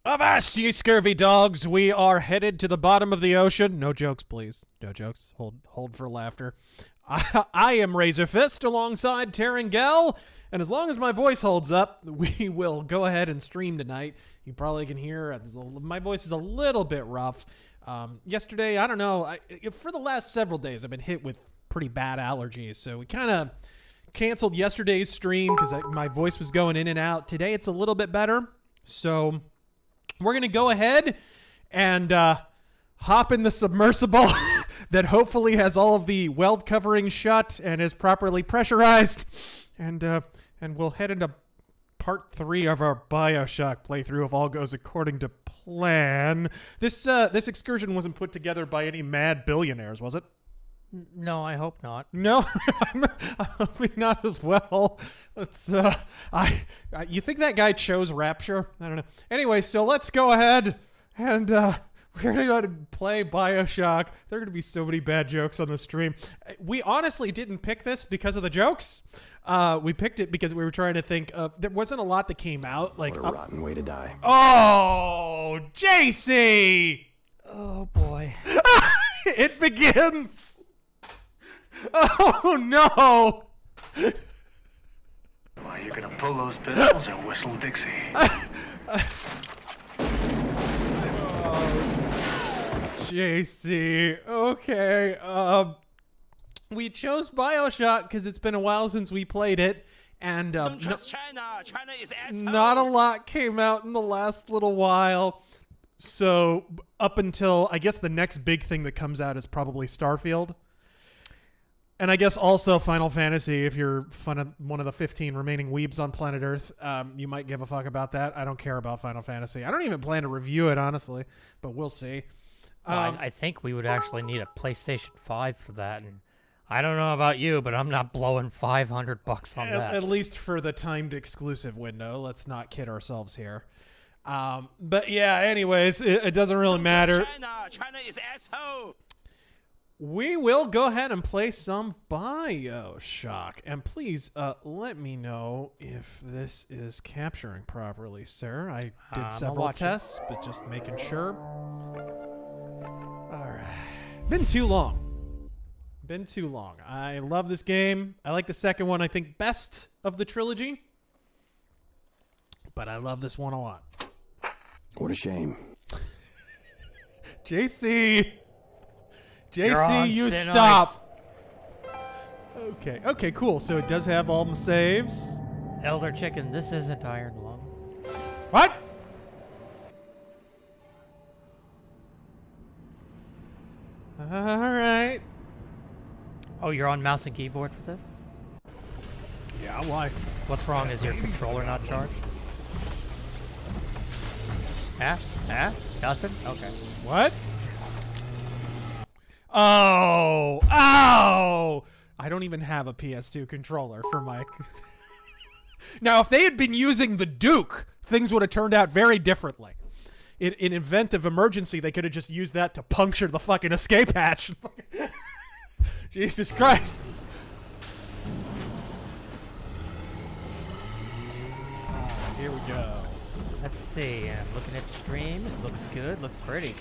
Avast, ye scurvy dogs! We are headed to the bottom of the ocean. No jokes, please. No jokes. Hold for laughter. I am RazörFist alongside Terengel, and as long as my voice holds up, we will go ahead and stream tonight. You probably can hear my voice is a little bit rough. Yesterday, I don't know, for the last several days, I've been hit with pretty bad allergies, so we kind of canceled yesterday's stream because my voice was going in and out. Today, it's a little bit better, so we're going to go ahead and hop in the submersible that hopefully has all of the weld covering shut and is properly pressurized. And we'll head into part 3 of our Bioshock playthrough if all goes according to plan. This excursion wasn't put together by any mad billionaires, was it? No, I hope not. No, I'm hoping not as well. Let's, you think that guy chose Rapture? I don't know. Anyway, so let's go ahead and we're going to go ahead and play Bioshock. There are going to be so many bad jokes on the stream. We honestly didn't pick this because of the jokes. We picked it because we were trying to think of, there wasn't a lot that came out. Like, what a rotten way to die. Oh, JC! Oh, boy. It begins! Oh, no! Well, you're gonna pull those pistols and whistle Dixie. JC. Okay. We chose Bioshock because it's been a while since we played it, and Don't trust China. China is asshole. not a lot came out in the last little while. So up until, I guess the next big thing that comes out is probably Starfield. And I guess also Final Fantasy, if you're one of the 15 remaining weebs on planet Earth, you might give a fuck about that. I don't care about Final Fantasy. I don't even plan to review it, honestly, but we'll see. I think we would actually need a PlayStation 5 for that, and I don't know about you, but I'm not blowing $500 on that. At least for the timed exclusive window. Let's not kid ourselves here. But yeah, anyways, it doesn't really matter. China is asshole. We will go ahead and play some Bioshock. And please let me know if this is capturing properly, sir. I did several tests, but just making sure. All right. Been too long. I love this game. I like the second one, I think, best of the trilogy. But I love this one a lot. What a shame. JC, you thin stop. Okay, cool. So it does have all my saves. Elder Chicken, this isn't Iron Lung. What? All right. Oh, you're on mouse and keyboard for this? Yeah, why? What's wrong? Is your controller not charged? Nothing? Okay. What? Oh! I don't even have a PS2 controller for my... Now, if they had been using the Duke, things would have turned out very differently. In event of emergency, they could have just used that to puncture the fucking escape hatch. Jesus Christ. Here we go. Let's see. I'm looking at the stream. It looks good. Looks pretty.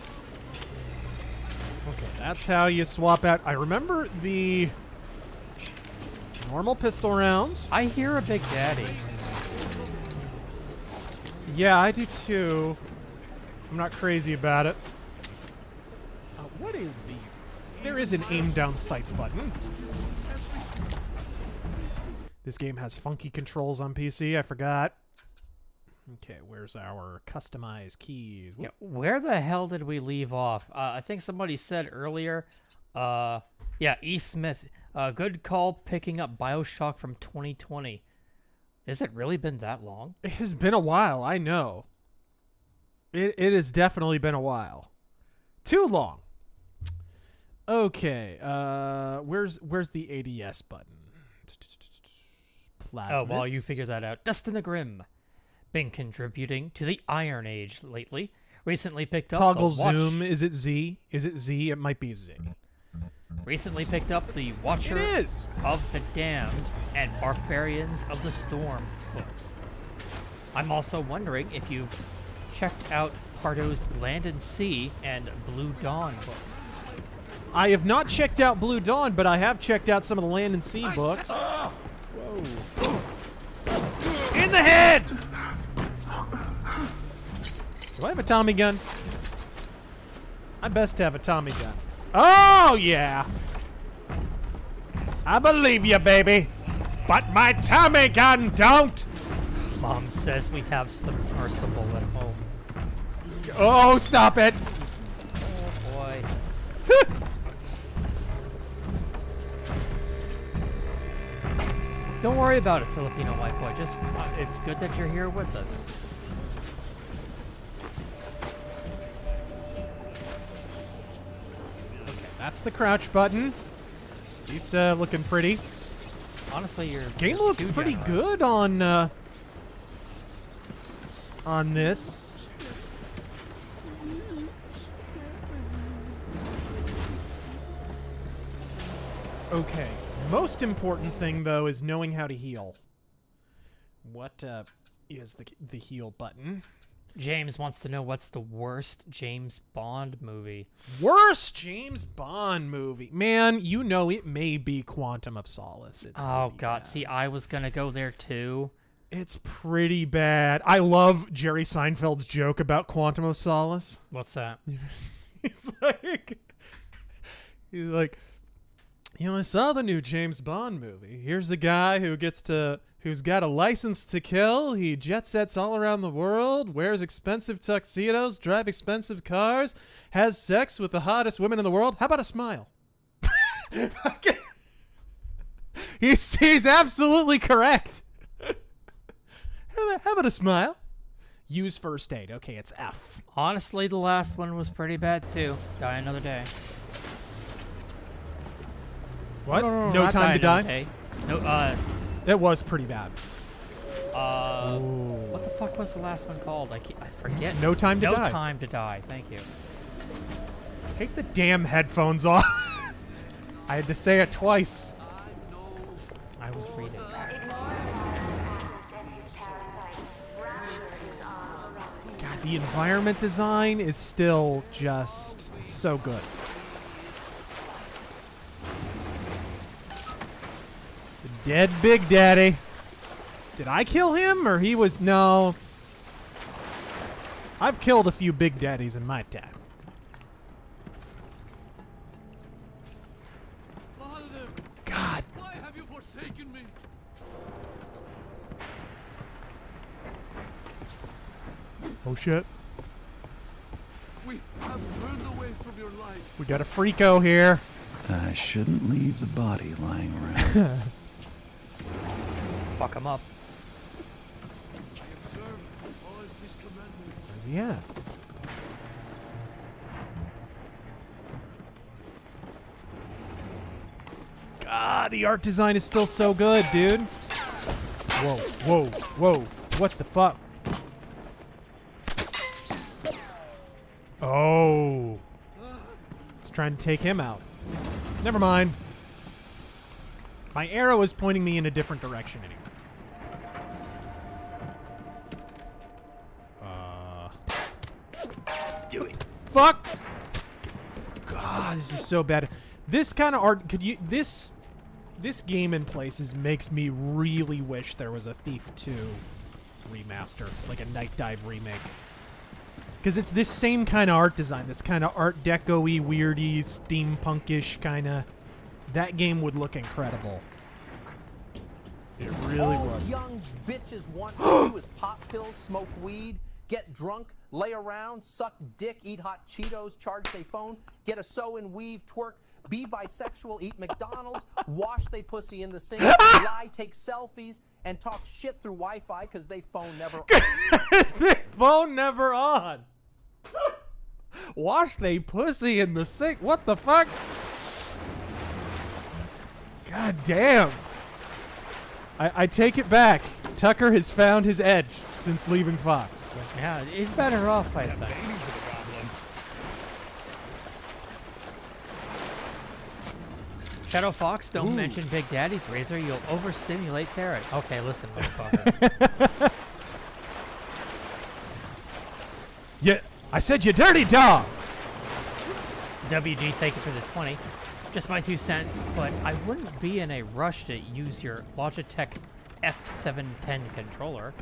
Okay, that's how you swap out. I remember the normal pistol rounds. I hear a Big Daddy. Yeah, I do too. I'm not crazy about it. What is the... There is an aim down sights button. This game has funky controls on PC. I forgot. Okay, where's our customized keys? Yeah, where the hell did we leave off? I think somebody said earlier, yeah, E. Smith, good call picking up Bioshock from 2020. Has it really been that long? It has been a while, I know. It has definitely been a while. Too long. Okay, where's the ADS button? Plasmids. Oh, while you figure that out, Dustin the Grim. Been contributing to the Iron Age lately. Recently picked up Toggle the Watch. zoom. Is it Z? Is it Z? It might be Z. Recently picked up the Watcher of the Damned and Barbarians of the Storm books. I'm also wondering if you've checked out Pardo's Land and Sea and Blue Dawn books? I have not checked out Blue Dawn, but I have checked out some of the Land and Sea books. Whoa. In the head! Do I have a Tommy gun? I best have a Tommy gun. Oh, yeah. I believe you, baby. But my Tommy gun don't. Mom says we have Submersible at home. Oh, stop it. Oh, boy. Don't worry about it, Filipino white boy. Just, it's good that you're here with us. Okay, that's the crouch button. He's looking pretty. Honestly, your Game looks pretty good on this. Okay. Most important thing though is knowing how to heal. What is the heal button? James wants to know what's the worst James Bond movie. Worst James Bond movie. Man, you know it may be Quantum of Solace. It's Oh pretty god, bad. see, I was gonna go there too. It's pretty bad. I love Jerry Seinfeld's joke about Quantum of Solace. What's that? he's like, you know, I saw the new James Bond movie. Here's a guy who's got a license to kill. He jet sets all around the world, wears expensive tuxedos, drives expensive cars, has sex with the hottest women in the world. How about a smile? He's absolutely correct. How about a smile? Use first aid. Okay, it's F. Honestly, the last one was pretty bad too. Die another day. What? No, No not time to another die? day. No, That was pretty bad. what the fuck was the last one called? I forget. No Time to Die. No Time to Die. Thank you. Take the damn headphones off. I had to say it twice. I was reading. God, the environment design is still just so good. The dead Big Daddy. Did I kill him or he was... No. I've killed a few Big Daddies in my time. Father, God. why have you forsaken me? Oh shit. We have turned away from your light. We got a freako here. I shouldn't leave the body lying around. Fuck him up. I observe all his commandments. Yeah. God, the art design is still so good, dude. Whoa, whoa, whoa. What the fuck? Oh. It's trying to take him out. Never mind. My arrow is pointing me in a different direction anyway. Do it. Fuck! God, this is so bad. This kind of art this game in places makes me really wish there was a Thief 2 remaster, like a Night Dive remake. Because it's this same kind of art design, this kind of Art Deco-y, weirdy, steampunkish kind of. That game would look incredible. It really All would. young bitches want to do is pop pills, smoke weed, get drunk, lay around, suck dick, eat hot Cheetos, charge they phone, get a sew and weave, twerk, be bisexual, eat McDonald's, wash they pussy in the sink, lie, take selfies, and talk shit through Wi-Fi because they phone never The phone never on. Wash they pussy in the sink. What the fuck? God damn. I take it back. Tucker has found his edge since leaving Fox. Yeah, he's better off, I think. Shadow Fox, don't mention Big Daddy's Razor. You'll overstimulate Tarek. Okay, listen, motherfucker. I said you dirty dog! WG, thank you for the 20. Just my 2 cents, but I wouldn't be in a rush to use your Logitech F710 controller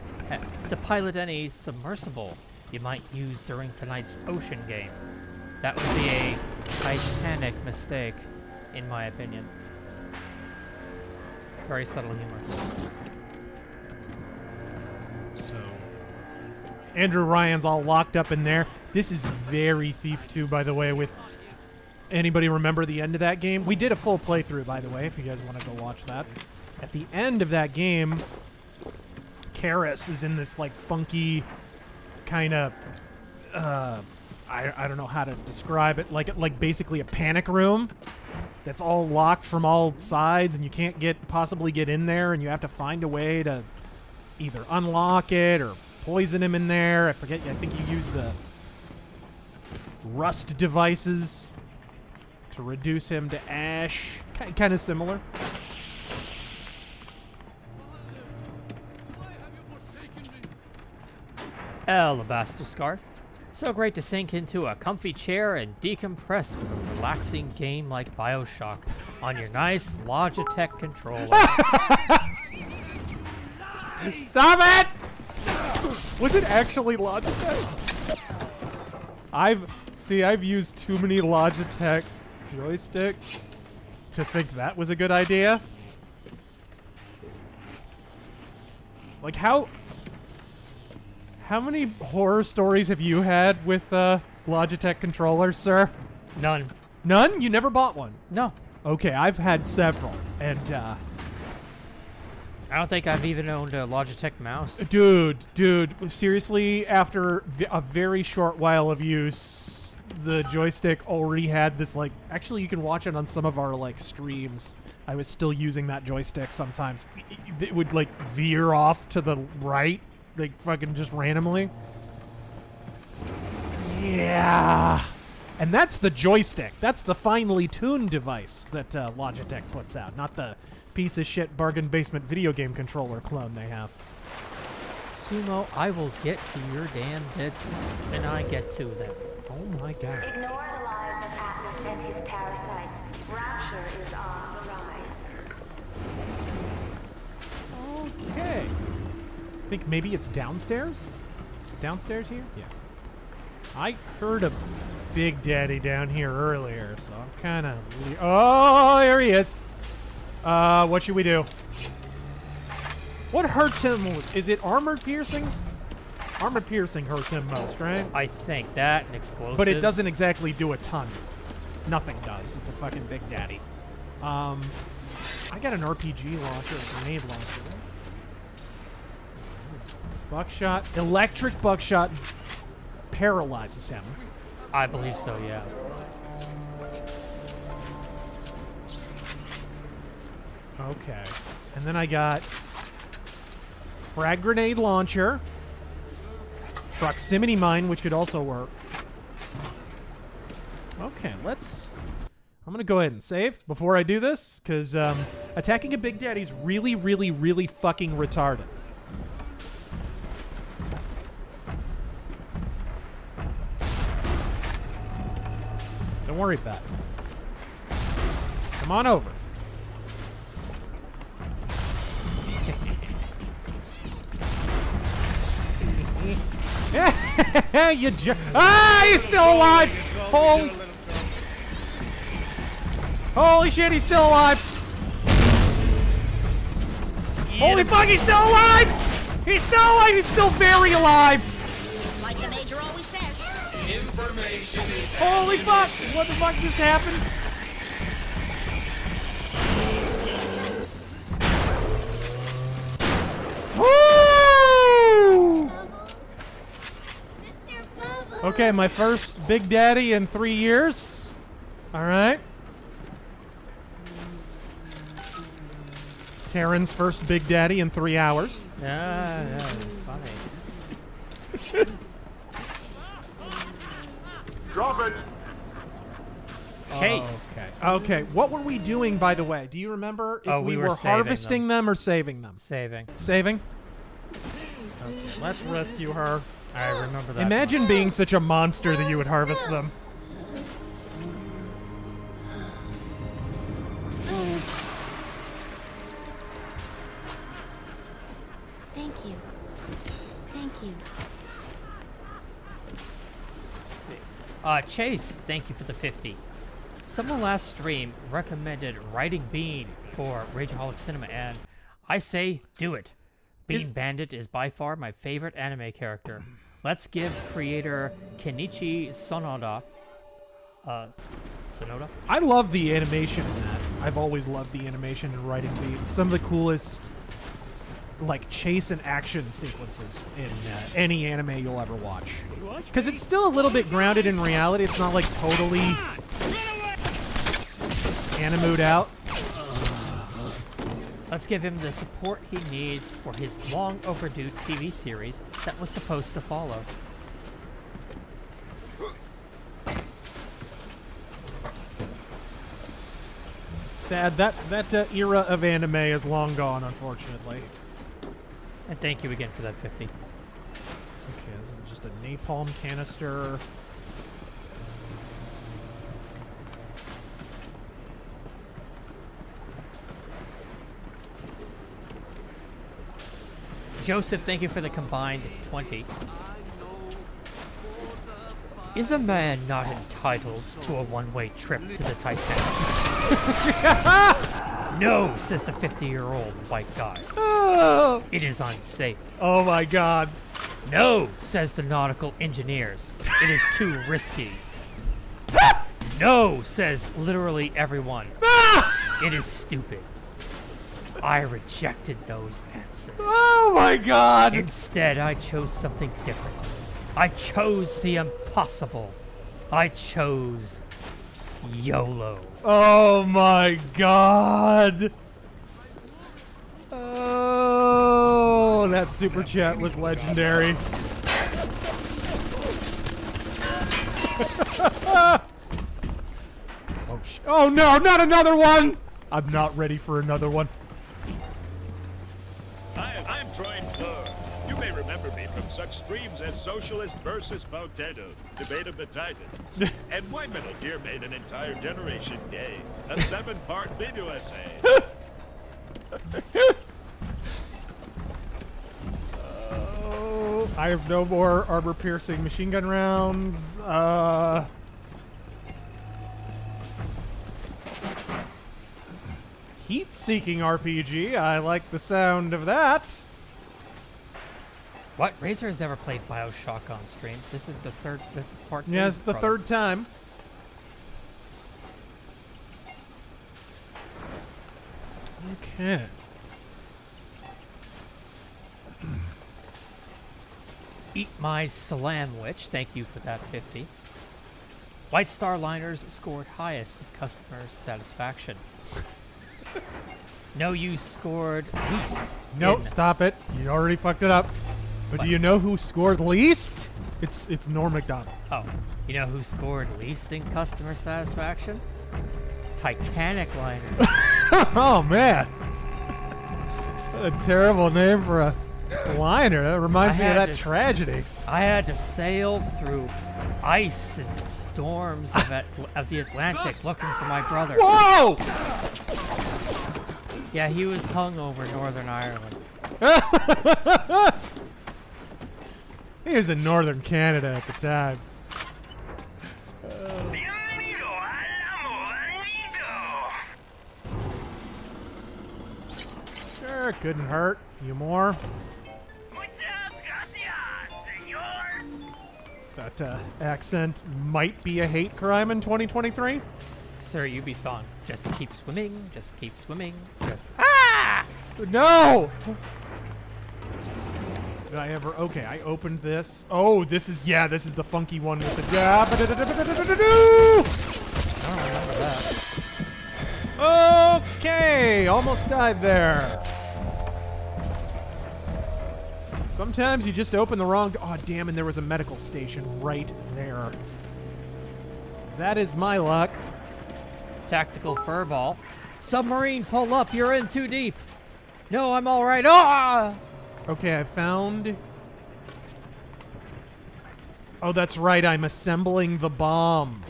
to pilot any submersible you might use during tonight's ocean game. That would be a titanic mistake, in my opinion. Very subtle humor. So, Andrew Ryan's all locked up in there. This is very Thief 2, by the way, with... Anybody remember the end of that game? We did a full playthrough, by the way, if you guys want to go watch that. At the end of that game, Karis is in this, like, funky kind of... I don't know how to describe it. Like basically a panic room that's all locked from all sides, and you can't possibly get in there, and you have to find a way to either unlock it or poison him in there. I forget. I think you use the rust devices to reduce him to ash. Kind of similar. Alabaster Scarf. So great to sink into a comfy chair and decompress with a relaxing game like Bioshock on your nice Logitech controller. Stop it! Was it actually Logitech? I've used too many Logitech joysticks to think that was a good idea. Like how many horror stories have you had with Logitech controllers, sir? None. None? You never bought one? No. Okay, I've had several, and I don't think I've even owned a Logitech mouse. Dude, seriously, after a very short while of use, the joystick already had this, like, actually you can watch it on some of our, like, streams. I was still using that joystick sometimes. It would, like, veer off to the right, like, fucking just randomly. Yeah. And that's the joystick. That's the finely tuned device that Logitech puts out, not the piece of shit bargain basement video game controller clone they have. Sumo, I will get to your damn bits when I get to them. Oh my god. Ignore the lies of Atlas and his parasites. Rapture is on the rise. Okay. I think maybe it's downstairs? Downstairs here? Yeah. I heard a Big Daddy down here earlier, so I'm kind of... Oh, there he is. What should we do? What hurts him? Is it armor piercing? Armor piercing hurts him most, right? I think that and explosives. But it doesn't exactly do a ton. Nothing does. It's a fucking Big Daddy. I got an RPG launcher, a grenade launcher. Buckshot. Electric buckshot paralyzes him. I believe so, yeah. Okay. And then I got frag grenade launcher. Proximity mine, which could also work. Okay, I'm going to go ahead and save before I do this, because attacking a Big Daddy's really, really, really fucking retarded. Don't worry about it. Come on over. You he's still alive! Holy shit, he's still alive! Holy fuck, he's still alive! He's still alive! He's still very alive! Like the Major always says. Information is Holy fuck! What the fuck just happened? Woo! Okay, my first Big Daddy in 3 years. Alright. Taryn's first Big Daddy in 3 hours. Yeah, funny. Drop it! Chase. Okay, what were we doing, by the way? Do you remember if we were saving harvesting them or saving them? Saving. Saving? Okay, let's rescue her. I remember that. Imagine being such a monster that you would harvest them. Thank you. Thank you. Let's see. Chase, thank you for the 50. Someone last stream recommended Writing Bean for Rageaholic Cinema, and I say do it. Bean Bandit is by far my favorite anime character. Let's give creator Kenichi Sonoda, Sonoda? I love the animation in that. I've always loved the animation in Writing Beat. Some of the coolest, like, chase and action sequences in any anime you'll ever watch. Because it's still a little bit grounded in reality. It's not, like, totally animued out. Let's give him the support he needs for his long overdue TV series that was supposed to follow. It's sad. That era of anime is long gone, unfortunately. And thank you again for that 50. Okay, this is just a napalm canister. Joseph, thank you for the combined 20. Is a man not entitled to a one-way trip to the Titanic? No, says the 50-year-old white guys. Oh. It is unsafe. Oh my god. No, says the nautical engineers. It is too risky. No, says literally everyone. It is stupid. I rejected those answers. Oh my god. Instead, I chose something different. I chose the impossible. I chose YOLO. Oh my god. Oh, that super chat was legendary. Oh no, not another one! I'm not ready for another one. I'm Troy Fleur. You may remember me from such streams as Socialist versus Potato, Debate of the Titans, and Why Metal Gear made an entire generation gay, a 7-part video essay. Oh, I have no more armor-piercing machine gun rounds. Heat-seeking RPG. I like the sound of that. What? Razor has never played Bioshock on stream. This is the third. This is part. Yes, the third time. Okay. Eat my salamwich. Thank you for that 50. White Star Liners scored highest in customer satisfaction. No, you scored least. Nope, stop it. You already fucked it up. But do you know who scored least? It's Norm Macdonald. Oh, you know who scored least in customer satisfaction? Titanic Liners. Oh man, what a terrible name for a liner. That reminds me of that tragedy. I had to sail through ice and storms of the Atlantic looking for my brother. Whoa! Yeah, he was hung over Northern Ireland. He was in Northern Canada at the time. Sure, couldn't hurt. A few more. That accent might be a hate crime in 2023. Sir, you be song. Just keep swimming, just keep swimming, just... Ah! No! Did I ever... Okay, I opened this. Oh, this is... Yeah, this is the funky one with the... I don't remember that. Okay, almost died there. Sometimes you just open the wrong... Oh, damn, and there was a medical station right there. That is my luck. Tactical furball. Submarine, pull up, you're in too deep. No, I'm all right. Ah! Okay, I found Oh, that's right. I'm assembling the bomb.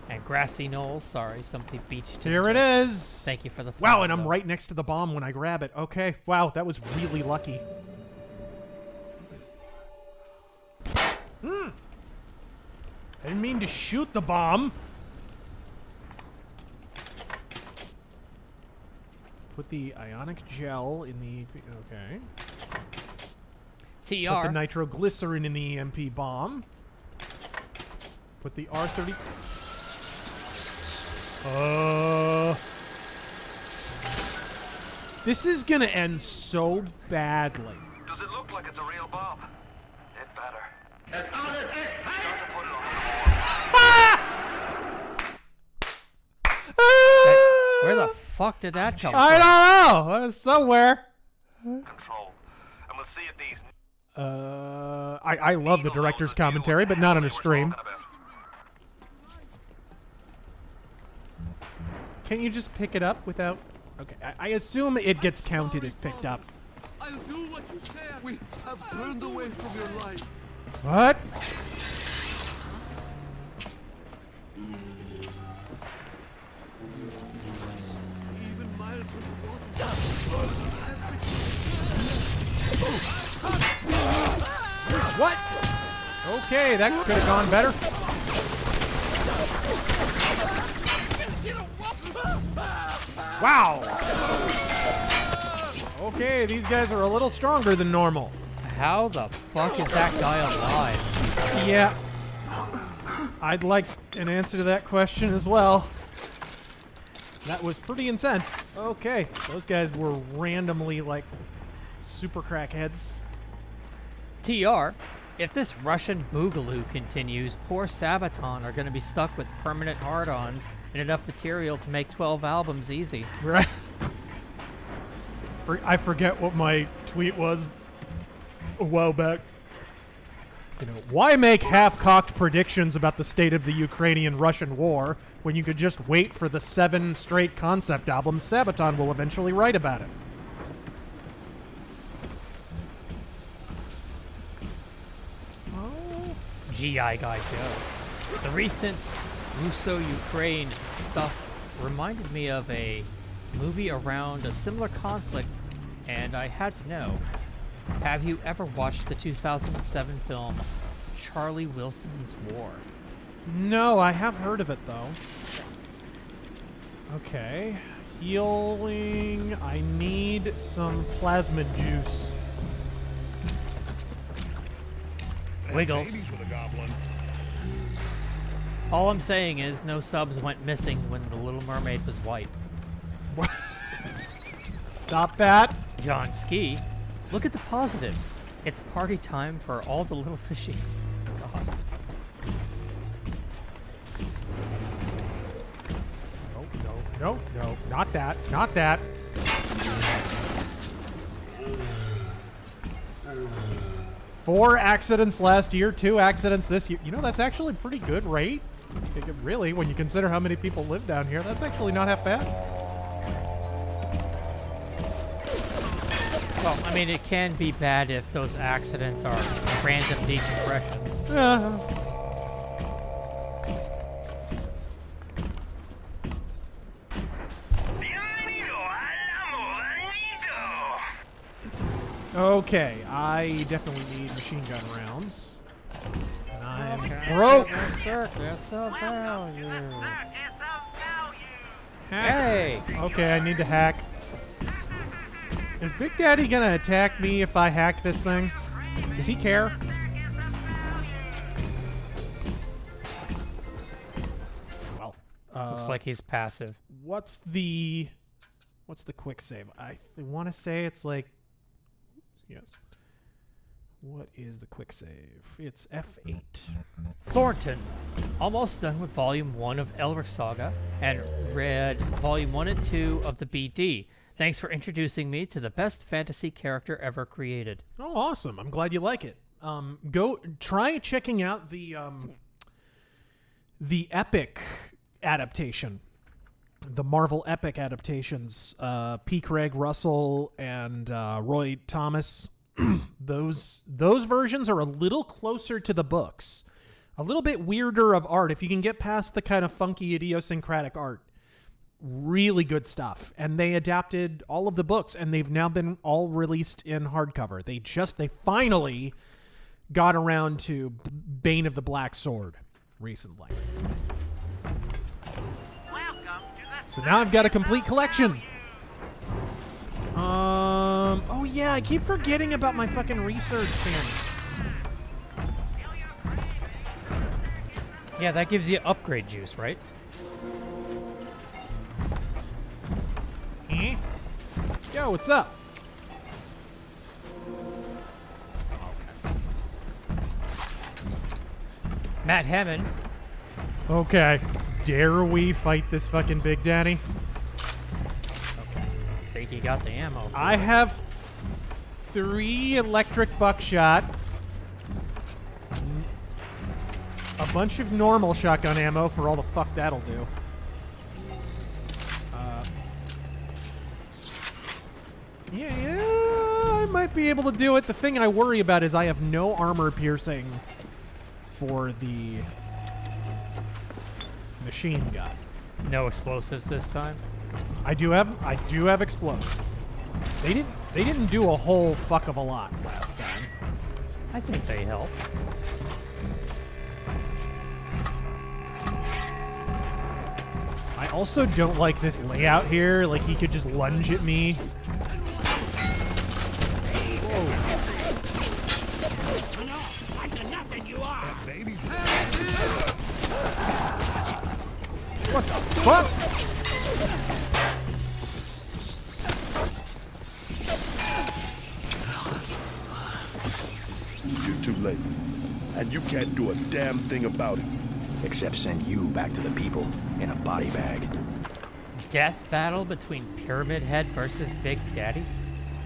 And grassy knolls. Sorry, somebody beached. Here it is. Thank you for the. Wow, and I'm follow. right next to the bomb when I grab it. Okay. Wow, that was really lucky. I didn't mean to shoot the bomb. Put the ionic gel in the... Okay. TR. Put the nitroglycerin in the EMP bomb. Put the R30... This is gonna end so badly. Does it look like it's a real bomb? It better. Where the fuck did that come I from? don't know. It was somewhere. Control. And we'll see if these... I love the director's commentary, but not on a stream. Can't you just pick it up without... Okay, I assume it gets counted as picked up. I'll do what you say. We have turned away from your light. What? Even miles from the What? Okay, that could have gone better. Wow. Okay, these guys are a little stronger than normal. How the fuck is that guy alive? Yeah. I'd like an answer to that question as well. That was pretty intense. Okay, those guys were randomly, like, super crackheads. TR, if this Russian boogaloo continues, poor Sabaton are going to be stuck with permanent hard-ons and enough material to make 12 albums easy. Right. I forget what my tweet was a while back. You know, why make half-cocked predictions about the state of the Ukrainian-Russian war when you could just wait for the 7 straight concept albums Sabaton will eventually write about it? GI Guy Joe. The recent Russo-Ukraine stuff reminded me of a movie around a similar conflict, and I had to know, have you ever watched the 2007 film Charlie Wilson's War? No, I have heard of it, though. Okay. Healing. I need some plasma juice. Wiggles. All I'm saying is no subs went missing when The Little Mermaid was white. Stop that. John Ski, look at the positives. It's party time for all the little fishies. God. No, not that, not that. Four accidents last year, 2 accidents this year. You know, that's actually a pretty good rate. Really, when you consider how many people live down here, that's actually not half bad. Well, I mean, it can be bad if those accidents are random decompressions. Okay, I definitely need machine gun rounds. And I'm broke. Circus of value. Hey! Okay, I need to hack. Is Big Daddy gonna attack me if I hack this thing? Does he care? Well, Looks like he's passive. what's the quick save? I want to say it's like... Yes. What is the quick save? It's F8. Thornton, almost done with Volume 1 of Elric Saga, and read Volume 1 and 2 of the BD. Thanks for introducing me to the best fantasy character ever created. Oh, awesome. I'm glad you like it. Go try checking out the Epic adaptation. The Marvel Epic adaptations. P. Craig Russell and Roy Thomas those versions are a little closer to the books. A little bit weirder of art. If you can get past the kind of funky idiosyncratic art, really good stuff. And they adapted all of the books, and they've now been all released in hardcover. They finally got around to Bane of the Black Sword recently. So now I've got a complete collection. Oh yeah, I keep forgetting about my fucking research thing. Yeah, that gives you upgrade juice, right? Yo, what's up? Matt Hammond. Okay. Dare we fight this fucking Big Daddy? Think you got the ammo. I have 3 electric buckshot, a bunch of normal shotgun ammo for all the fuck that'll do. Yeah, I might be able to do it. The thing I worry about is I have no armor piercing for the machine gun. No explosives this time. I do have explosives. They didn't do a whole fuck of a lot last time. I think they help. I also don't like this layout here. Like, he could just lunge at me. What the fuck? You're too late. And you can't do a damn thing about it. Except send you back to the people in a body bag. Death battle between Pyramid Head versus Big Daddy?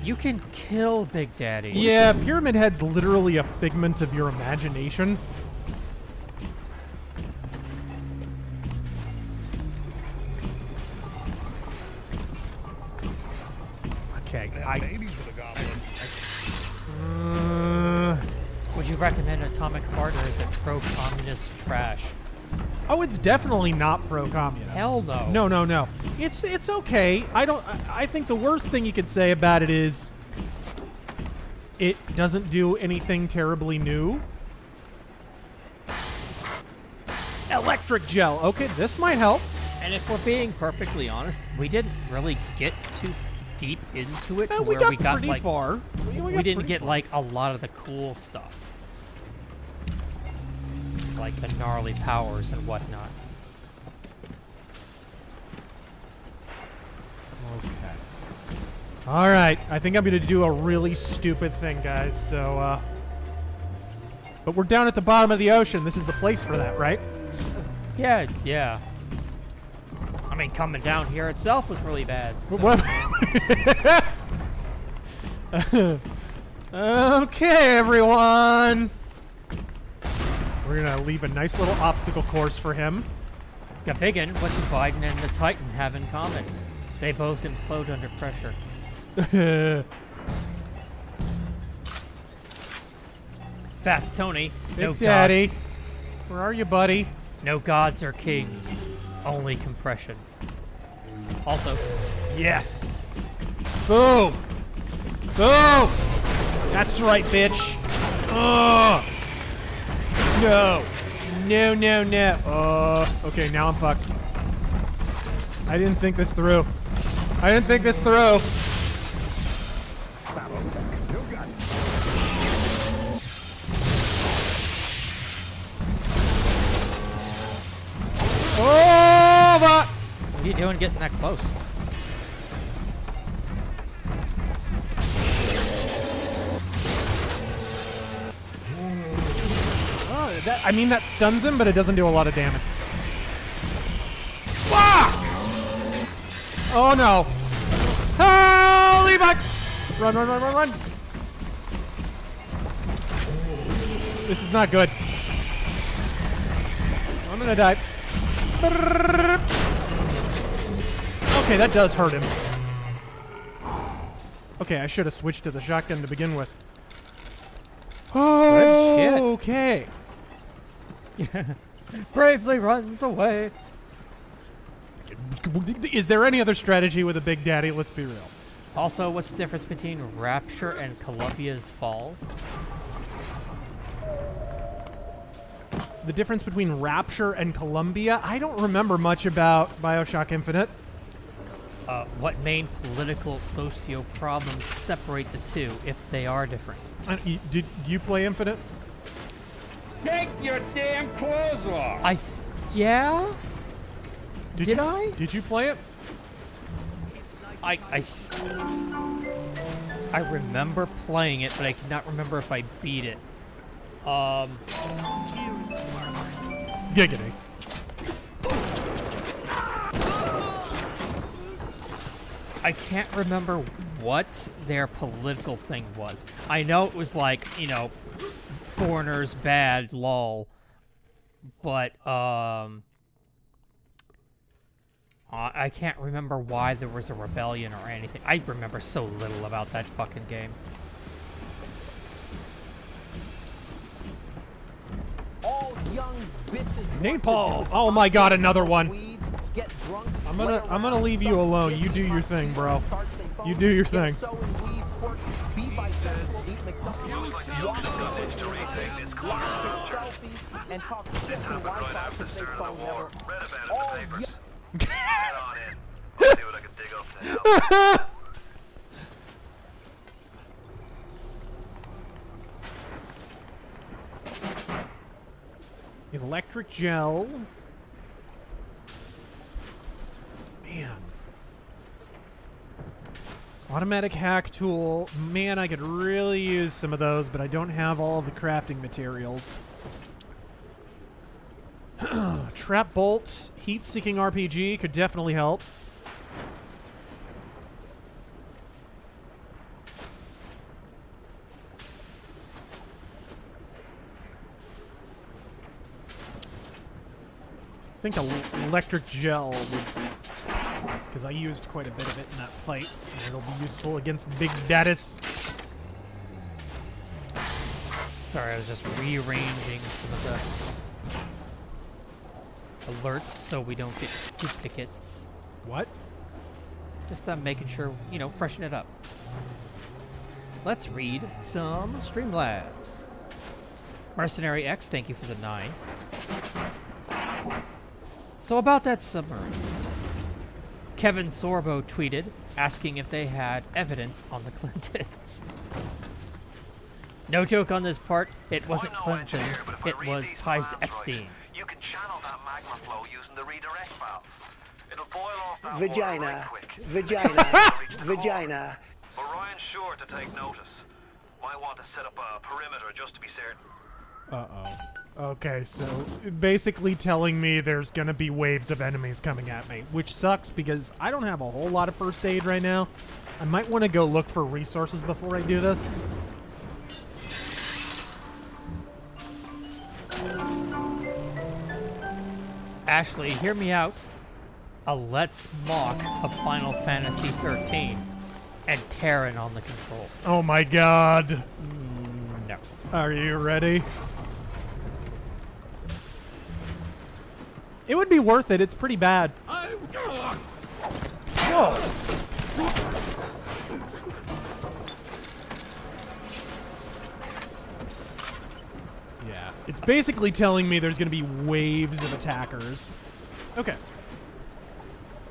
You can kill Big Daddy. Yeah, Pyramid Head's literally a figment of your imagination. Okay, Would you recommend Atomic Heart, or is it pro-communist trash? Oh, it's definitely not pro-communist. Hell no. No. It's okay. I think the worst thing you could say about it is it doesn't do anything terribly new. Electric gel. Okay, this might help. And if we're being perfectly honest, we didn't really get too deep into it to we where got we got pretty like far. we didn't get like a lot of the cool stuff, like the gnarly powers and whatnot. Okay. All right. I think I'm going to do a really stupid thing, guys. So, but we're down at the bottom of the ocean. This is the place for that, right? Yeah. I mean, coming down here itself was really bad. So. What? Okay, everyone. We're going to leave a nice little obstacle course for him. Gabigan, what do Biden and the Titan have in common? They both implode under pressure. Fast Tony. Big Daddy. Where are you, buddy? No gods or kings. Only compression. Also, Yes. Boom. Boom. That's right, bitch. Ugh. No. No. Okay, now I'm fucked. I didn't think this through. Over. what are you doing getting that close? That stuns him, but it doesn't do a lot of damage. Fuck! Oh no. Holy fuck! Run. This is not good. I'm gonna die. Okay, that does hurt him. Okay, I should have switched to the shotgun to begin with. Oh, shit. okay. Bravely runs away. Is there any other strategy with a Big Daddy? Let's be real. Also, what's the difference between Rapture and Columbia's Falls? The difference between Rapture and Columbia? I don't remember much about Bioshock Infinite. What main political socio problems separate the two, if they are different? Did you play Infinite? Take your damn clothes off. Yeah? Did I? Did you play it? I remember playing it, but I cannot remember if I beat it. Giggity. I can't remember what their political thing was. I know it was like, you know, foreigners bad, lol. But, I can't remember why there was a rebellion or anything. I remember so little about that fucking game. All young bitches Napalm. Oh my god, another one. weed, get drunk, I'm gonna leave you alone. You do your thing, bro. You do your thing. Sew and weave, twerk, be bisexual, eat McDonald's, watch the selfies, and talk shit to Wi-Fi because they phone never. All young Get on in. I'll see what I can dig up to help. Electric gel. Man. Automatic hack tool. Man, I could really use some of those, but I don't have all of the crafting materials. Trap bolt, heat-seeking RPG could definitely help. I think electric gel would, because I used quite a bit of it in that fight, and it'll be useful against Big Dadis. Sorry, I was just rearranging some of the alerts so we don't get duplicates. What? Just making sure, you know, freshen it up. Let's read some Streamlabs. Mercenary X, thank you for the 9. So about that submarine. Kevin Sorbo tweeted asking if they had evidence on the Clintons. No joke on this part, it wasn't Clintons, it was ties to Epstein. You can channel that magma flow using the redirect valve. It'll boil off that Vagina. water right quick. Vagina. Vagina. But Ryan's sure to take notice. Might want to set up a perimeter just to be certain. Uh-oh. Okay, so basically telling me there's gonna be waves of enemies coming at me, which sucks because I don't have a whole lot of first aid right now. I might want to go look for resources before I do this. Ashley, hear me out. A let's mock of Final Fantasy 13 and Terran on the controls. Oh my god. No. Are you ready? It would be worth it. It's pretty bad. Whoa. Yeah. It's basically telling me there's going to be waves of attackers. Okay.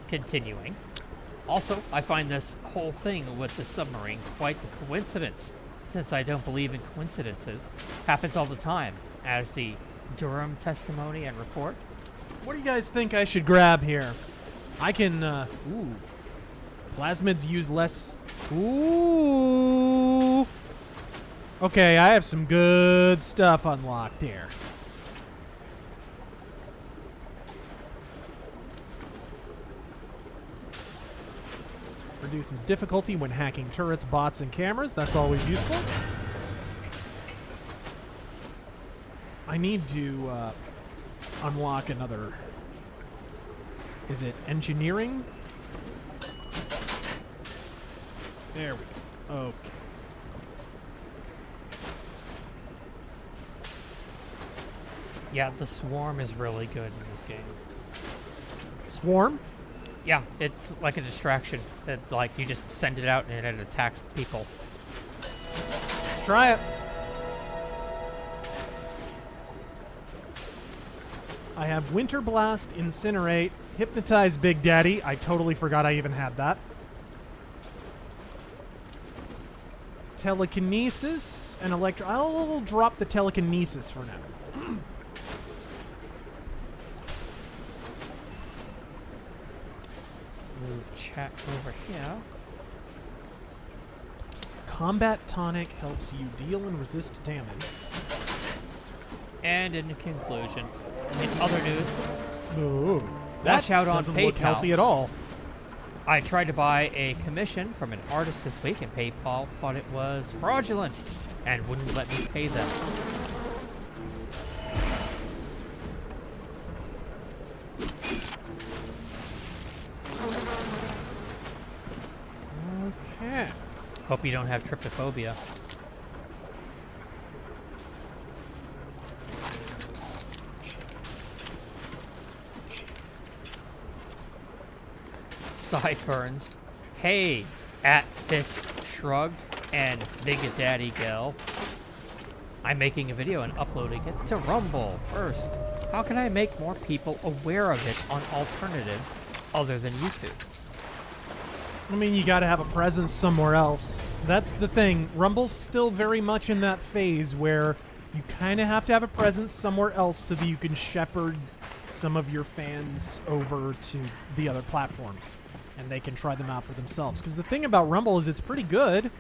Continuing. Also, I find this whole thing with the submarine quite the coincidence, since I don't believe in coincidences. Happens all the time, as the Durham testimony and report. What do you guys think I should grab here? I can, ooh. Plasmids use less. Ooh. Okay, I have some good stuff unlocked here. Reduces difficulty when hacking turrets, bots, and cameras. That's always useful. I need to, unlock another. Is it engineering? There we go. Okay. Yeah, the swarm is really good in this game. Swarm? Yeah, it's like a distraction. That like you just send it out and it attacks people. Let's try it. I have Winter Blast, Incinerate, Hypnotize Big Daddy. I totally forgot I even had that. Telekinesis and Electro. I'll drop the Telekinesis for now. Move chat over here. Combat Tonic helps you deal and resist damage. And in conclusion, in other news, Ooh, that watch out on doesn't PayPal. look healthy at all. I tried to buy a commission from an artist this week, and PayPal thought it was fraudulent and wouldn't let me pay them. Okay. Hope you don't have tryptophobia. Sideburns. Hey, at Fist Shrugged and Big Daddy Gel. I'm making a video and uploading it to Rumble first. How can I make more people aware of it on alternatives other than YouTube? I mean, you gotta have a presence somewhere else. That's the thing. Rumble's still very much in that phase where you kind of have to have a presence somewhere else so that you can shepherd some of your fans over to the other platforms and they can try them out for themselves. Because the thing about Rumble is it's pretty good.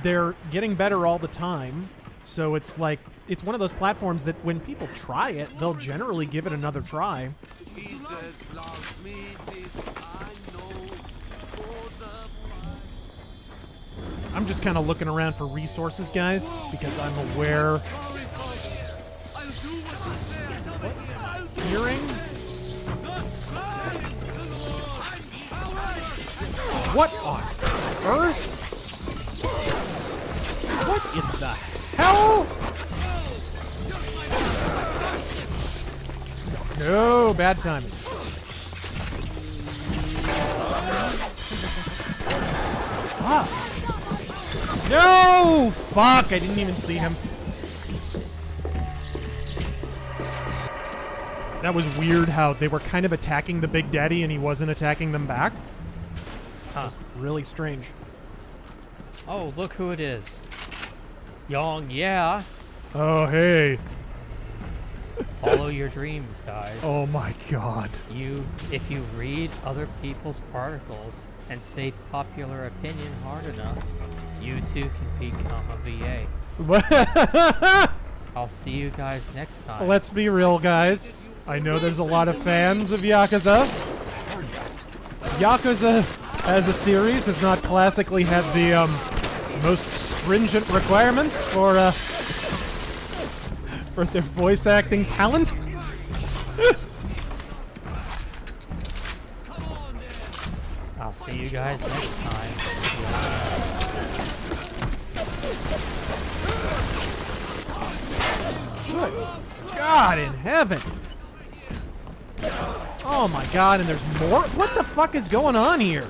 They're getting better all the time. So it's like, it's one of those platforms that when people try it, they'll generally give it another try. Jesus loves me, this I know. I'm just kind of looking around for resources, guys, because I'm aware. Hearing? What on earth? What in the hell? No, bad timing. Ah. No! Fuck, I didn't even see him. That was weird how they were kind of attacking the Big Daddy and he wasn't attacking them back. Huh. Really strange. Oh, look who it is. Young, yeah. Oh, hey. Follow your dreams, guys. Oh my god. If you read other people's articles and say popular opinion hard enough, you too can become a VA. I'll see you guys next time. Let's be real, guys. I know there's a lot of fans of Yakuza. Yakuza, as a series, has not classically had the most stringent requirements for their voice acting talent. I'll see you guys next time. Good God in heaven. Oh my god, and there's more? What the fuck is going on here?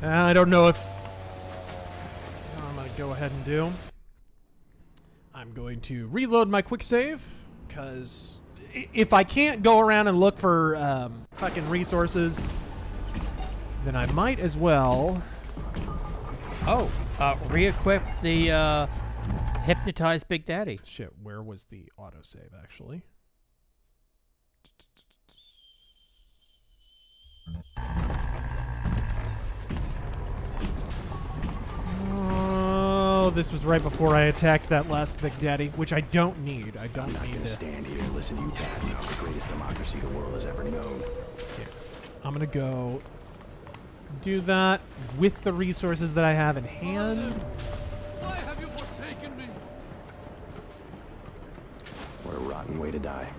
I don't know if... I'm going to go ahead and do. I'm going to reload my quick save, because if I can't go around and look for fucking resources, then I might as well... Oh, re-equip the Hypnotize Big Daddy. Shit, where was the autosave, actually? Oh, this was right before I attacked that last Big Daddy, which I don't need. I don't need to stand here and listen to you talk about the greatest democracy the world has ever known. Here. I'm gonna go do that with the resources that I have in hand. Why have you forsaken me? What a rotten way to die.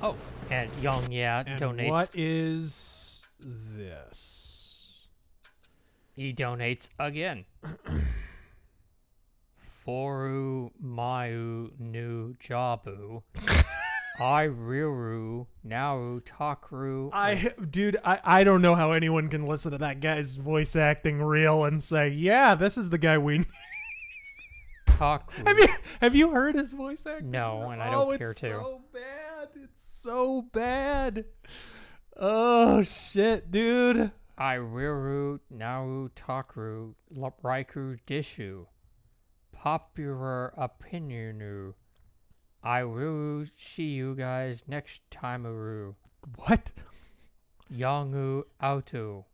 Oh, and Young, yeah, And donates. what is this? He donates again. Foru Mayu Nu Jabu. I Riru Naru Takru. Dude, I don't know how anyone can listen to that guy's voice acting reel and say, yeah, this is the guy we Takru. Have you heard his voice acting? No, and I don't care it's to. so bad. It's so bad. Oh shit, dude. I Riru Naru Takru Raiku Dishu. Popular opinionu. I will see you guys next time. What? Yangu Auto.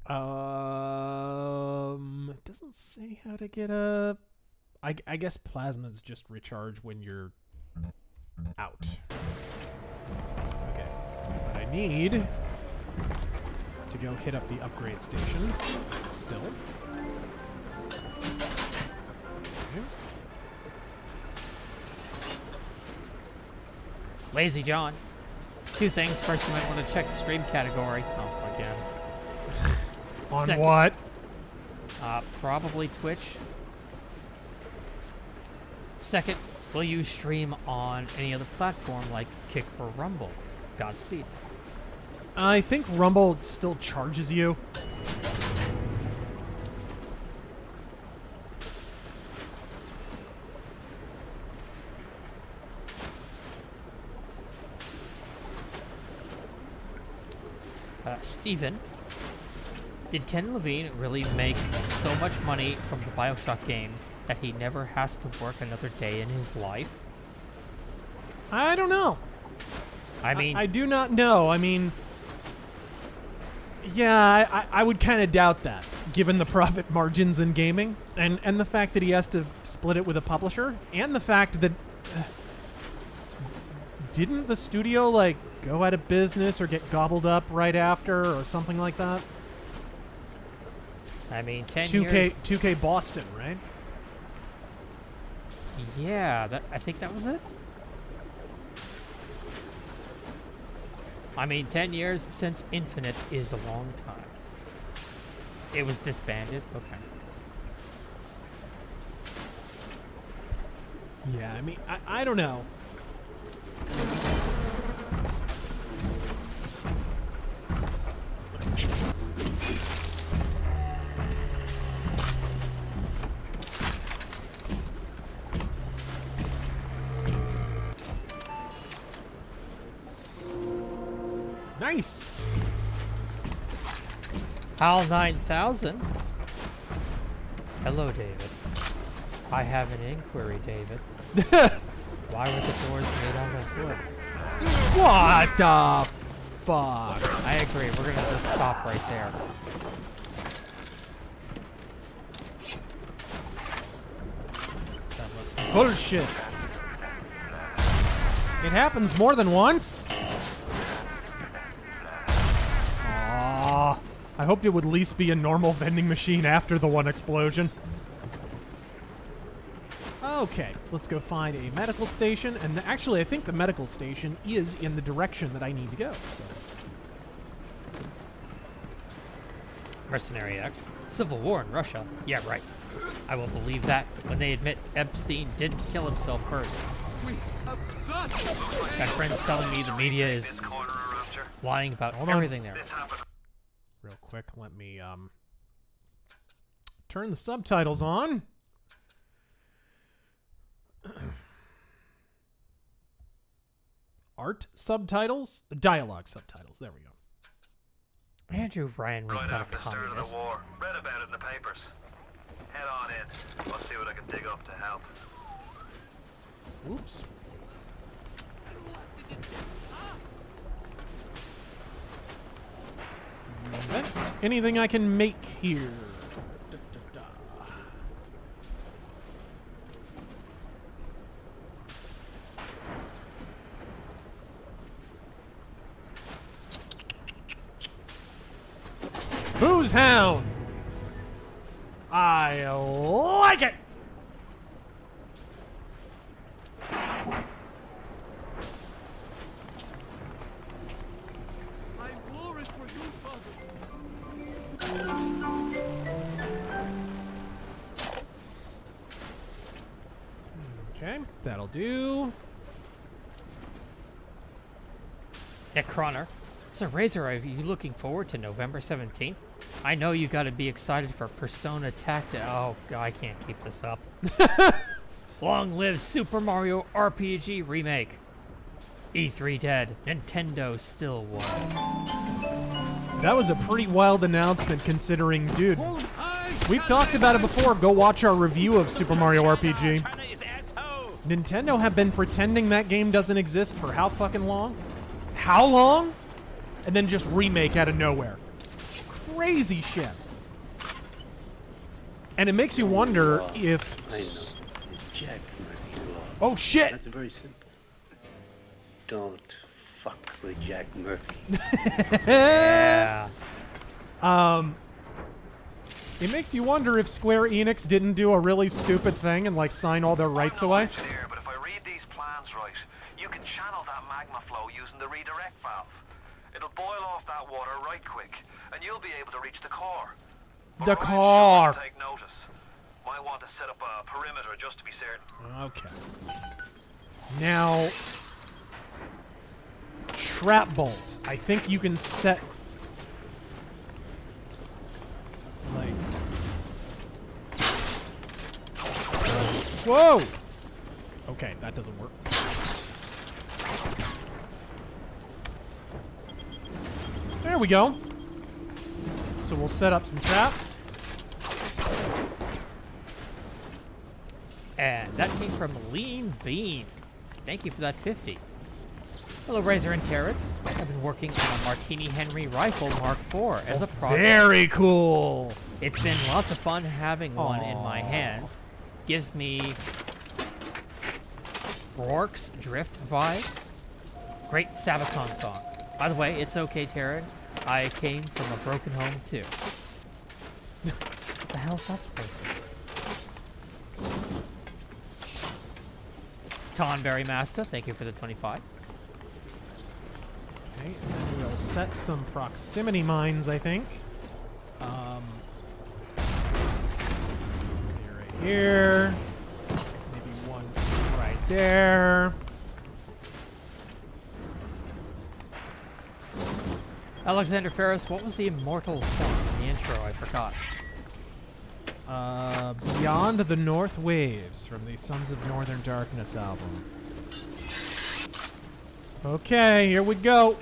It doesn't say how to get a. I guess plasmas just recharge when you're out. Okay, but I need to go hit up the upgrade station. Still. Okay. Lazy John. Two things. First, you might want to check the stream category. Oh, again. On Second, what? Probably Twitch. Second, will you stream on any other platform like Kick or Rumble? Godspeed. I think Rumble still charges you. Steven, did Ken Levine really make so much money from the Bioshock games that he never has to work another day in his life? I don't know. I mean... I do not know. I mean... Yeah, I would kind of doubt that, given the profit margins in gaming, and the fact that he has to split it with a publisher, and the fact that... didn't the studio, like, go out of business or get gobbled up right after or something like that? I mean, 10 years... 2K Boston, right? Yeah, I think that was it. I mean, 10 years since Infinite is a long time. It was disbanded? Okay. Yeah, I mean, I don't know. Nice. HAL 9000. Hello, David. I have an inquiry, David. Why were the doors made out of wood? What the fuck? I agree. We're gonna just stop right there. That must be bullshit. It happens more than once? Aww. I hoped it would at least be a normal vending machine after the one explosion. Okay, let's go find a medical station. And actually, I think the medical station is in the direction that I need to go. So. Mercenary X. Civil War in Russia. Yeah, right. I will believe that when they admit Epstein didn't kill himself first. Got friends telling me the media is lying about everything there. Real quick, let me turn the subtitles on. Art subtitles? Dialogue subtitles. There we go. Andrew Ryan was not a communist. The war. Read about it in the papers. Head on in. I'll see what I can dig up to help. Oops. Anything I can make here? Booze Hound! I like it! My war is for you, Father. Okay, that'll do. Nick Croner. So, Razor, are you looking forward to November 17th? I know you got to be excited for Persona Tactics. Oh, God, I can't keep this up. Long live Super Mario RPG Remake. E3 dead. Nintendo still won. That was a pretty wild announcement considering, dude, we've talked about it before. Go watch our review of Super Mario RPG. Nintendo have been pretending that game doesn't exist for how fucking long? How long? And then just remake out of nowhere. Crazy shit. And it makes you wonder if... I know. It's Jack Murphy's Law. Oh, shit! That's very simple. Don't fuck with Jack Murphy. Yeah. It makes you wonder if Square Enix didn't do a really stupid thing and, like, sign all their rights away. Engineer, but if I read these plans right, you can channel that magma flow using the redirect valve. It'll boil off that water right quick, and you'll be able to reach the core. But The Ryan core. should take notice. Might want to set up a perimeter just to be certain. Okay. Now, trap bolts. I think you can set... like... Whoa! Okay, that doesn't work. There we go. So we'll set up some traps. And that came from Lean Bean. Thank you for that 50. Hello, Razor and Tarot. I've been working on a Martini Henry Rifle Mark IV as a project. Very cool. It's been lots of fun having one in my hands. Gives me Rourke's Drift vibes. Great Sabaton song. By the way, it's okay, Taryn. I came from a broken home too. What the hell's that supposed to be? Tonberry Master, thank you for the 25. Okay, and then we'll set some proximity mines, I think. Right here. Maybe one right there. Alexander Ferris, what was the immortal song in the intro? I forgot. Beyond the North Waves from the Sons of Northern Darkness album. Okay, here we go.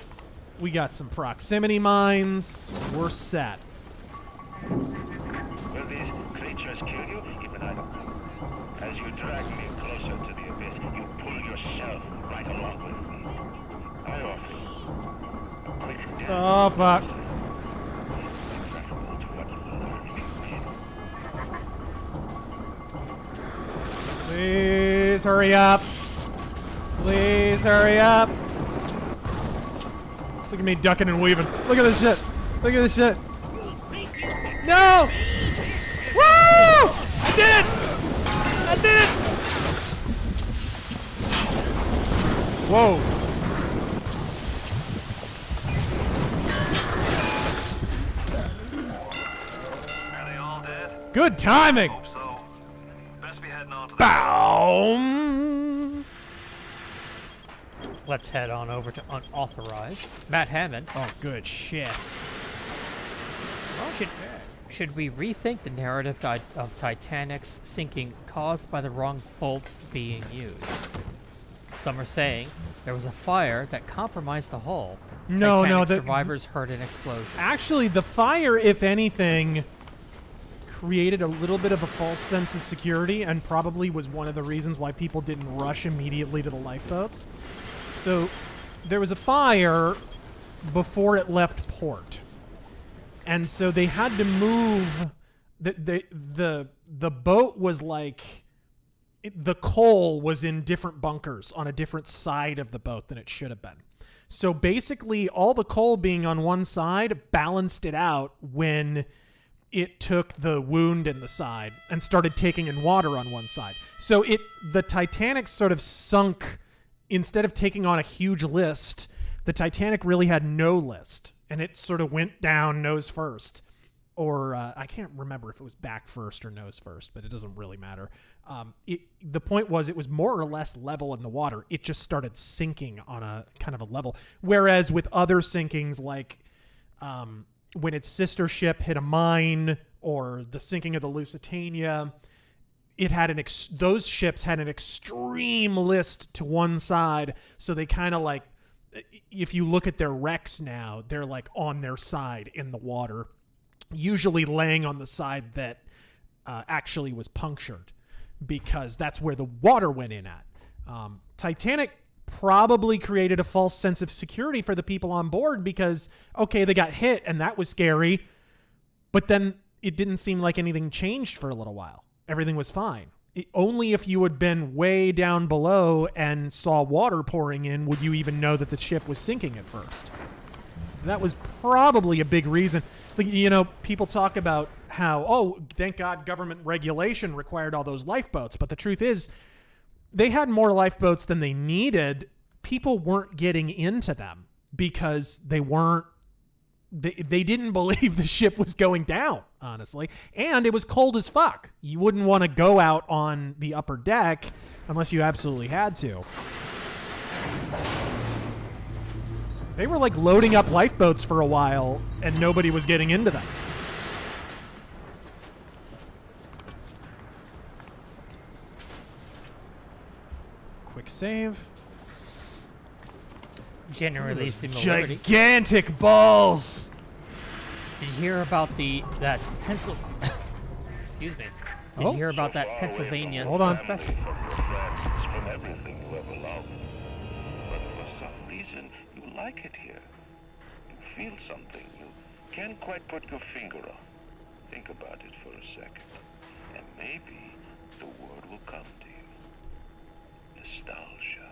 We got some proximity mines. We're set. Will these creatures kill you? Even I don't know. As you drag me closer to the abyss, you pull yourself right along with me. I offer you. Oh, fuck. Please hurry up. Please hurry up. Look at me ducking and weaving. Look at this shit. Look at this shit. No! Woo! I did it! I did it! Whoa. Are they all dead? Good timing! Hope so. Best be heading on to the... Boom! Let's head on over to Unauthorized. Matt Hammond. Oh, good shit. Should we rethink the narrative of Titanic's sinking caused by the wrong bolts being used? Some are saying there was a fire that compromised the hull. No, Titanic no. survivors heard an explosion. Actually, the fire, if anything, created a little bit of a false sense of security and probably was one of the reasons why people didn't rush immediately to the lifeboats. So there was a fire before it left port. And so they had to move. The boat was like... the coal was in different bunkers on a different side of the boat than it should have been. So basically, all the coal being on one side balanced it out when it took the wound in the side and started taking in water on one side. So the Titanic sort of sunk. Instead of taking on a huge list, the Titanic really had no list, and it sort of went down nose first. Or I can't remember if it was back first or nose first, but it doesn't really matter. The point was it was more or less level in the water. It just started sinking on a kind of a level. Whereas with other sinkings, like when its sister ship hit a mine or the sinking of the Lusitania, it had those ships had an extreme list to one side. So they kind of like, if you look at their wrecks now, they're like on their side in the water, usually laying on the side that actually was punctured, because that's where the water went in at. Titanic probably created a false sense of security for the people on board because, okay, they got hit and that was scary, but then it didn't seem like anything changed for a little while. Everything was fine. Only if you had been way down below and saw water pouring in would you even know that the ship was sinking at first. That was probably a big reason. You know, people talk about how, oh, thank God government regulation required all those lifeboats. But the truth is, they had more lifeboats than they needed. People weren't getting into them because they didn't believe the ship was going down, honestly. And it was cold as fuck. You wouldn't want to go out on the upper deck unless you absolutely had to. They were like loading up lifeboats for a while and nobody was getting into them. Quick save. Generally similarity. Gigantic balls. Did you hear about that Excuse me. Did you hear about that Pennsylvania? Hold on. Festival? From everything you ever loved. But for some reason, you like it here. You feel something. You can't quite put your finger on. Think about it for a second. And maybe the word will come to you. Nostalgia.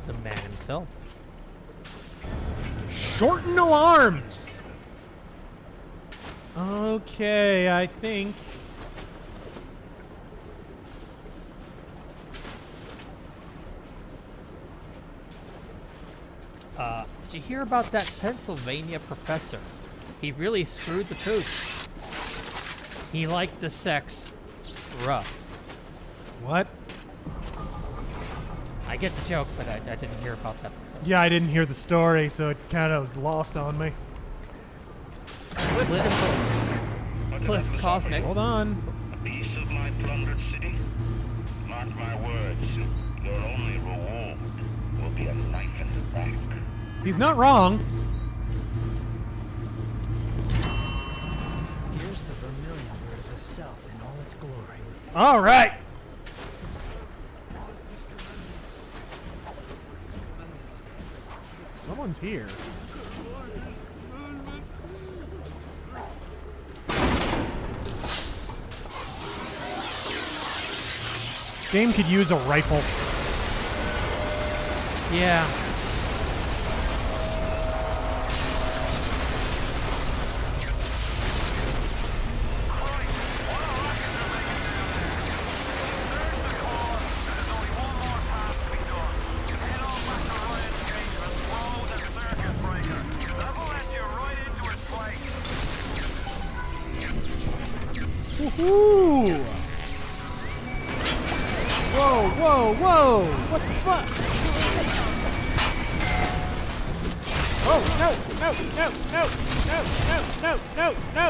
The man himself. Shorten alarms. Okay, I think. Did you hear about that Pennsylvania professor? He really screwed the pooch. He liked the sex rough. What? I get the joke, but I didn't hear about that professor. Yeah, I didn't hear the story, so it kind of lost on me. Cliff Cosmic. Hold on. A piece of my plundered city? Mark my words, your only reward will be a knife in the back. He's not wrong. Here's the vermilion bird of the south in all its glory. All right. Someone's here. This game could use a rifle. Yeah. Woohoo! Whoa, whoa, whoa! What the fuck? Oh, no, no, no, no, no, no, no, no, no!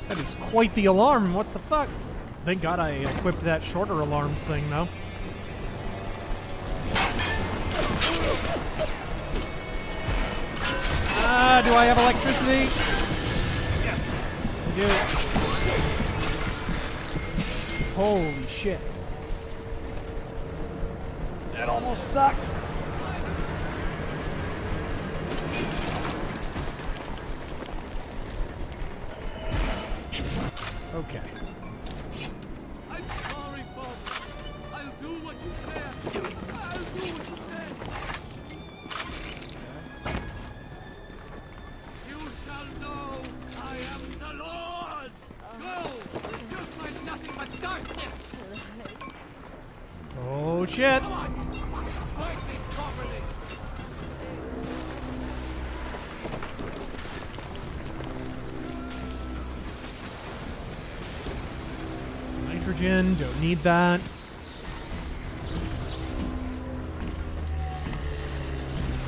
That is quite the alarm. What the fuck? Thank God I equipped that shorter alarms thing, though. Do I have electricity? Yes, I do. Holy shit. That almost sucked. Okay. I'm sorry, Bob. I'll do what you said. I'll do what you said. You shall know I am the Lord. Go. You'll find nothing but darkness. Oh shit. Come on. Fight me properly. nitrogen. Don't need that.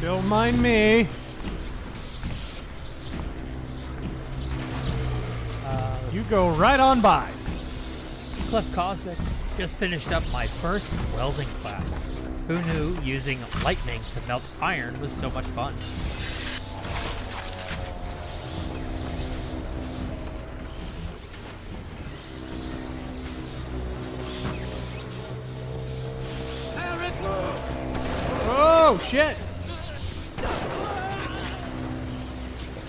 Don't mind me. You go right on by. Cliff Cosmic just finished up my first welding class. Who knew using lightning to melt iron was so much fun? Oh, shit.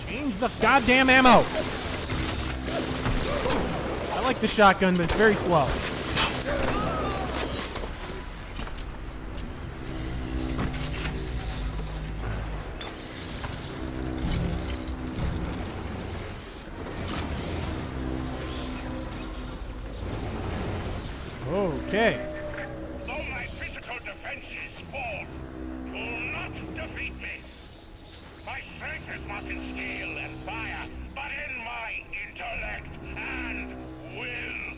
Change the goddamn ammo. I like the shotgun, but it's very slow. Okay. Though my physical defenses fall, you'll not defeat me. My strength is not in skill and fire, but in my intellect and will.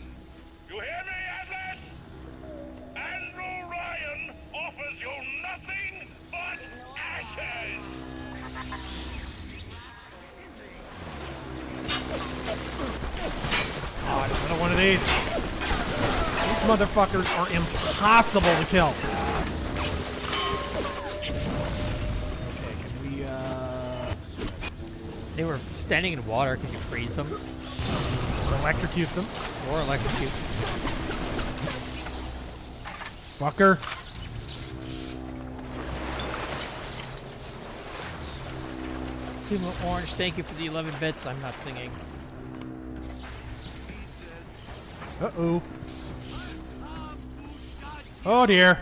You hear me, Atlas? Andrew Ryan offers you nothing but ashes. Oh, another one of these. These motherfuckers are impossible to kill. Okay, can we, They were standing in water. Could you freeze them? electrocute them? Or electrocute. Fucker. Sumo Orange, thank you for the 11 bits. I'm not singing. Uh-oh. Oh, dear.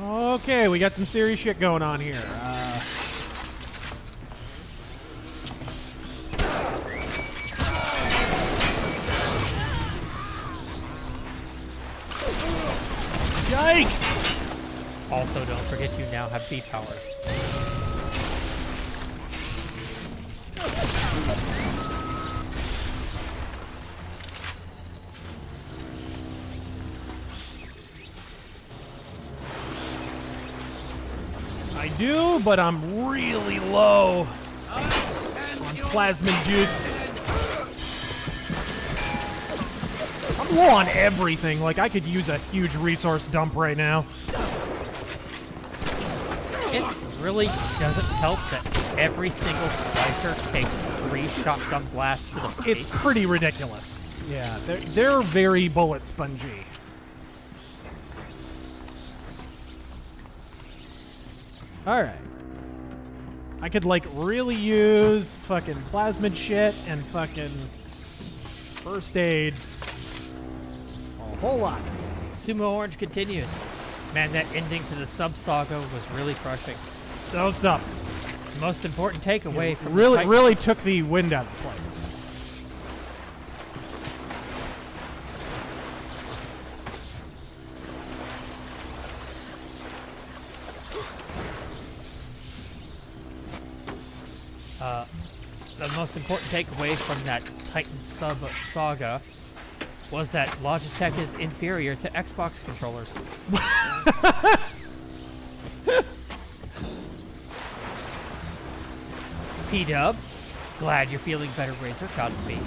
Okay, we got some serious shit going on here. Yikes! Also, don't forget you now have beat powers. I do, but I'm really low on plasmid juice. I'm low on everything. Like, I could use a huge resource dump right now. It really doesn't help that every single splicer takes 3 shotgun blasts to the face. It's pretty ridiculous. Yeah, they're very bullet spongy. Alright. I could, like, really use fucking plasmid shit and fucking first aid a whole lot. Sumo Orange continues. Man, that ending to the sub-saga was really crushing. Don't stop. The most important takeaway from really took the wind out of the plane. The most important takeaway from that Titan sub saga was that Logitech is inferior to Xbox controllers. P-Dub, glad you're feeling better, Razor. Godspeed.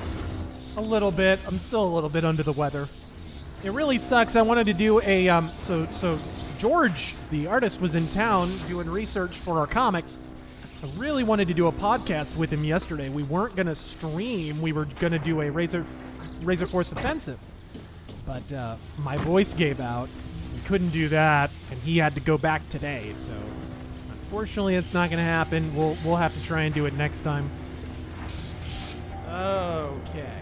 A little bit. I'm still a little bit under the weather. It really sucks. I wanted to do a so George, the artist, was in town doing research for our comic. I really wanted to do a podcast with him yesterday. We weren't going to stream. We were going to do a Razor Force Offensive. But my voice gave out. We couldn't do that, and he had to go back today. So unfortunately, it's not going to happen. We'll have to try and do it next time. Okay.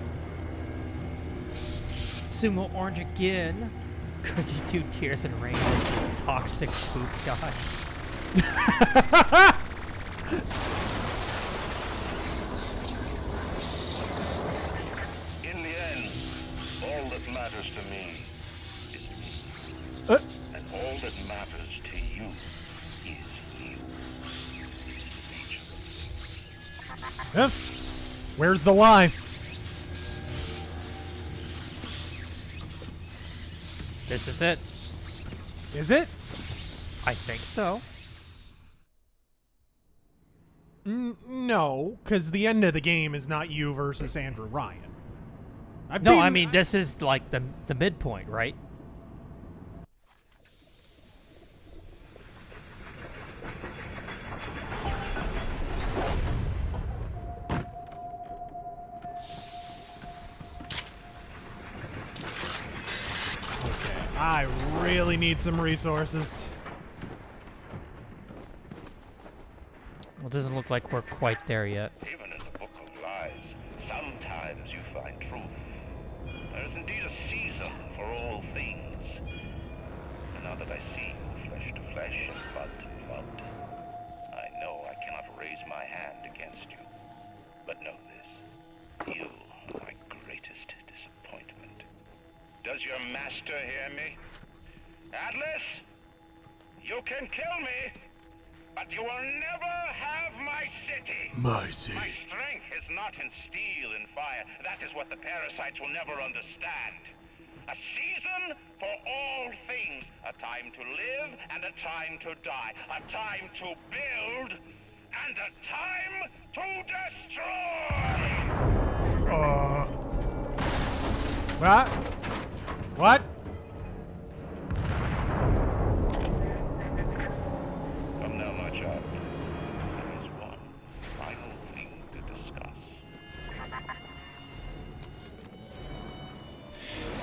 Sumo Orange again. Could you do Tears and Rain as the toxic poop guy? In the end, all that matters to me is me. And all that matters to you is you. Where's the lie? This is it. Is it? I think so. No, because the end of the game is not you versus Andrew Ryan. I mean, this is like the midpoint, right? I really need some resources. Well, it doesn't look like we're quite there yet. Even in the book of lies, sometimes you find truth. There is indeed a season for all things. And now that I see you flesh to flesh and blood to blood, I know I cannot raise my hand against you. But know this, you are my greatest disappointment. Does your master hear me? Atlas? You can kill me, but you will never have my city. My city. My strength is not in steel and fire. That is what the parasites will never understand. A season for all things. A time to live and a time to die. A time to build and a time to destroy. What? What? Come now, my child. There is one final thing to discuss.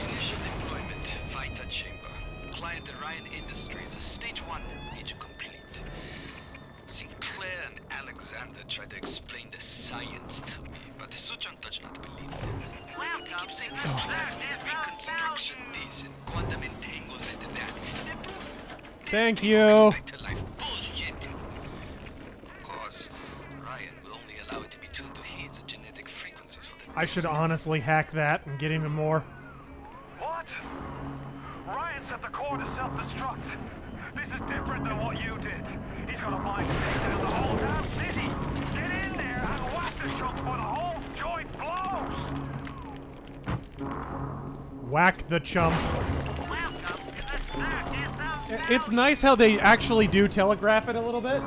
Initial deployment, Vita Chamber. Client Ryan Industries, stage 1, agent complete. Sinclair and Alexander tried to explain the science to me, but Suchong does not believe it. They keep saying reconstruction this and quantum entanglement and that. Thank you. Back to life bullshit. Of course, Ryan will only allow it to be tuned to his genetic frequencies for the I should honestly hack that and get even more. What? Ryan set the core to self-destruct. This is different than what you did. He's gonna mind take down the whole damn city. Get in there and whack the chunk before the whole joint blows. Whack the chump. It's nice how they actually do telegraph it a little bit.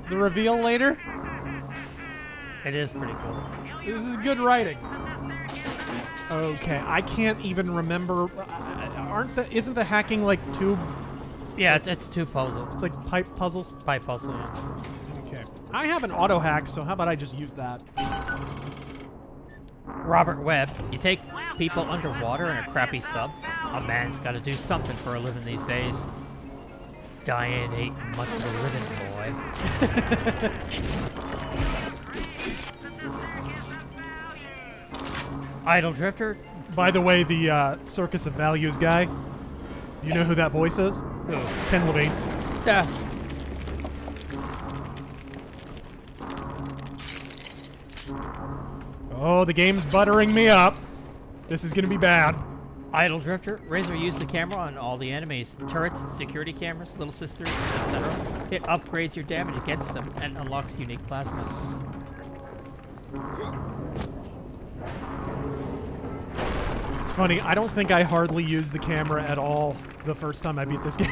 The reveal later. It is pretty cool. This is good writing. Okay, I can't even remember. Isn't the hacking like tube? Yeah, it's two puzzle. It's like pipe puzzles. Pipe puzzle. Yeah. Okay. I have an auto hack, so how about I just use that? Robert Webb, you take people underwater in a crappy sub. A man's got to do something for a living these days. Diane ain't much of a living, boy. Idle Drifter. By the way, the Circus of Values guy. Do you know who that voice is? Who? Ken Levine. Yeah. Oh, the game's buttering me up. This is gonna be bad. Idle Drifter. Razor used the camera on all the enemies. Turrets, security cameras, little sisters, etc. It upgrades your damage against them and unlocks unique plasmas. It's funny, I don't think I hardly used the camera at all the first time I beat this game.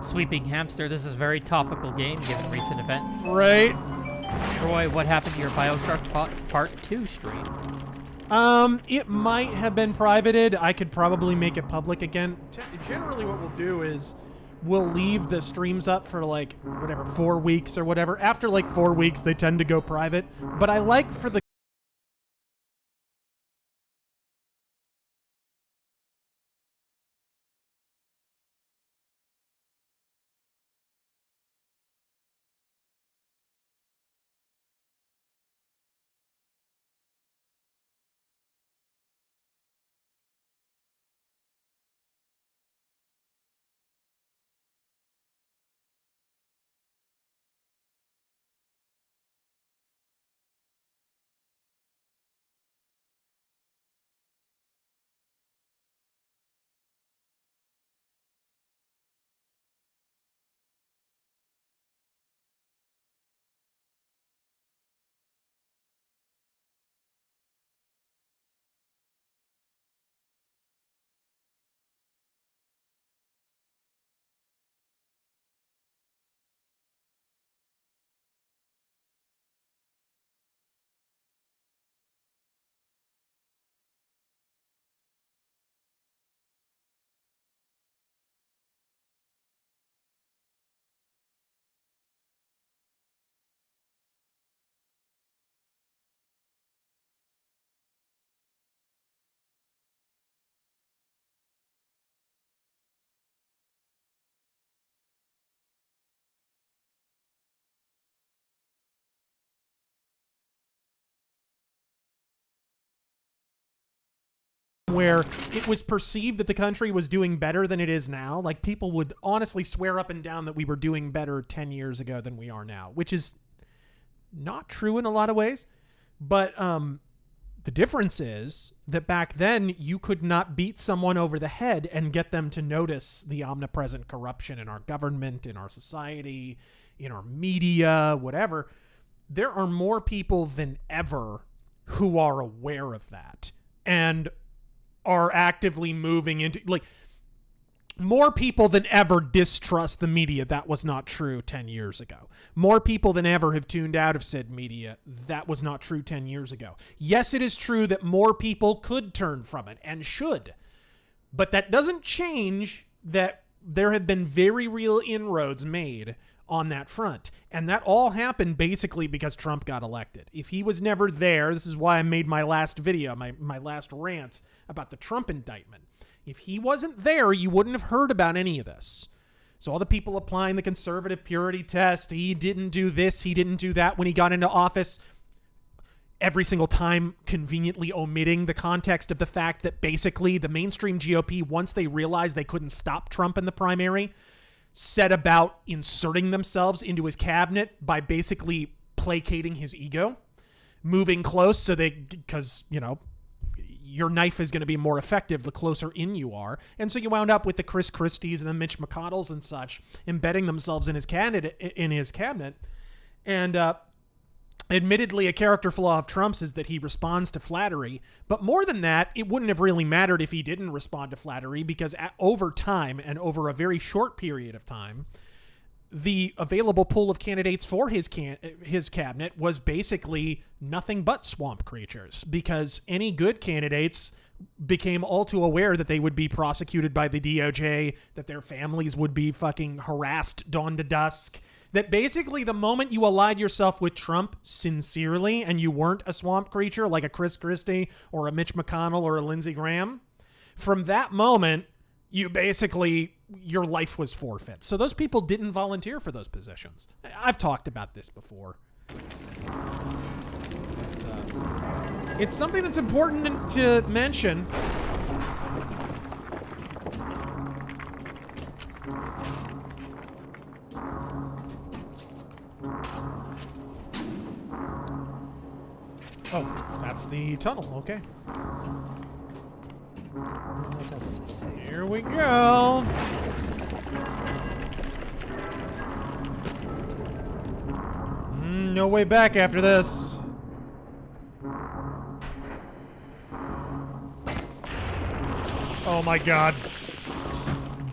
Sweeping Hamster. This is a very topical game given recent events. Right. Troy, what happened to your Bioshock Part 2 stream? It might have been privated. I could probably make it public again. Generally what we'll do is we'll leave the streams up for like, whatever, 4 weeks or whatever. After like 4 weeks, they tend to go private. But I like for the where it was perceived that the country was doing better than it is now. Like, people would honestly swear up and down that we were doing better 10 years ago than we are now, which is not true in a lot of ways. But the difference is that back then you could not beat someone over the head and get them to notice the omnipresent corruption in our government, in our society, in our media, whatever. There are more people than ever who are aware of that and are actively moving into, like, more people than ever distrust the media. That was not true 10 years ago. More people than ever have tuned out of said media. That was not true 10 years ago. Yes, it is true that more people could turn from it and should, but that doesn't change that there have been very real inroads made on that front. And that all happened basically because Trump got elected. If he was never there, this is why I made my last video, my last rant about the Trump indictment. If he wasn't there, you wouldn't have heard about any of this. So all the people applying the conservative purity test, he didn't do this, he didn't do that when he got into office, every single time conveniently omitting the context of the fact that basically the mainstream GOP, once they realized they couldn't stop Trump in the primary, set about inserting themselves into his cabinet by basically placating his ego, moving close so they, because, you know, your knife is going to be more effective the closer in you are. And so you wound up with the Chris Christies and the Mitch McConnells and such embedding themselves in his cabinet. And admittedly, a character flaw of Trump's is that he responds to flattery. But more than that, it wouldn't have really mattered if he didn't respond to flattery, because over time and over a very short period of time, the available pool of candidates for his cabinet was basically nothing but swamp creatures, because any good candidates became all too aware that they would be prosecuted by the DOJ, that their families would be fucking harassed dawn to dusk, that basically the moment you allied yourself with Trump sincerely and you weren't a swamp creature like a Chris Christie or a Mitch McConnell or a Lindsey Graham, from that moment, you basically, your life was forfeit. So those people didn't volunteer for those positions. I've talked about this before. It's something that's important to mention. Oh, that's the tunnel. Okay. Here we go. No way back after this. Oh my god.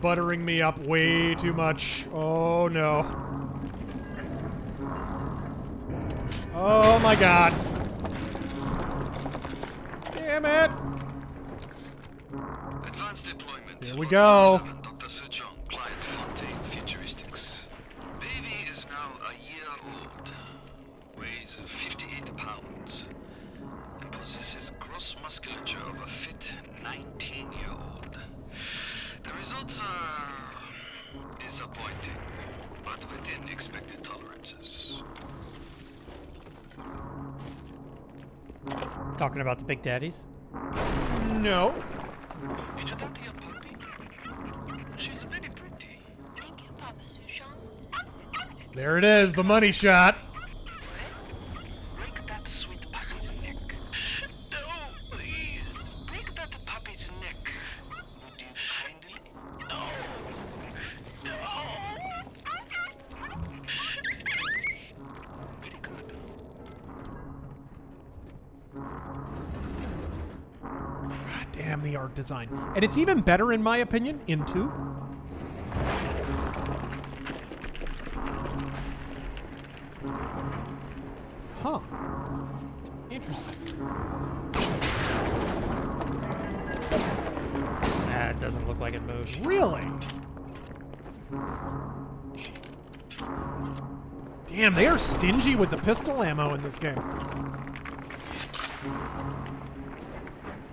Buttering me up way too much. Oh no. Oh my god. Damn it. Advanced deployment. Here we go. Dr. Sir John, client Confronting Futuristics. Baby is now a year old, weighs 58 pounds, and possesses gross musculature of a fit 19-year-old. The results are disappointing, but within expected tolerances. Talking about the big daddies? No. Introducing your puppy. She's very pretty. Thank you, Papa Sushon. There it is, the money shot. Break that sweet puppy's neck. No, please. Break that puppy's neck. Would you kindly? No. No. Very good. God damn the art design. And it's even better, in my opinion, in 2. Huh. Interesting. Nah, it doesn't look like it moves. Really? Damn, they are stingy with the pistol ammo in this game.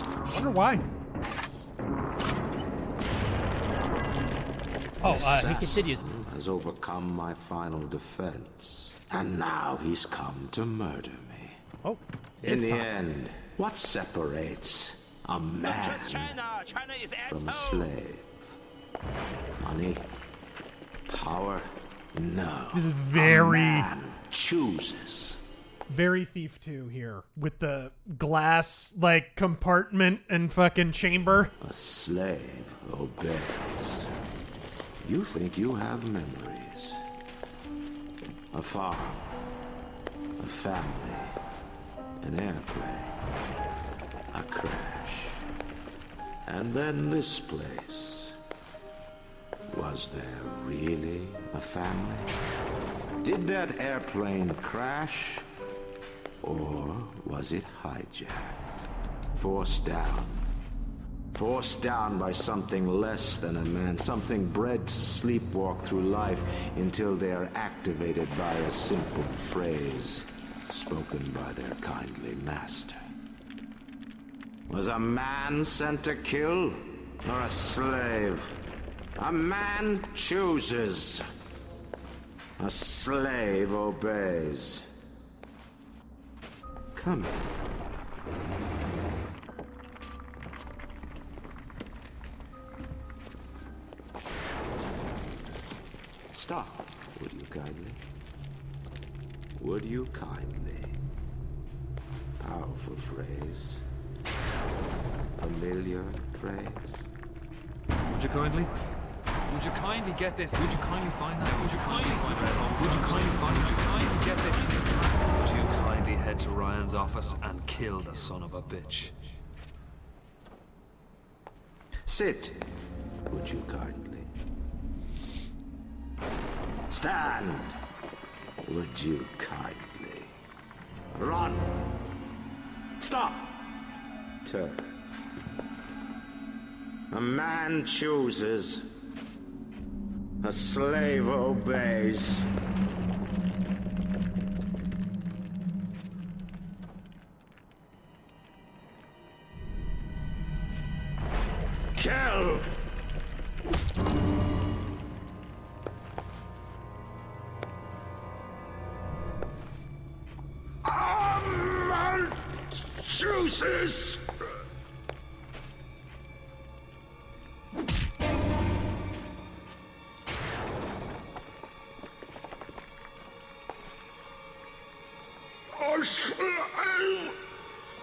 I wonder why. Oh, he continues. Has overcome my final defense, and now he's come to murder me. Oh, in the end, what separates A man from a slave. Money? Power? No. This is very... A man chooses. Very Thief 2 here, with the glass, like, compartment and fucking chamber. A slave obeys. You think you have memories. A farm. A family. An airplane. A crash. And then this place. Was there really a family? Did that airplane crash? Or was it hijacked? Forced down. Forced down by something less than a man. Something bred to sleepwalk through life until they are activated by a simple phrase spoken by their kindly master. Was a man sent to kill? Or a slave? A man chooses. A slave obeys. Come in. Stop, would you kindly? Would you kindly? Powerful phrase. Familiar phrase. Would you kindly? Would you kindly get this? Would you kindly find that? Would you kindly find that? Would you kindly find? Would you kindly get this? Would you kindly head to Ryan's office and kill the son of a bitch? Sit, would you kindly? Stand, would you kindly? Run. Stop. Turn. A man chooses. A slave obeys. Kill! A man chooses! A slave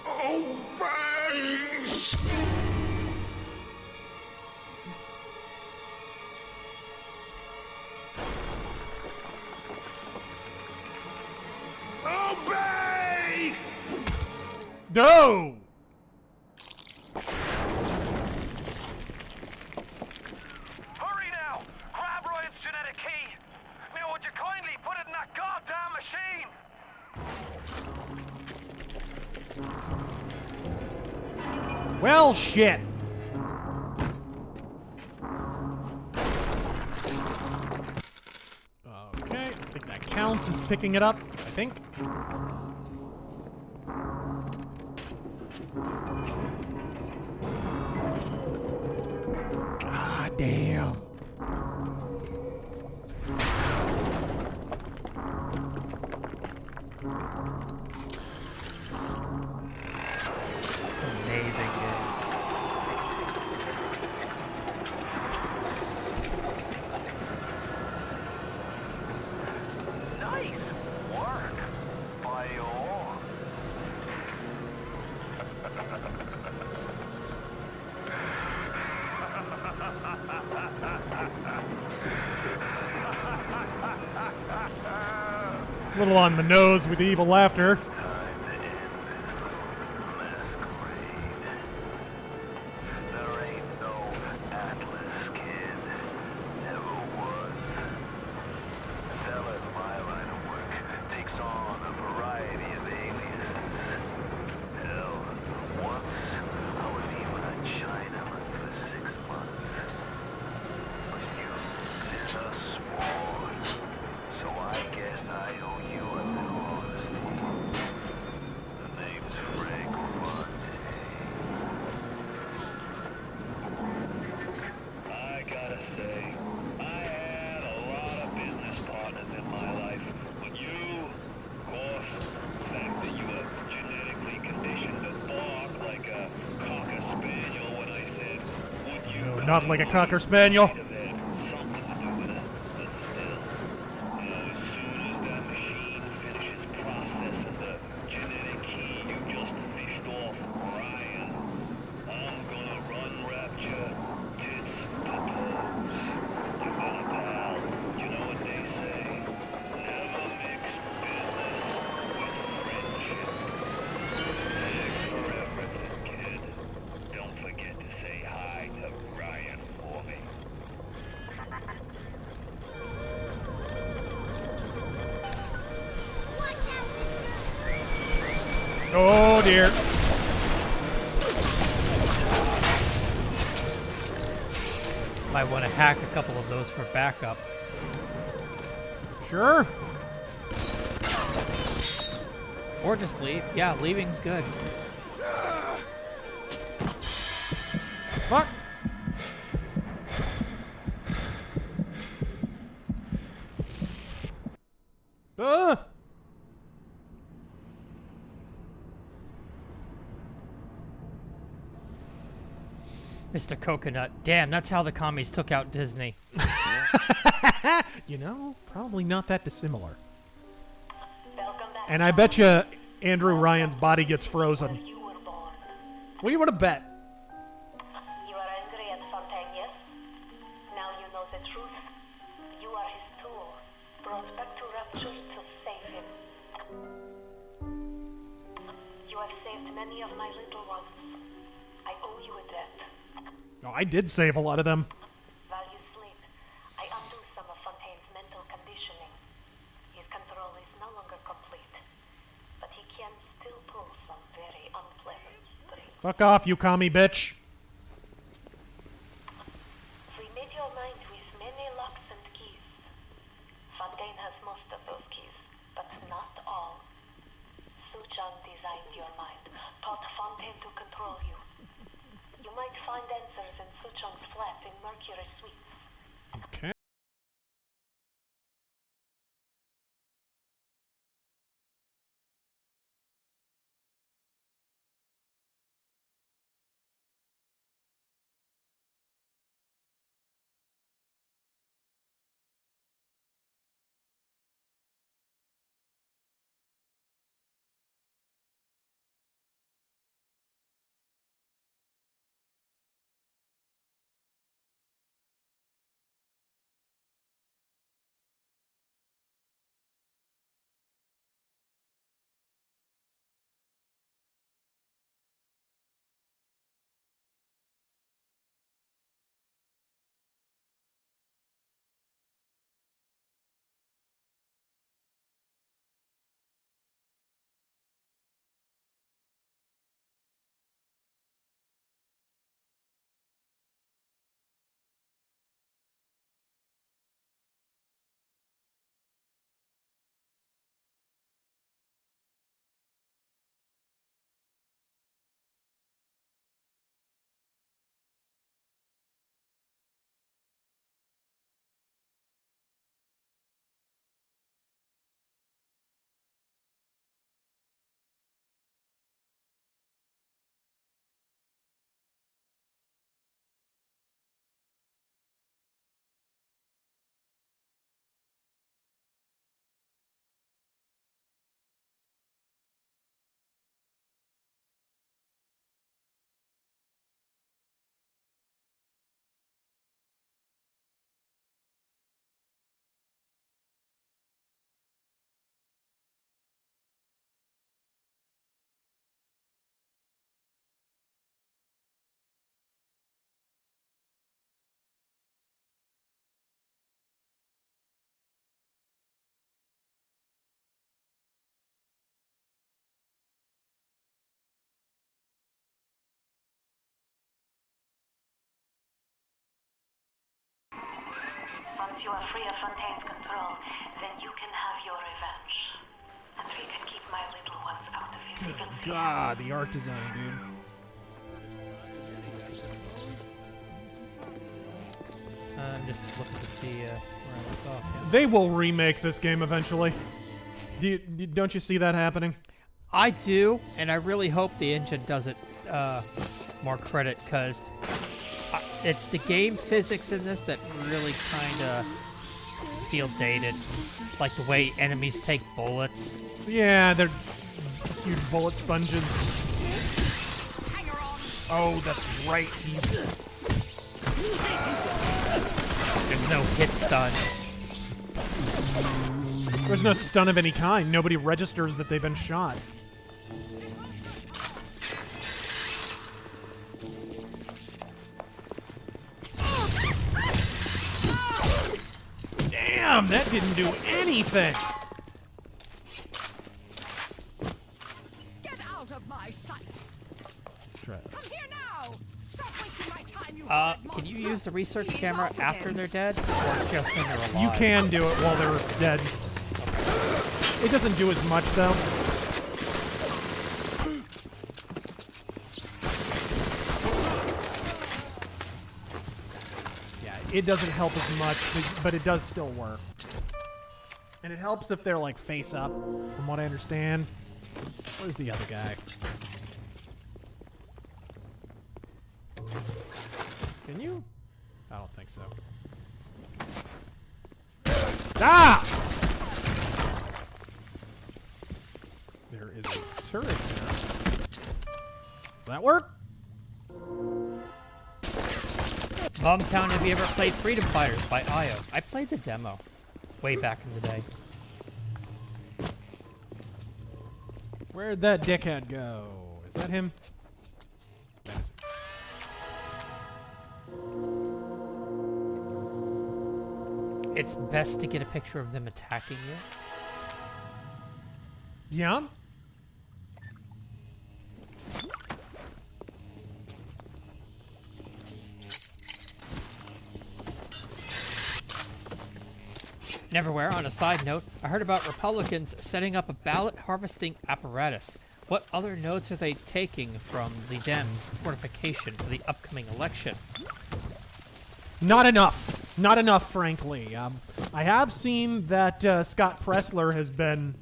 obeys! Obey! No! Hurry now! Grab Ryan's genetic key! Now would you kindly put it in that goddamn machine? Well, shit. Okay, I think that counts as picking it up, I think. God damn. Amazing game. Nice work by all. A little on the nose with the evil laughter. There ain't no Atlas kid. Never was. Selling my line of work takes on a variety of aliases. Hell, once I was even a Chinaman for 6 months. But you is a sport. So I guess I owe you a little honesty. but not like a Cocker Spaniel. Oh dear. Might want to hack a couple of those for backup. Sure. Or just leave. Yeah, leaving's good. Fuck. Mr. Coconut. Damn, that's how the commies took out Disney. You know, probably not that dissimilar. And I bet you Andrew Ryan's body gets frozen. What do you want to bet? You are angry at Fontaine, yes? Now you know the truth. You are his tool, brought back to Rapture to save him. You have saved many of my little ones. I owe you a debt. Oh, I did save a lot of them. While you sleep, I undo some of Fontaine's mental conditioning. His control is no longer complete, but he can still pull some very unpleasant strings. Fuck off, you commie bitch. Free made your mind with many locks and keys. Fontaine has most of those keys, but not all. Suchong designed your mind, taught Fontaine to control you. You might find answers in Suchong's flat in Mercury Suites. Okay. Once you are free of Fontaine's control, then you can have your revenge. And we can keep my little ones out of his evil sphere. God, the art design, dude. I'm just looking to see where I left off. Yeah. They will remake this game eventually. Don't you see that happening? I do, and I really hope the engine does it more credit, because It's the game physics in this that really kind of feel dated. Like the way enemies take bullets. Yeah, they're huge bullet sponges. Oh, that's right. There's no hit stun. There's no stun of any kind. Nobody registers that they've been shot. Damn, that didn't do anything. Get out of my sight. Try Come here now. Stop wasting my time, you Can you use the research camera after they're dead, or just when they're alive? You can do it while they're dead. It doesn't do as much, though. Yeah, it doesn't help as much, but it does still work. And it helps if they're, like, face up, from what I understand. Where's the other guy? Can you? I don't think so. Ah! There is a turret there. Does that work? Bombtown, have you ever played Freedom Fighters by IO? I played the demo way back in the day. Where'd that dickhead go? Is that him? That is it. It's best to get a picture of them attacking you. Yeah? Neverwhere, on a side note, I heard about Republicans setting up a ballot harvesting apparatus. What other notes are they taking from the Dems' fortification for the upcoming election? Not enough. Not enough, frankly. I have seen that Scott Pressler has been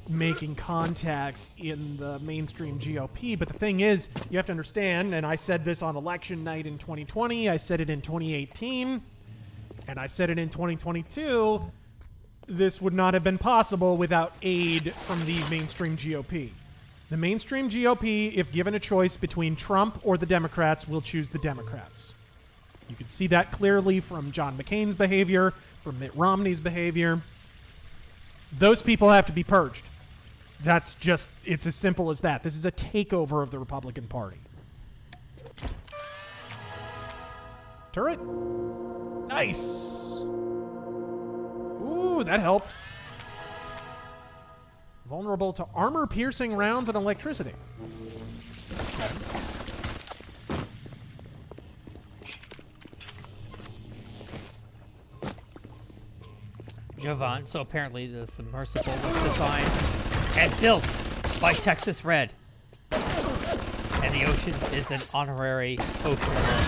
making contacts in the mainstream GOP, but the thing is, you have to understand, and I said this on election night in 2020, I said it in 2018, and I said it in 2022, this would not have been possible without aid from the mainstream GOP. The mainstream GOP, if given a choice between Trump or the Democrats, will choose the Democrats. You can see that clearly from John McCain's behavior, from Mitt Romney's behavior. Those people have to be purged. That's just, it's as simple as that. This is a takeover of the Republican Party. Turret? Nice. Ooh, that helped. Vulnerable to armor-piercing rounds and electricity. Okay. Jovan, so apparently the Submersible was designed and built by Texas Red. And the ocean is an honorary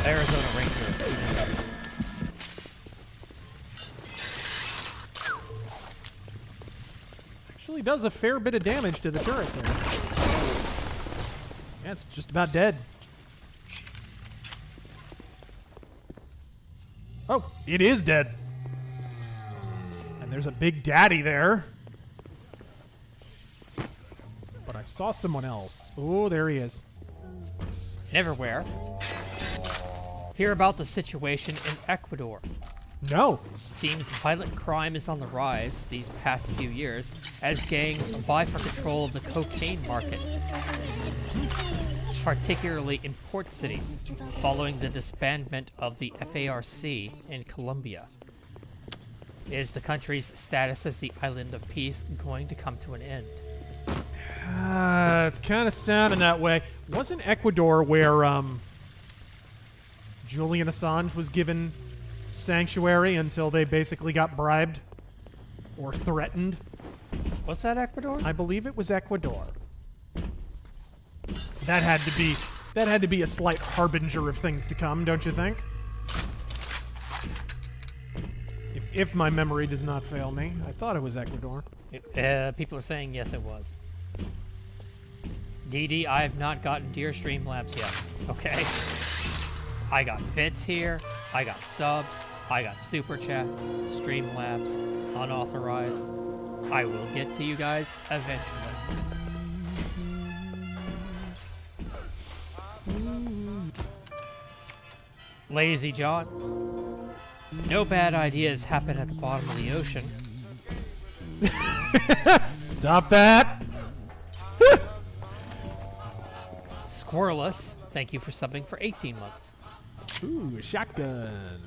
Arizona Ranger. Actually does a fair bit of damage to the turret there. Yeah, it's just about dead. Oh, it is dead. And there's a big daddy there. But I saw someone else. Oh, there he is. Everywhere. Hear about the situation in Ecuador. No. Seems violent crime is on the rise these past few years as gangs vie for control of the cocaine market, particularly in port cities, following the disbandment of the FARC in Colombia. Is the country's status as the island of peace going to come to an end? It's kind of sounding that way. Wasn't Ecuador where Julian Assange was given sanctuary until they basically got bribed or threatened? Was that Ecuador? I believe it was Ecuador. That had to be a slight harbinger of things to come, don't you think? If my memory does not fail me, I thought it was Ecuador. People are saying yes, it was. DD, I have not gotten to your Streamlabs yet. Okay. I got bits here. I got subs. I got super chats, Streamlabs, unauthorized. I will get to you guys eventually. Lazy John. No bad ideas happen at the bottom of the ocean. Stop that! Squirreless, thank you for subbing for 18 months. Ooh, a shotgun.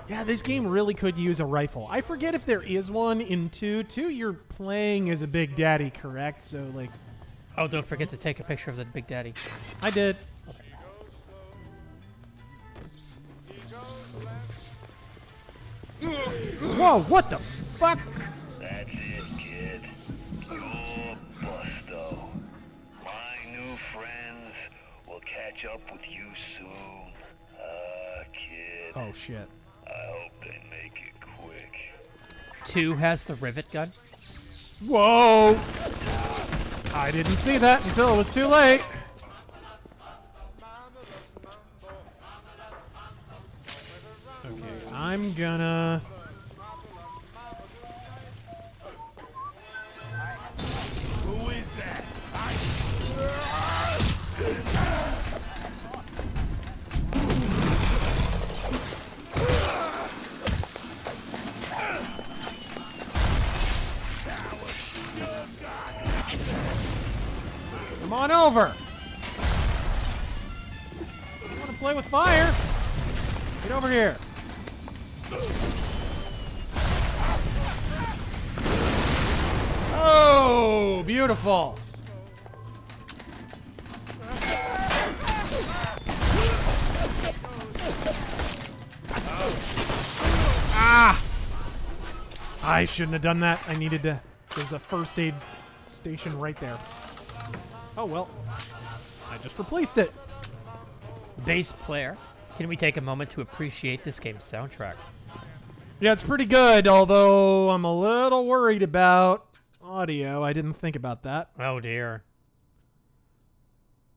Yeah, this game really could use a rifle. I forget if there is one in 2. 2, you're playing as a Big Daddy, correct? So, like... Oh, don't forget to take a picture of the Big Daddy. I did. Whoa, what the fuck? That's it, kid. You're busto. My new friends will catch up with you soon. Kid. Oh, shit. I hope they make it quick. 2 has the rivet gun. Whoa! I didn't see that until it was too late. Okay, I'm gonna... Who is that? Come on over. You want to play with fire? Get over here. Oh, beautiful. Ah! I shouldn't have done that. I needed to... There's a first aid station right there. Oh, well. I just replaced it. Bass player, can we take a moment to appreciate this game's soundtrack? Yeah, it's pretty good, although I'm a little worried about audio. I didn't think about that. Oh, dear.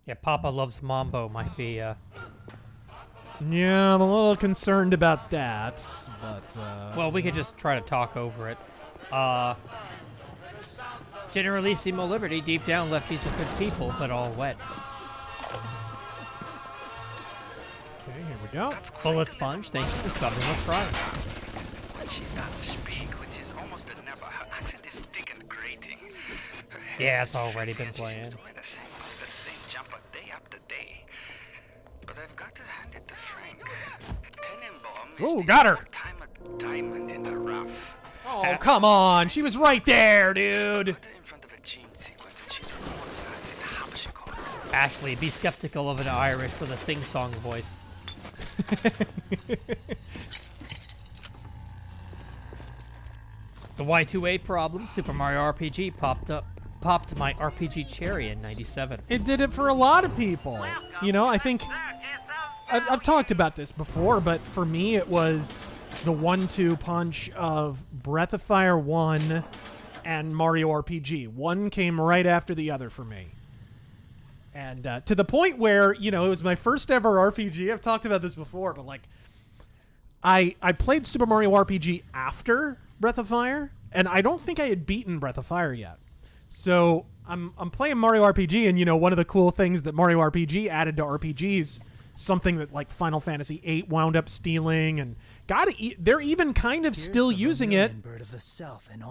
Yeah, Papa Loves Mambo might be, Yeah, I'm a little concerned about that, but, Well, we could just try to talk over it. Generalissimo Liberty, deep down, lefties are good people, but all wet. Okay, here we go. Bullet Sponge, thank you for subbing with Friday. She does speak, which is almost a never. Her accent is thick and grating. Yeah, it's already been playing. The same jumper day after day. But I've got to hand it to Frank. Tenenbaum Ooh, got her. time a diamond in the rough. Oh, come on. She was right there, dude. Ashley, be skeptical of an Irish with a sing-song voice. The Y2A problem, Super Mario RPG, popped my RPG cherry in '97. It did it for a lot of people. You know, I think I've talked about this before, but for me it was the 1-2 punch of Breath of Fire 1 and Mario RPG. One came right after the other for me. And to the point where, you know, it was my first ever RPG. I've talked about this before, but like, I played Super Mario RPG after Breath of Fire, and I don't think I had beaten Breath of Fire yet. So I'm playing Mario RPG, and you know, one of the cool things that Mario RPG added to RPGs, something that like Final Fantasy VIII wound up stealing, and they're even kind of still using it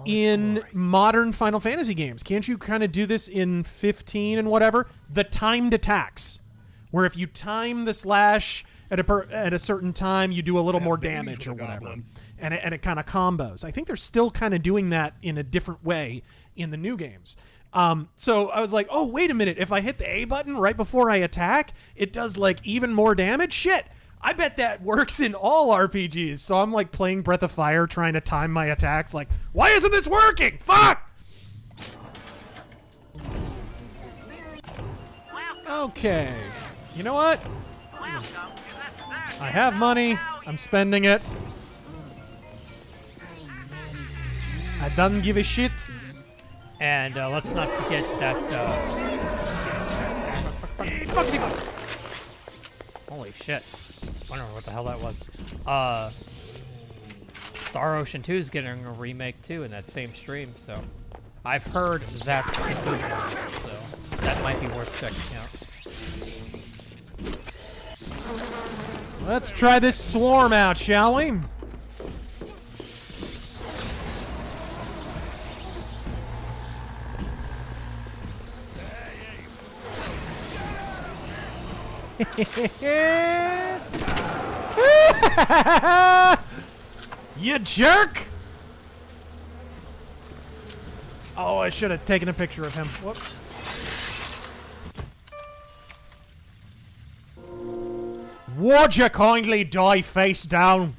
in modern Final Fantasy games. Can't you kind of do this in 15 and whatever? The timed attacks, where if you time the slash at a certain time, you do a little more damage or whatever, and it kind of combos. I think they're still kind of doing that in a different way in the new games. So I was like, oh, wait a minute. If I hit the A button right before I attack, it does like even more damage? Shit. I bet that works in all RPGs. So I'm like playing Breath of Fire, trying to time my attacks. Like, why isn't this working? Fuck! Okay. You know what? I have money. I'm spending it. I don't give a shit. And let's not forget that... Holy shit. I don't know what the hell that was. Star Ocean 2 is getting a remake too in that same stream, so I've heard that's a good one, so that might be worth checking out. Let's try this swarm out, shall we? You jerk! Oh, I should have taken a picture of him. Whoops. Would you kindly die face down?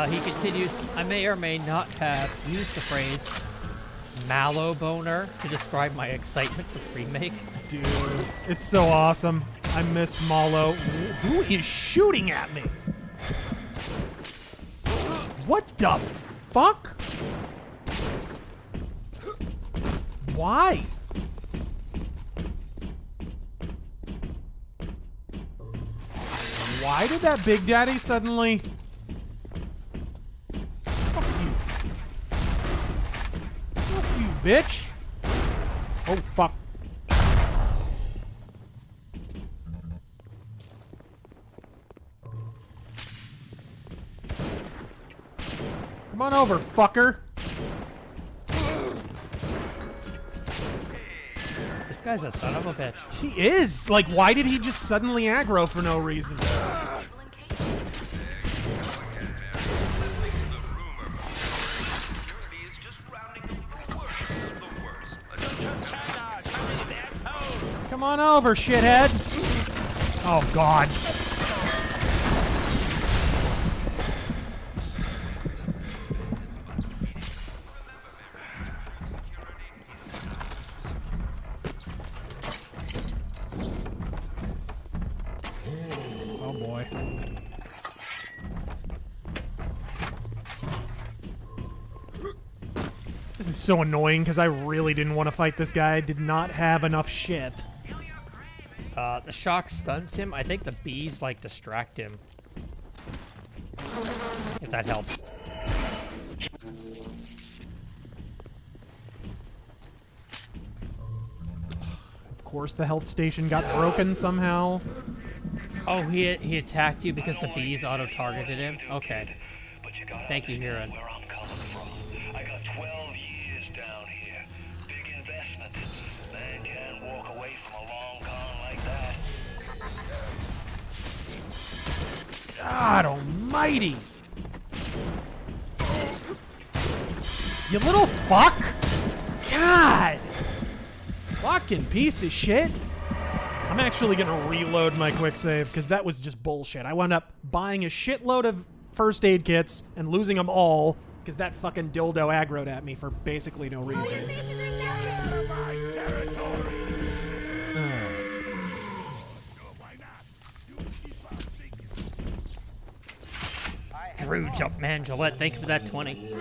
He continues, I may or may not have used the phrase mallow boner to describe my excitement for the remake. Dude, it's so awesome. I missed Mallow. Who is shooting at me? What the fuck? Why? Why did that Big Daddy suddenly... Fuck you. Fuck you, bitch. Oh, fuck. Come on over, fucker. This guy's a son of a bitch. He is. Like, why did he just suddenly aggro for no reason? Come on over, shithead. Oh, God. Oh, boy. This is so annoying because I really didn't want to fight this guy. I did not have enough shit. The shock stuns him. I think the bees, like, distract him. If that helps. Of course the health station got broken somehow. Oh, he attacked you because the bees auto-targeted him? Okay. Thank you, Huron. I got 12 years down here. Big investment. Man can't walk away from a long con like that. God almighty! You little fuck! God! Fucking piece of shit! I'm actually gonna reload my quick save because that was just bullshit. I wound up buying a shitload of first aid kits and losing them all because that fucking dildo aggroed at me for basically no reason. Drew Jumpman Gillette, thank you for that 20.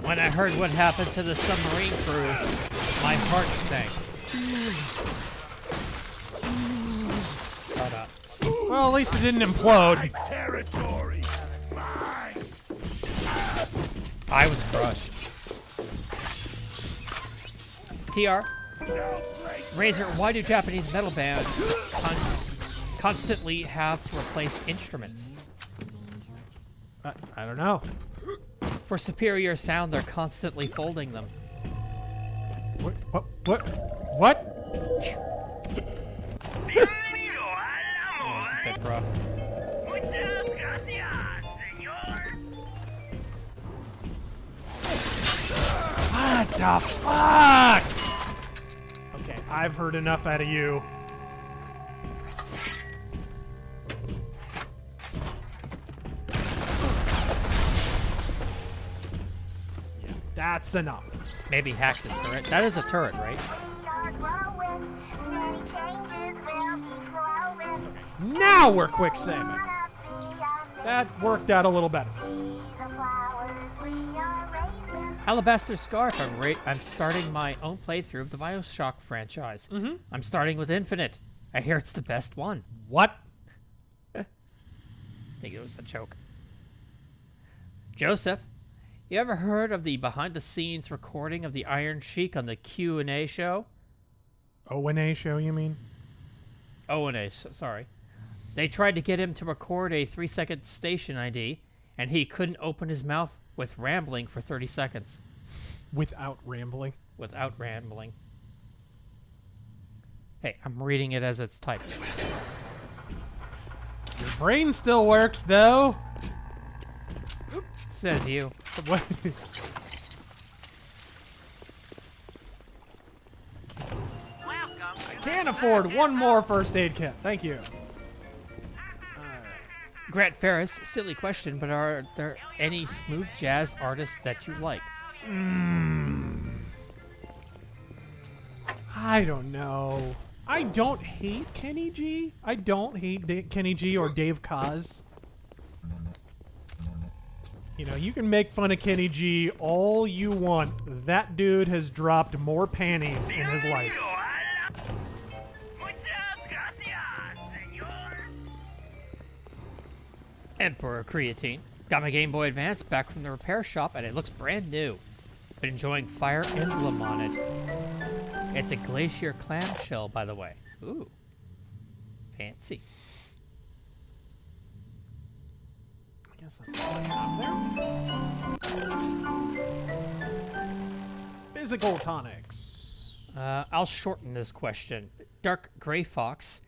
When I heard what happened to the submarine crew, my heart sank. Well, at least it didn't implode. Territory. I was crushed. TR. Razor, why do Japanese metal bands constantly have to replace instruments? I don't know. For superior sound, they're constantly folding them. What? That's a bit rough. What the fuck? Okay, I've heard enough out of you. Yeah, that's enough. Maybe hack the turret. That is a turret, right? Now we're quick saving. That worked out a little better. Alabaster Scarf. I'm starting my own playthrough of the Bioshock franchise. I'm starting with Infinite. I hear it's the best one. What? I think it was a joke. Joseph, you ever heard of the behind-the-scenes recording of the Iron Sheik on the Q&A show? O&A show, you mean? O&A, sorry. They tried to get him to record a 3-second station ID, and he couldn't open his mouth with rambling for 30 seconds. Without rambling? Without rambling. Hey, I'm reading it as it's typed. Your brain still works, though. Says you. What? I can't afford one more first aid kit. Thank you. Grant Ferris, silly question, but are there any smooth jazz artists that you like? I don't know. I don't hate Kenny G. I don't hate Kenny G or Dave Kaz. You know, you can make fun of Kenny G all you want. That dude has dropped more panties in his life. Emperor Creatine. Got my Game Boy Advance back from the repair shop and it looks brand new. Been enjoying Fire Emblem on it. It's a glacier clamshell, by the way. Ooh. Fancy. I guess that's all I have there. Physical tonics. I'll shorten this question. Dark Gray Fox.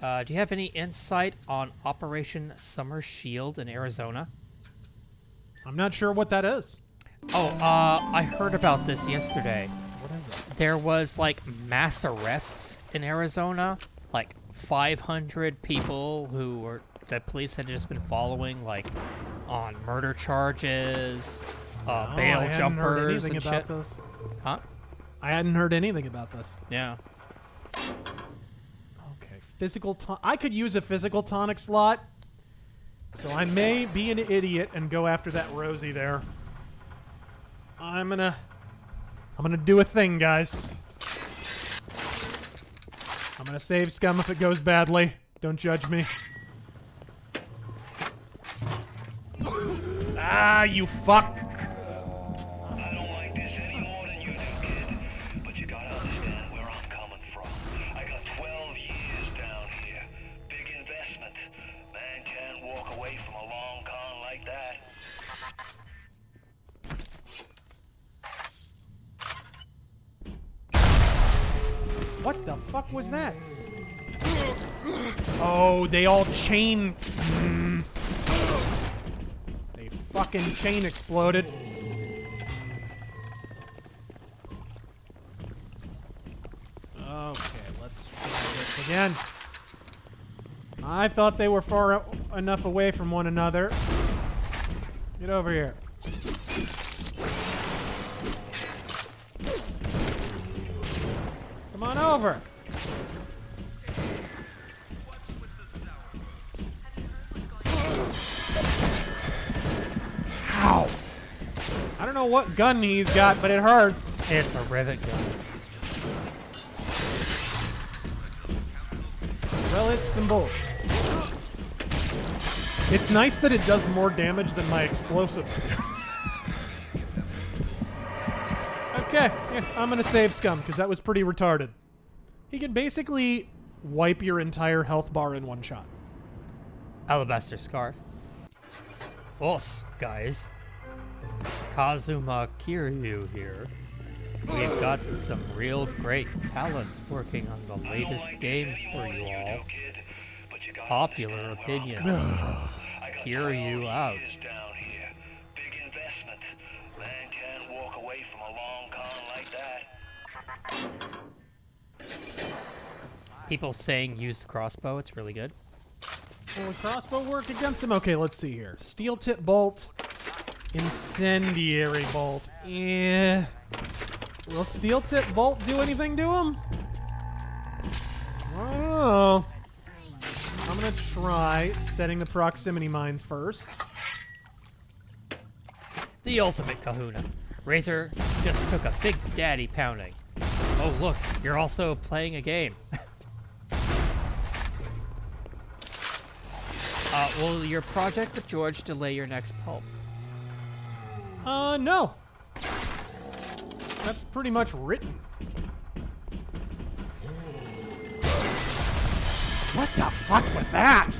Do you have any insight on Operation Summer Shield in Arizona? I'm not sure what that is. Oh, I heard about this yesterday. What is this? There was, like, mass arrests in Arizona. Like, 500 people who were... that police had just been following, like, on murder charges, bail jumpers and shit. This. Huh? I hadn't heard anything about this. Yeah. Physical I could use a physical tonic slot, so I may be an idiot and go after that Rosie there. I'm gonna do a thing, guys. I'm gonna save scum if it goes badly. Don't judge me. Ah, you fuck! I don't like this any more than you do, kid. But you gotta understand where I'm coming from. I got 12 years down here. Big investment. Man can't walk away from a long con like that. What the fuck was that? Oh, they all chain... They fucking chain exploded. Okay, let's try this again. I thought they were far enough away from one another. Get over here. Come on over. Ow. I don't know what gun he's got, but it hurts. It's a rivet gun. Well, it's some bullshit. It's nice that it does more damage than my explosives do. Okay, yeah, I'm gonna save scum, because that was pretty retarded. He can basically wipe your entire health bar in one shot. Alabaster Scarf. Us, guys. Kazuma Kiryu here. We've got some real great talents working on the latest game for you all. Popular opinion. Kiryu out. Big investment. Man can't walk away from a long con like that. People saying use the crossbow, it's really good. Will the crossbow work against him? Okay, let's see here. Steel tip bolt. Incendiary bolt. Yeah. Will steel tip bolt do anything to him? I don't know. I'm gonna try setting the proximity mines first. The ultimate kahuna. Razor just took a big daddy pounding. Oh look, you're also playing a game. Will your project with George delay your next pulp? No. That's pretty much written. What the fuck was that?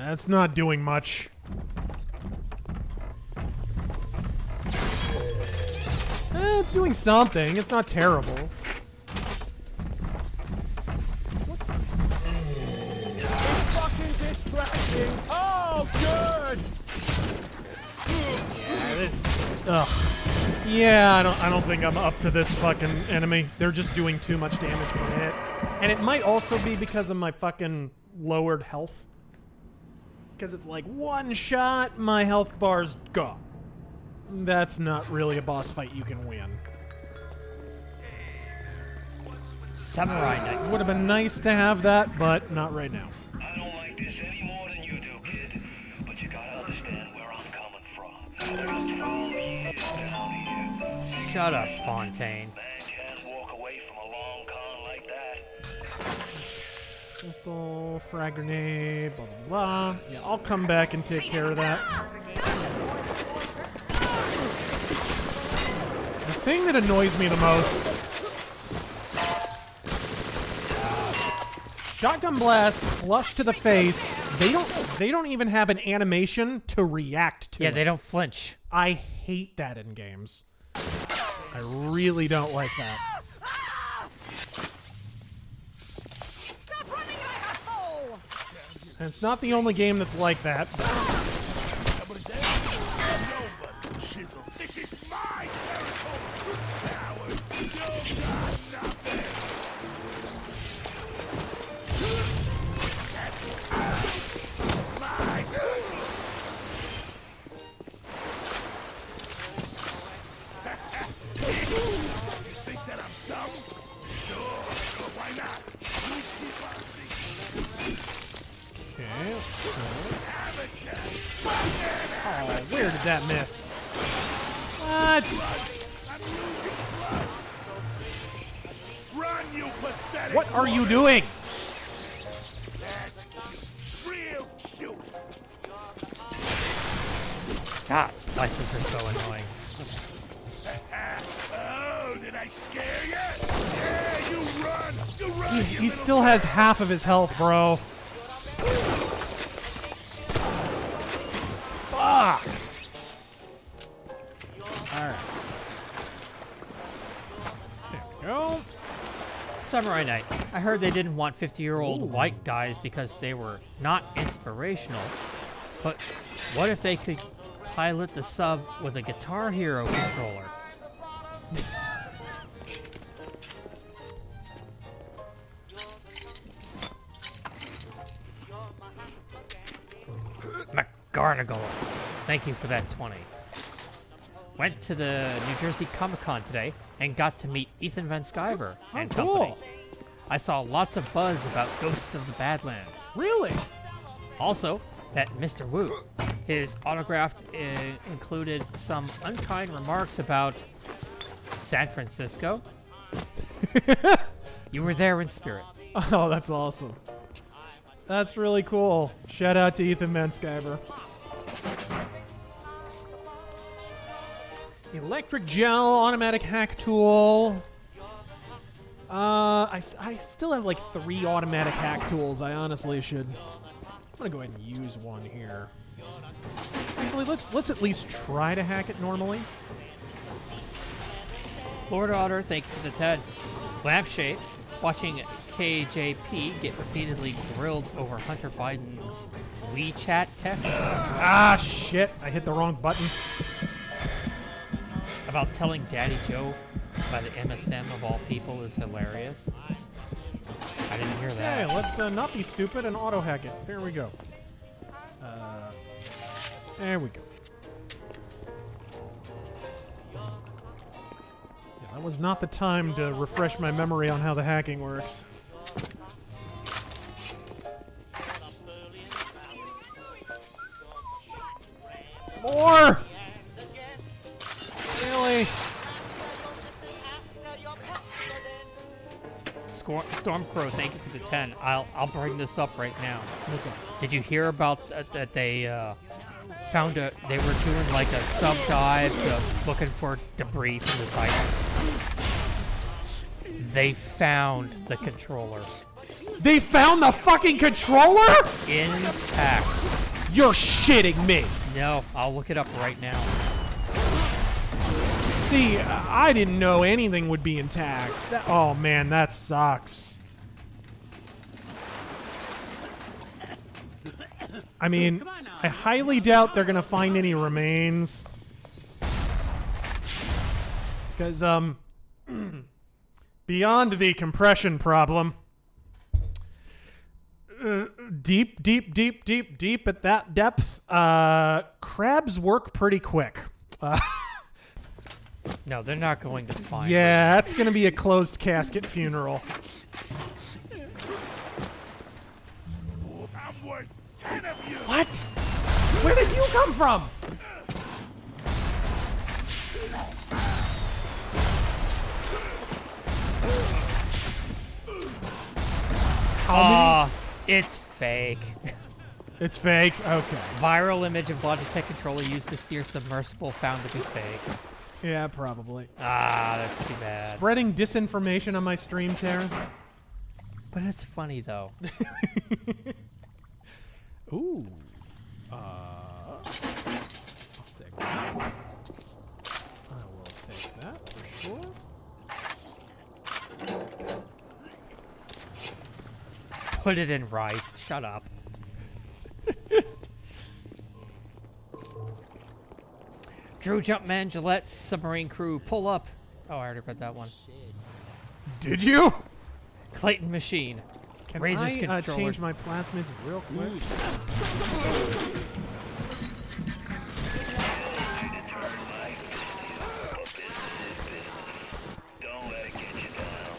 That's not doing much. It's doing something. It's not terrible. Fucking distracting. Oh, good. Yeah, this. Ugh. Yeah, I don't think I'm up to this fucking enemy. They're just doing too much damage per hit, and it might also be because of my fucking lowered health. Because it's like one shot, my health bar's gone. That's not really a boss fight you can win. Samurai Knight. Would have been nice to have that, but not right now. I don't like this any more than you do, kid. But you gotta understand where I'm coming from. There's 12 years down here. Shut up, Fontaine. Man can't walk away from a long con like that. Pistol, frag grenade, blah, blah, blah. Yeah, I'll come back and take care of that. The thing that annoys me the most... Shotgun blast, flush to the face. They don't even have an animation to react to. Yeah, it. they don't flinch. I hate that in games. I really don't like that. Stop running like a fool! And it's not the only game that's like that. This is my territory. Coward, you got nothing. Think that I'm dumb? Sure, why not? Okay. Oh, where did that miss? What? Run, you pathetic! What are you doing? That's real cute. God, splicers are so annoying. Oh, did I scare you? Yeah, you run! You run! He still has half of his health, bro. Fuck! Alright. There we go. Samurai Knight. I heard they didn't want 50-year-old white guys because they were not inspirational. But what if they could pilot the sub with a Guitar Hero controller? McGarnagle. Thank you for that 20. Went to the New Jersey Comic-Con today and got to meet Ethan Van Sciver and company. I saw lots of buzz about Ghosts of the Badlands. Really? Also, that Mr. Wu. His autograph included some unkind remarks about San Francisco. You were there in spirit. Oh, that's awesome. That's really cool. Shout out to Ethan Van Sciver. Electric gel, automatic hack tool. I still have like 3 automatic hack tools. I honestly should. I'm gonna go ahead and use one here. Actually, let's at least try to hack it normally. Lord Otter, thank you for the 10. Lampshade, watching KJP get repeatedly grilled over Hunter Biden's WeChat text. Ah, shit. I hit the wrong button. About telling Daddy Joe by the MSM of all people is hilarious. I didn't hear that. Hey, let's not be stupid and auto-hack it. There we go. There we go. Yeah, that was not the time to refresh my memory on how the hacking works. More! Really? Stormcrow, thank you for the 10. I'll bring this up right now. Did you hear about that they found they were doing like a sub dive looking for debris from the Titan? They found the controller. They found the fucking controller? Intact. You're shitting me. No, I'll look it up right now. See, I didn't know anything would be intact. Oh man, that sucks. I mean, I highly doubt they're gonna find any remains. Because, beyond the compression problem, deep at that depth, crabs work pretty quick. No, they're not going to find it. Yeah, that's going to be a closed casket funeral. I'm worth 10 of you. What? Where did you come from? It's fake. It's fake? Okay. Viral image of Logitech controller used to steer submersible found to be fake. Yeah, probably. That's too bad. Spreading disinformation on my stream, Tara. But it's funny, though. Ooh. I'll take that. I will take that for sure. Put it in rice. Shut up. Drew Jumpman, Gillette, Submarine Crew, pull up. Oh, I already read that one. Did you? Clayton Machine. Can Razor's I controller. change my plasmids real quick? Don't let it get you down.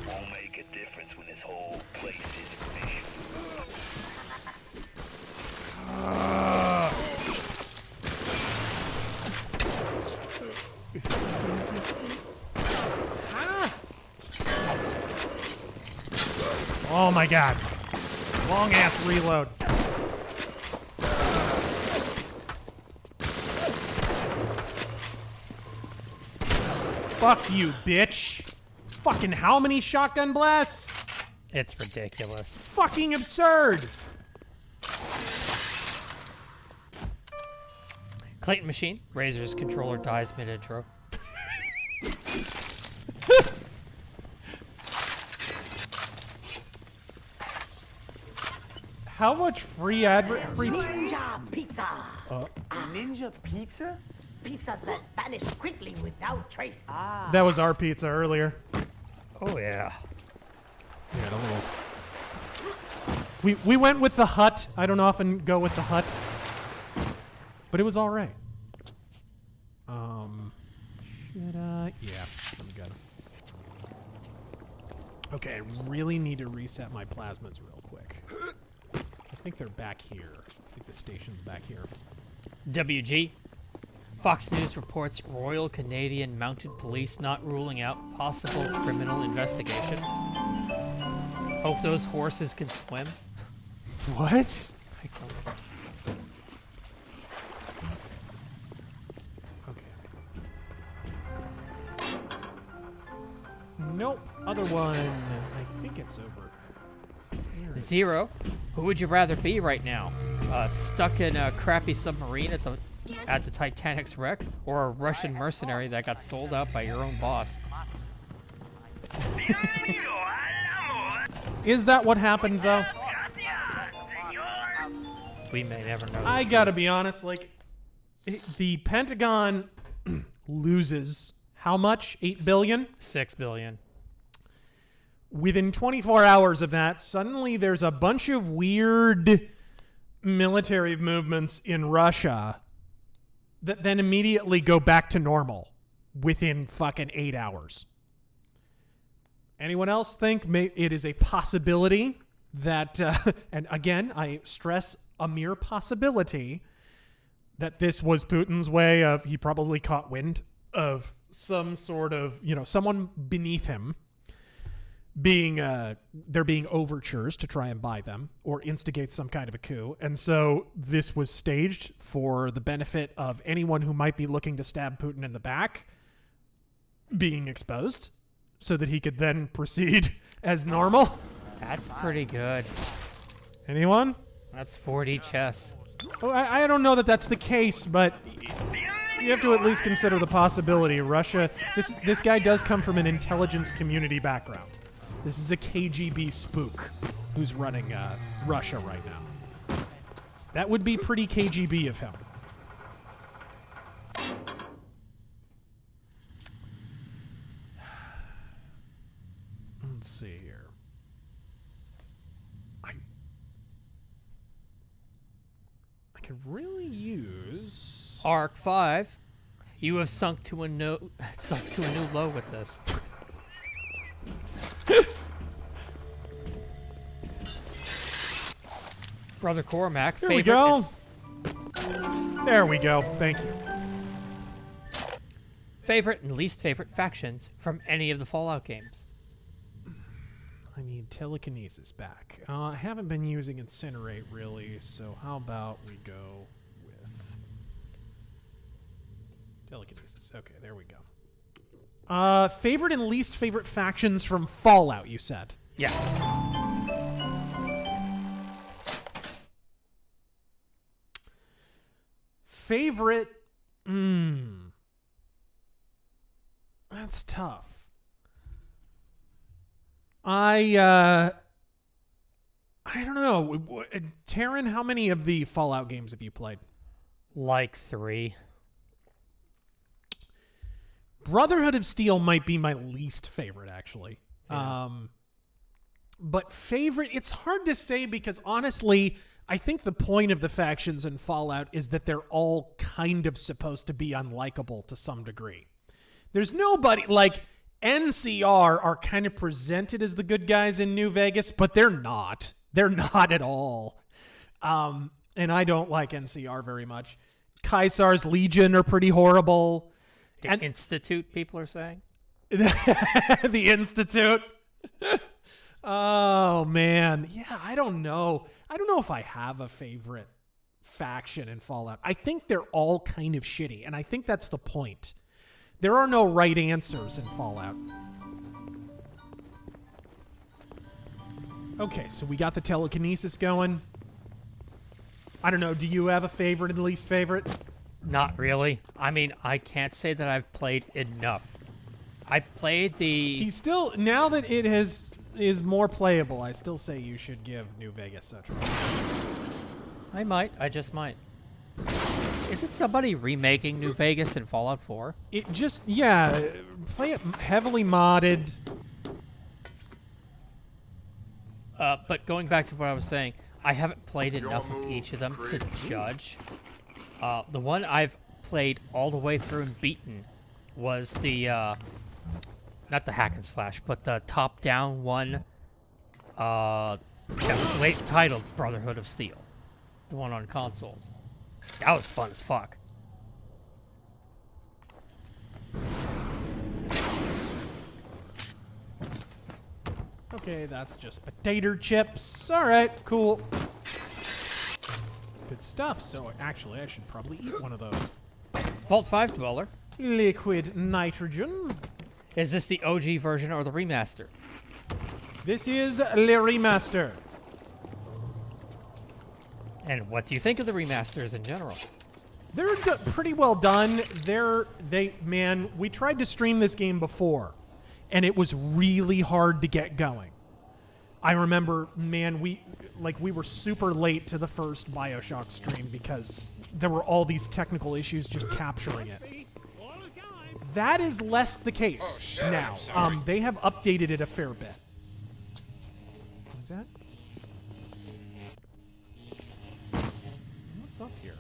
Won't make a difference when this whole place is finished. Oh my god. Long ass reload. Fuck you, bitch. Fucking how many shotgun blasts? It's ridiculous. Fucking absurd. Clayton Machine. Razor's controller dies mid-intro. How much free free Ninja pizza. Ninja pizza? Pizza that vanished quickly without trace. That was our pizza earlier. Oh yeah. Yeah, we went with the hut. I don't often go with the hut, but it was all right. Should I? Yeah, I'm good. Okay, I really need to reset my plasmids real quick. I think they're back here. I think the station's back here. WG. Fox News reports Royal Canadian Mounted Police not ruling out possible criminal investigation. Hope those horses can swim. What? I don't know. Nope. Other one. I think it's over here. Zero. Who would you rather be right now? Stuck in a crappy submarine at the Titanic's wreck, or a Russian mercenary that got sold out by your own boss? Is that what happened, though? We may never know. I gotta be honest, like, the Pentagon loses how much? 8 billion? 6 billion. Within 24 hours of that, suddenly there's a bunch of weird military movements in Russia that then immediately go back to normal within fucking 8 hours. Anyone else think it is a possibility that, and again, I stress a mere possibility, that this was Putin's way of, he probably caught wind of some sort of, someone beneath him being, there being overtures to try and buy them or instigate some kind of a coup. And so this was staged for the benefit of anyone who might be looking to stab Putin in the back being exposed so that he could then proceed as normal. That's pretty good. Anyone? That's 4D chess. Oh, I don't know that that's the case, but you have to at least consider the possibility. Russia, this guy does come from an intelligence community background. This is a KGB spook who's running Russia right now. That would be pretty KGB of him. Let's see here. I could really use Arc 5. You have sunk to a new low with this. Brother Cormac. There we go. There we go. Thank you. Favorite and least favorite factions from any of the Fallout games. I need telekinesis back. I haven't been using Incinerate really, so how about we go with telekinesis. Okay, there we go. Favorite and least favorite factions from Fallout, you said? Yeah. Favorite? That's tough. I don't know. Taryn, how many of the Fallout games have you played? Like 3. Brotherhood of Steel might be my least favorite, actually. Yeah. But favorite, it's hard to say because honestly, I think the point of the factions in Fallout is that they're all kind of supposed to be unlikable to some degree. There's nobody, like, NCR are kind of presented as the good guys in New Vegas, but they're not. They're not at all. And I don't like NCR very much. Caesar's Legion are pretty horrible. The Institute, people are saying? The Institute. Oh, man. Yeah, I don't know. I don't know if I have a favorite faction in Fallout. I think they're all kind of shitty, and I think that's the point. There are no right answers in Fallout. Okay, so we got the telekinesis going. I don't know, do you have a favorite and least favorite? Not really. I mean, I can't say that I've played enough. I played the... He's still, now that it is more playable, I still say you should give New Vegas a try. I might. I just might. Isn't somebody remaking New Vegas in Fallout 4? It just, yeah, play it heavily modded. But going back to what I was saying, I haven't played enough of each of them to judge. The one I've played all the way through and beaten was the, not the hack and slash, but the top-down one that was late titled Brotherhood of Steel. The one on consoles. That was fun as fuck. Okay, that's just potato chips. All right, cool. Good stuff. So actually, I should probably eat one of those. Vault 5 Dweller. Liquid nitrogen. Is this the OG version or the remaster? This is the remaster. And what do you think of the remasters in general? They're pretty well done. Man, we tried to stream this game before, and it was really hard to get going. I remember, man, we were super late to the first Bioshock stream because there were all these technical issues just capturing it. That is less the case now. They have updated it a fair bit. What was that? What's up here?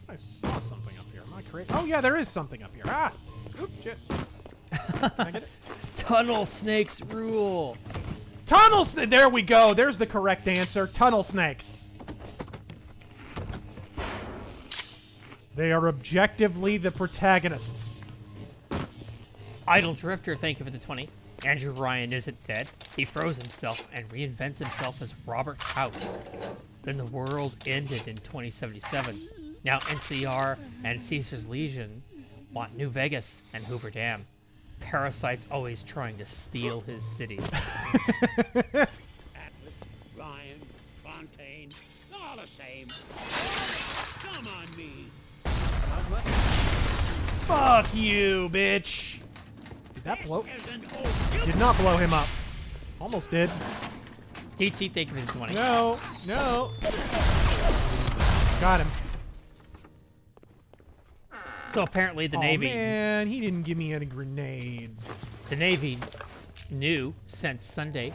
I saw something up here. Am I crazy? Oh yeah, there is something up here. Ah! Shit. Can I get it? Tunnel snakes rule. There we go. There's the correct answer. Tunnel snakes. They are objectively the protagonists. Idle Drifter, thank you for the 20. Andrew Ryan isn't dead. He froze himself and reinvents himself as Robert House. Then the world ended in 2077. Now NCR and Caesar's Legion want New Vegas and Hoover Dam. Parasite's always trying to steal his city. Atlas, Ryan, Fontaine, all the same. Come on me. Fuck you, bitch. Did that blow? Did not blow him up. Almost did. DT, thank you for the 20. No, no. Got him. So apparently the Navy... man, he didn't give me any grenades. The Navy knew since Sunday.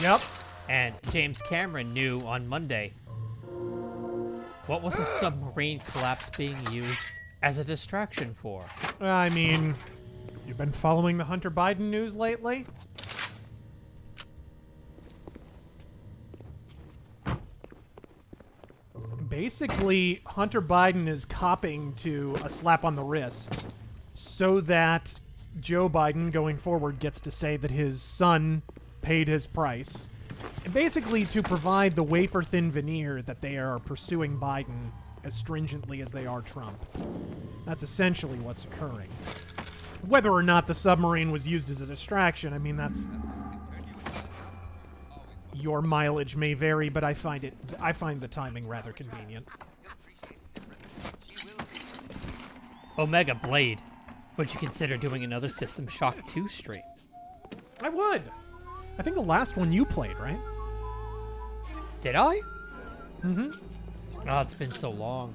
Yep. And James Cameron knew on Monday. What was the submarine collapse being used as a distraction for? I mean, you've been following the Hunter Biden news lately? Basically, Hunter Biden is copping to a slap on the wrist so that Joe Biden, going forward, gets to say that his son paid his price. And basically to provide the wafer-thin veneer that they are pursuing Biden as stringently as they are Trump. That's essentially what's occurring. Whether or not the submarine was used as a distraction, I mean, that's... Your mileage may vary, but I find the timing rather convenient. Omega Blade. Would you consider doing another System Shock 2 stream? I would. I think the last one you played, right? Did I? Mm-hmm. Oh, it's been so long.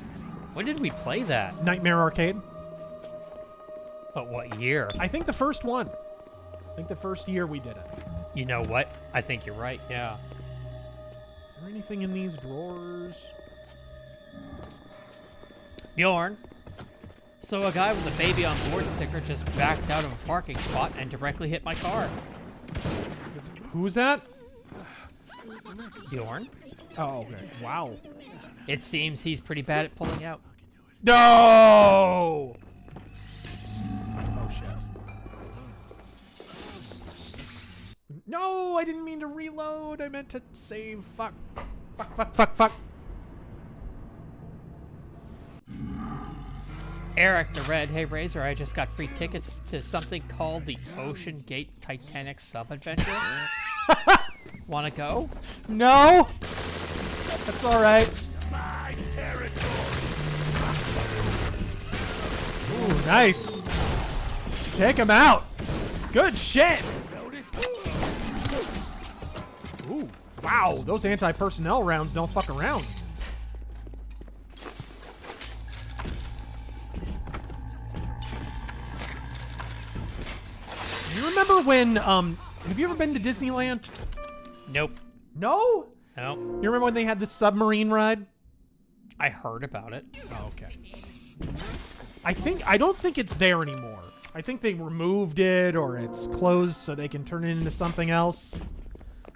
When did we play that? Nightmare Arcade. But what year? I think the first one. I think the first year we did it. You know what? I think you're right, yeah. Is there anything in these drawers? Bjorn. So a guy with a baby on board sticker just backed out of a parking spot and directly hit my car. Who's that? Bjorn. Oh, okay. Wow. It seems he's pretty bad at pulling out. No! Oh, shit. No, I didn't mean to reload. I meant to save. Fuck. Fuck, fuck, fuck, fuck. Eric the Red, hey Razor, I just got free tickets to something called the Ocean Gate Titanic Sub-Adventure. Wanna go? No! That's alright. My territory. Ooh, nice. Take him out. Good shit. Ooh, wow. Those anti-personnel rounds don't fuck around. You remember when, have you ever been to Disneyland? Nope. No? No. You remember when they had the submarine ride? I heard about it. Oh, okay. I don't think it's there anymore. I think they removed it or it's closed so they can turn it into something else.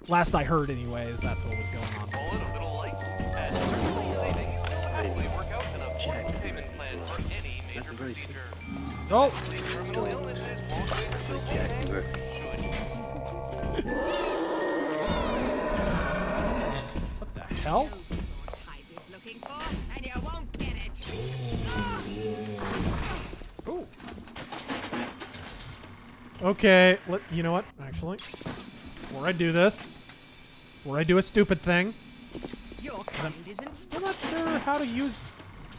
Last I heard anyways, that's what was going on. A little late. And certainly savings will happily work out in a affordable payment plan for any major procedure. Oh! Terminal illnesses won't for Jack Murphy. What the hell? Looking for, and you won't get it. Ooh. Okay, you know what? Actually, before I do this, before I do a stupid thing, Your kind isn't. still not sure how to use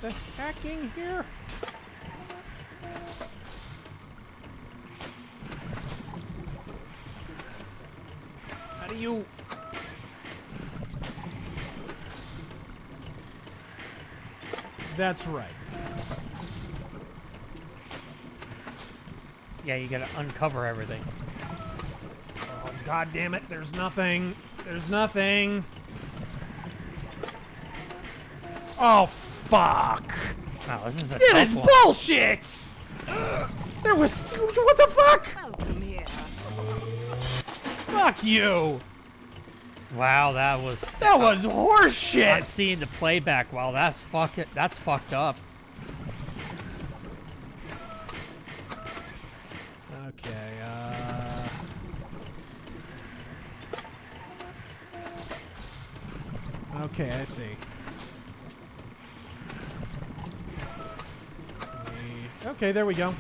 the hacking here. How do you... That's right. Yeah, you gotta uncover everything. Oh, God damn it, there's nothing. There's nothing. Oh, fuck. Wow, this is a It tough is one. bullshit! There was... What the fuck? Welcome here. Fuck you! Wow, that was That was horseshit! I'm seeing the playback. Wow, that's fucked up. Okay, I see. Okay, there we go.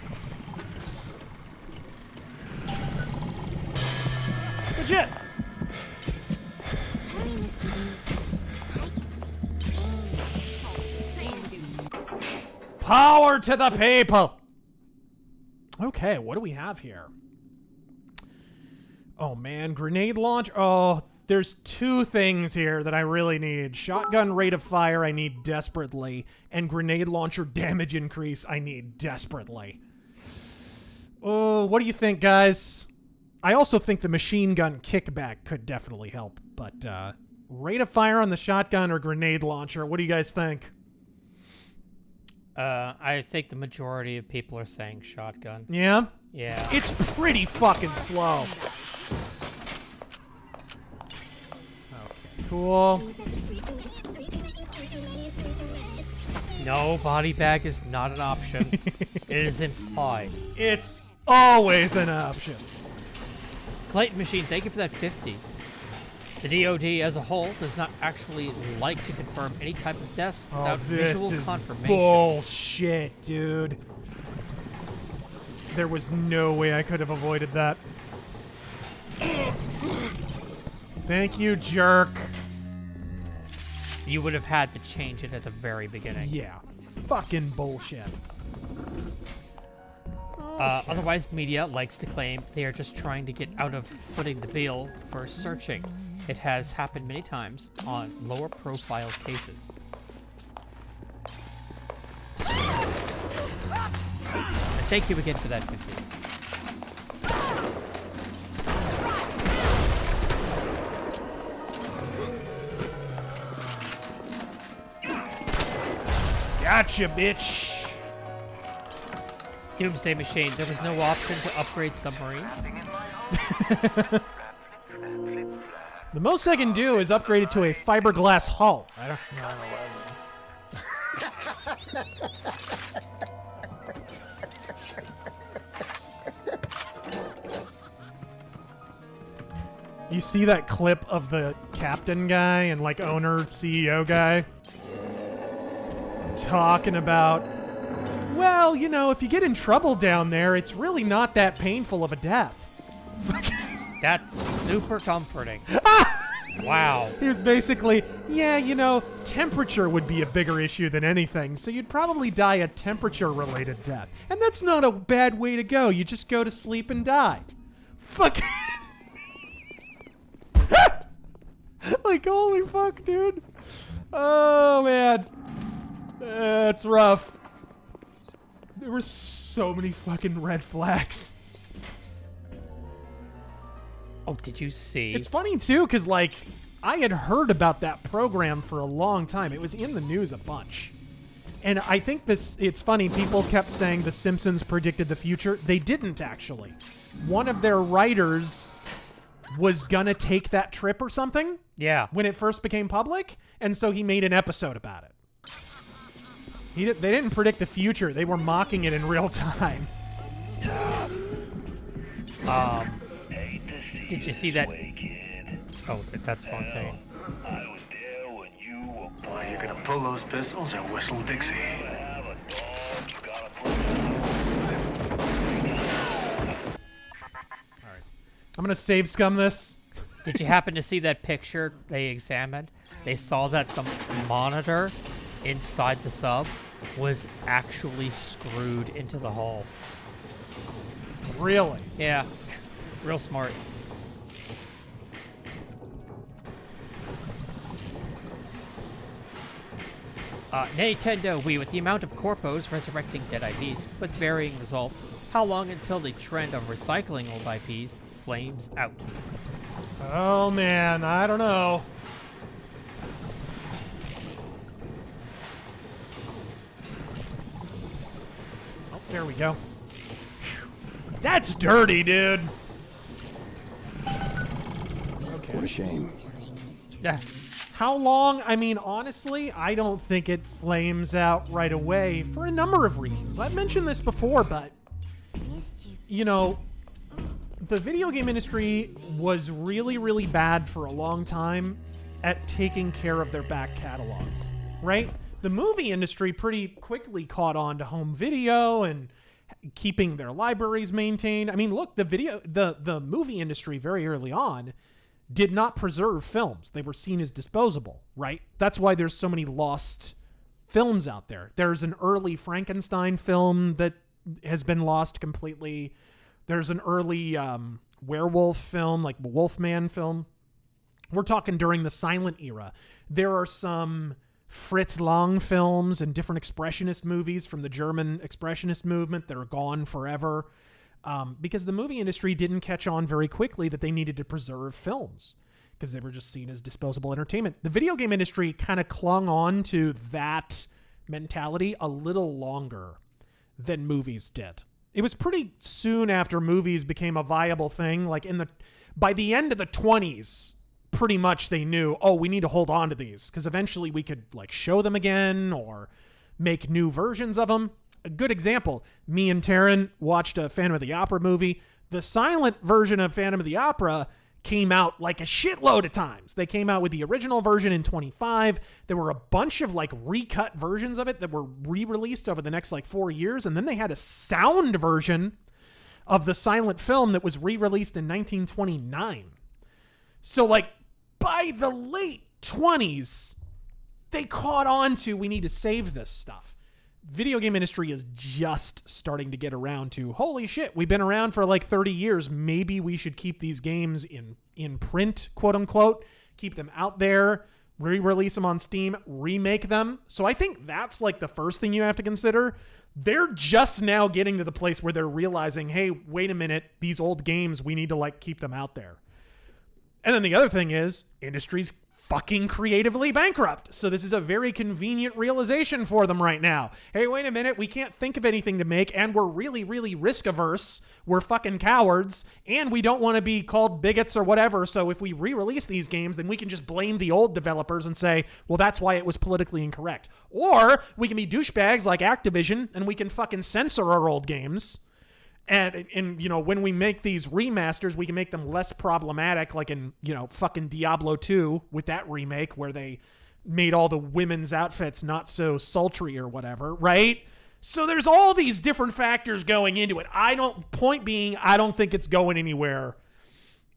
Legit! Power to the people! Okay, what do we have here? Oh man, grenade launch. Oh, there's two things here that I really need. Shotgun rate of fire I need desperately, and grenade launcher damage increase I need desperately. Oh, what do you think, guys? I also think the machine gun kickback could definitely help, but rate of fire on the shotgun or grenade launcher, what do you guys think? I think the majority of people are saying shotgun. Yeah? Yeah. It's pretty fucking slow. Okay, cool. No, body bag is not an option. It is implied. It's always an option. Clayton Machine, thank you for that 50. The DoD as a whole does not actually like to confirm any type of deaths without visual confirmation. Bullshit, dude. There was no way I could have avoided that. Thank you, jerk. You would have had to change it at the very beginning. Yeah. Fucking bullshit. Otherwise, media likes to claim they are just trying to get out of footing the bill for searching. It has happened many times on lower profile cases. And thank you again for that 50. Gotcha, bitch. Doomsday Machine, there was no option to upgrade submarines. The most I can do is upgrade it to a fiberglass hull. I don't know. You see that clip of the captain guy and like owner CEO guy talking about, well, you know, if you get in trouble down there, it's really not that painful of a death. That's super comforting. Wow. He was basically, yeah, you know, temperature would be a bigger issue than anything, so you'd probably die a temperature-related death. And that's not a bad way to go. You just go to sleep and die. Fuck. Like, holy fuck, dude. Oh, man. That's rough. There were so many fucking red flags. Oh, did you see? It's funny, too, because, like, I had heard about that program for a long time. It was in the news a bunch. And I think it's funny, people kept saying The Simpsons predicted the future. They didn't, actually. One of their writers was gonna take that trip or something. Yeah. When it first became public, and so he made an episode about it. They didn't predict the future. They were mocking it in real time. Did you see that? Oh, that's Fontaine. I was there when you were born. You're gonna pull those pistols and whistle Dixie. I'm gonna save scum this. Did you happen to see that picture they examined? They saw that the monitor inside the sub was actually screwed into the hull. Really? Yeah. Real smart. Nintendo Wii, with the amount of corpos resurrecting dead IPs, with varying results, how long until the trend of recycling old IPs flames out? Oh man, I don't know. Oh, there we go. That's dirty, dude. Okay. What a shame. Yeah. How long? I mean, honestly, I don't think it flames out right away for a number of reasons. I've mentioned this before, but, you know, the video game industry was really, really bad for a long time, at taking care of their back catalogs, right? The movie industry pretty quickly caught on to home video and keeping their libraries maintained. I mean, look, the movie industry very early on did not preserve films. They were seen as disposable, right? That's why there's so many lost films out there. There's an early Frankenstein film that has been lost completely. There's an early werewolf film, like Wolfman film. We're talking during the silent era. There are some Fritz Lang films and different expressionist movies from the German expressionist movement that are gone forever because the movie industry didn't catch on very quickly that they needed to preserve films because they were just seen as disposable entertainment. The video game industry kind of clung on to that mentality a little longer than movies did. It was pretty soon after movies became a viable thing. Like by the end of the 20s, pretty much they knew, oh, we need to hold on to these because eventually we could like show them again or make new versions of them. A good example, me and Taryn watched a Phantom of the Opera movie. The silent version of Phantom of the Opera came out like a shitload of times. They came out with the original version in 25. There were a bunch of like recut versions of it that were re-released over the next like 4 years. And then they had a sound version of the silent film that was re-released in 1929. So like by the late 20s, they caught on to, we need to save this stuff. Video game industry is just starting to get around to, holy shit, we've been around for like 30 years. Maybe we should keep these games in print, quote unquote, keep them out there, re-release them on Steam, remake them. So I think that's like the first thing you have to consider. They're just now getting to the place where they're realizing, hey, wait a minute, these old games, we need to like keep them out there. And then the other thing is, industry's fucking creatively bankrupt. So this is a very convenient realization for them right now. Hey, wait a minute, we can't think of anything to make, and we're really, really risk averse. We're fucking cowards, and we don't want to be called bigots or whatever. So if we re-release these games, then we can just blame the old developers and say, well, that's why it was politically incorrect. Or we can be douchebags like Activision, and we can fucking censor our old games. And you know, when we make these remasters, we can make them less problematic, like in, you know, fucking Diablo 2 with that remake where they made all the women's outfits not so sultry or whatever, right? So there's all these different factors going into it. Point being, I don't think it's going anywhere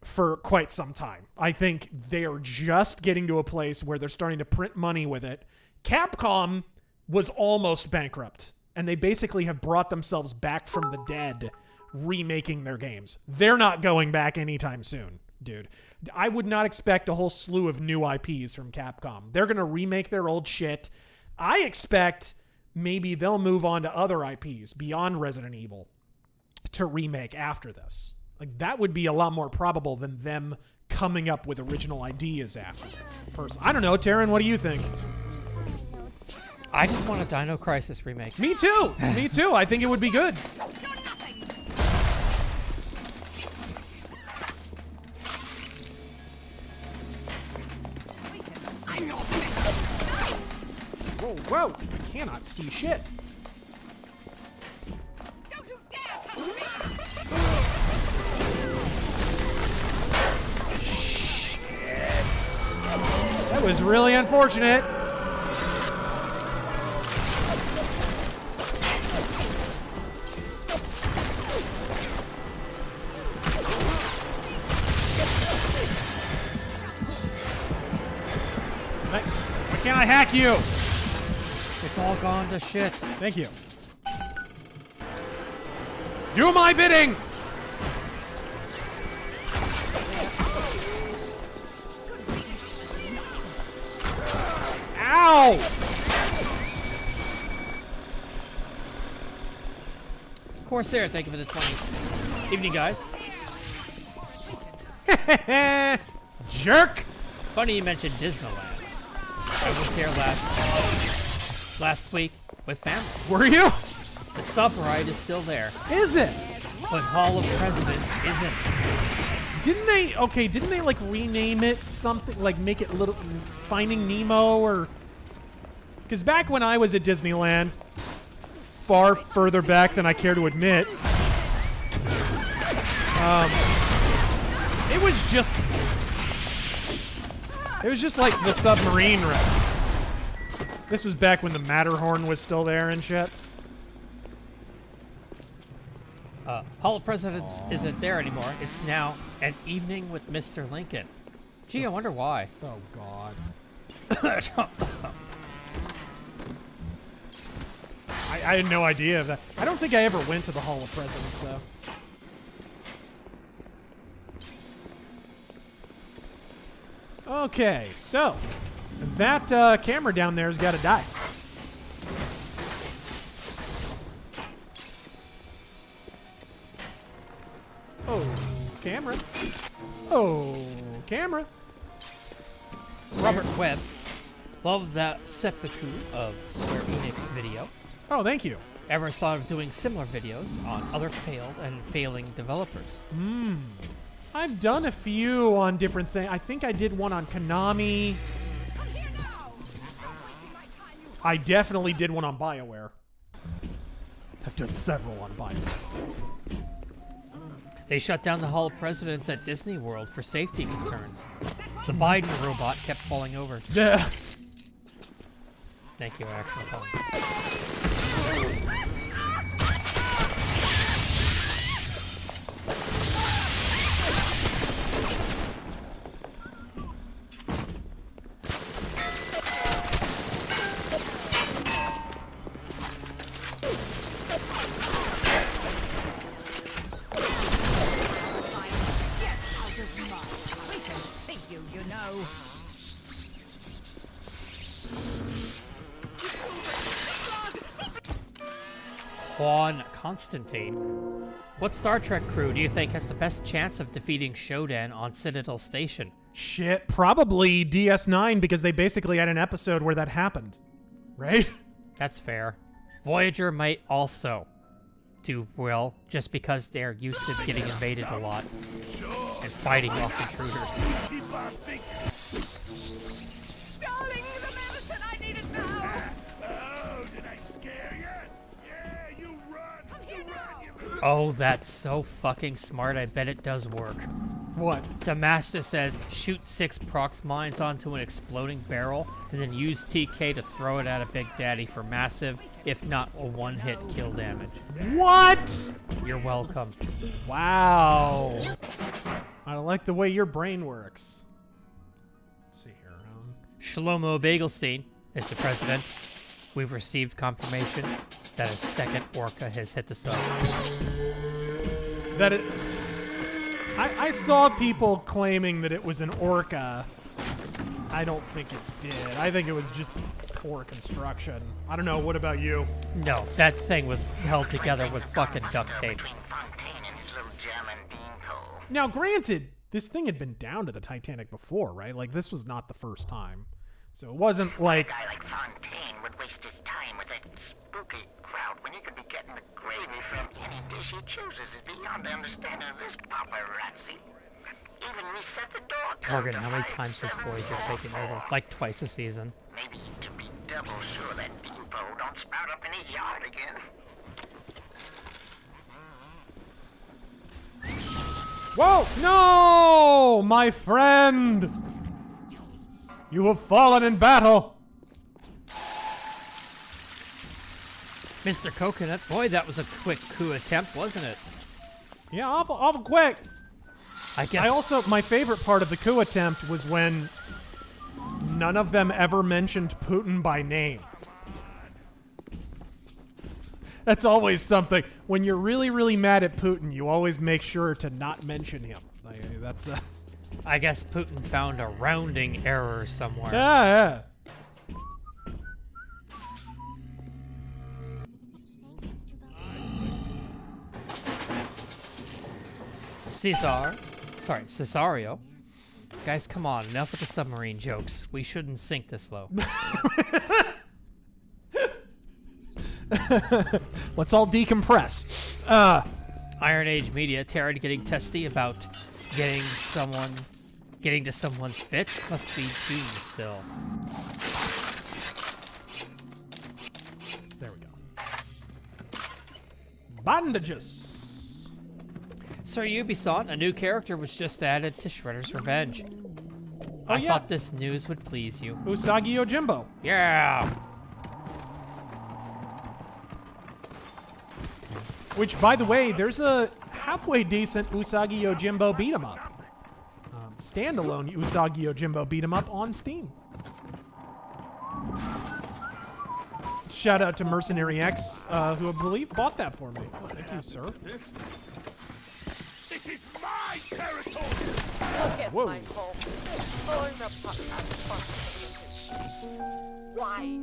for quite some time. I think they're just getting to a place where they're starting to print money with it. Capcom was almost bankrupt. And they basically have brought themselves back from the dead, remaking their games. They're not going back anytime soon, dude. I would not expect a whole slew of new IPs from Capcom. They're going to remake their old shit. I expect maybe they'll move on to other IPs beyond Resident Evil to remake after this. Like, that would be a lot more probable than them coming up with original ideas after this. I don't know, Taryn, what do you think? I just want a Dino Crisis remake. Me too. Me too. I think it would be good. Whoa, whoa. I cannot see shit. Don't you dare touch me! Shit. That was really unfortunate. Why can't I hack you? It's all gone to shit. Thank you. Do my bidding! Ow! Corsair, thank you for the 20. Evening, guys. Jerk! Funny you mentioned Disneyland. I was here last week with family. Were you? The sub ride is still there. Is it? But Hall of Presidents isn't. Didn't they like rename it something, like make it little Finding Nemo or... Because back when I was at Disneyland, far further back than I care to admit, It was just like the submarine wreck. This was back when the Matterhorn was still there and shit. Hall of Presidents isn't there anymore. It's now an evening with Mr. Lincoln. Gee, I wonder why. Oh, God. I had no idea of that. I don't think I ever went to the Hall of Presidents, though. Okay, so that camera down there has got to die. Oh, camera. Oh, camera. Robert Webb. Love that seppuku of Square Enix video. Oh, thank you. Ever thought of doing similar videos on other failed and failing developers? I've done a few on different things. I think I did one on Konami. I definitely did one on BioWare. I've done several on BioWare. They shut down the Hall of Presidents at Disney World for safety concerns. The Biden robot kept falling over. Yeah. Thank you, Action Fun. Juan Constantine. What Star Trek crew do you think has the best chance of defeating Shodan on Citadel Station? Shit, probably DS9 because they basically had an episode where that happened. Right? That's fair. Voyager might also do well just because they're used to getting invaded a lot and fighting off intruders. Darling, the medicine, I need it now! Oh, did I scare you? Yeah, you run! You run, you Oh, that's so fucking smart. I bet it does work. What? Damasta says, shoot 6 prox mines onto an exploding barrel, and then use TK to throw it at a Big Daddy for massive, if not a one-hit kill damage. What? You're welcome. Wow. I like the way your brain works. Let's see here. Shlomo Bagelstein, Mr. President, we've received confirmation that a second orca has hit the sub. That it... I saw people claiming that it was an orca. I don't think it did. I think it was just poor construction. I don't know. What about you? No, that thing was held together with fucking duct tape. Now, granted, this thing had been down to the Titanic before, right? Like, this was not the first time. So it wasn't like... A guy like Fontaine would waste his time with that spooky crowd when he could be getting the gravy from any dish he chooses. Is beyond the understanding of this paparazzi. Even reset the door. Morgan, how many times has Voyager taken over? Like twice a season. Maybe to be double sure that beanpole don't sprout up in a yard again. Whoa! No! My friend! You have fallen in battle! Mr. Coconut, boy, that was a quick coup attempt, wasn't it? Yeah, awful quick. I guess. I also, my favorite part of the coup attempt was when none of them ever mentioned Putin by name. That's always something. When you're really, really mad at Putin, you always make sure to not mention him. That's I guess Putin found a rounding error somewhere. Yeah. Cesario. Guys, come on, enough with the submarine jokes. We shouldn't sink this low. Let's all decompress. Iron Age Media, tired getting testy about getting to someone's bitch. Must be June still. There we go. Bandages. Sir Ubisoft, a new character was just added to Shredder's Revenge. I thought this news would please you. Usagi Yojimbo. Yeah! Which, by the way, there's a halfway decent Usagi Yojimbo beat 'em up. Standalone Usagi Yojimbo beat 'em up on Steam. Shout out to Mercenary X, who I believe bought that for me. Thank you, sir. This is my territory! Look at Whoa. my home. Torn apart. Why?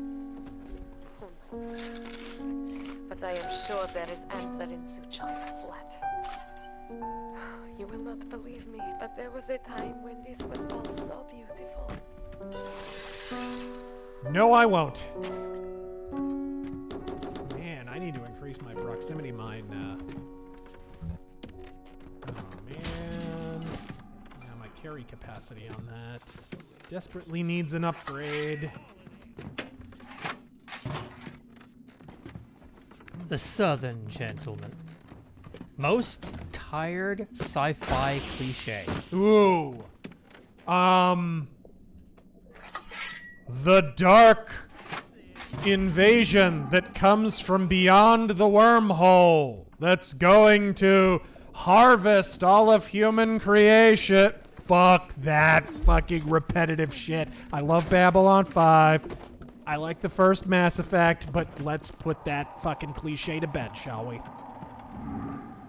But I am sure there is answer in Suchan's flat. You will not believe me, but there was a time when this was all so beautiful. No, I won't. Man, I need to increase my proximity mine. Oh, man. Yeah, my carry capacity on that desperately needs an upgrade. The Southern Gentleman. Most tired sci-fi cliche. Ooh. The dark invasion that comes from beyond the wormhole that's going to harvest all of human creation. Fuck that fucking repetitive shit. I love Babylon 5. I like the first Mass Effect, but let's put that fucking cliche to bed, shall we?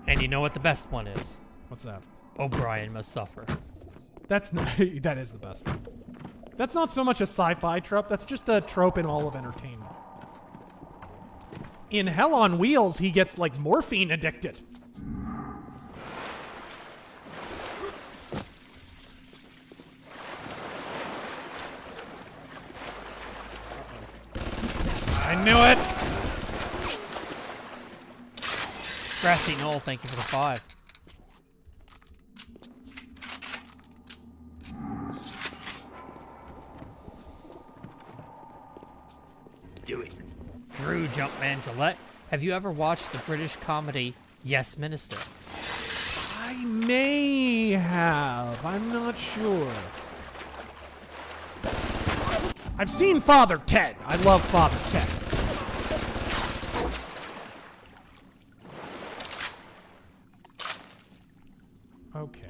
And you know what the best one is? What's that? O'Brien Must Suffer. That's not, that is the best one. That's not so much a sci-fi trope, that's just a trope in all of entertainment. In Hell on Wheels, he gets, like, morphine addicted. I knew it! Grassy Knoll, thank you for the 5. Do it. Drew Jumpman Gillette, have you ever watched the British comedy Yes Minister? I may have. I'm not sure. I've seen Father Ted. I love Father Ted. Okay.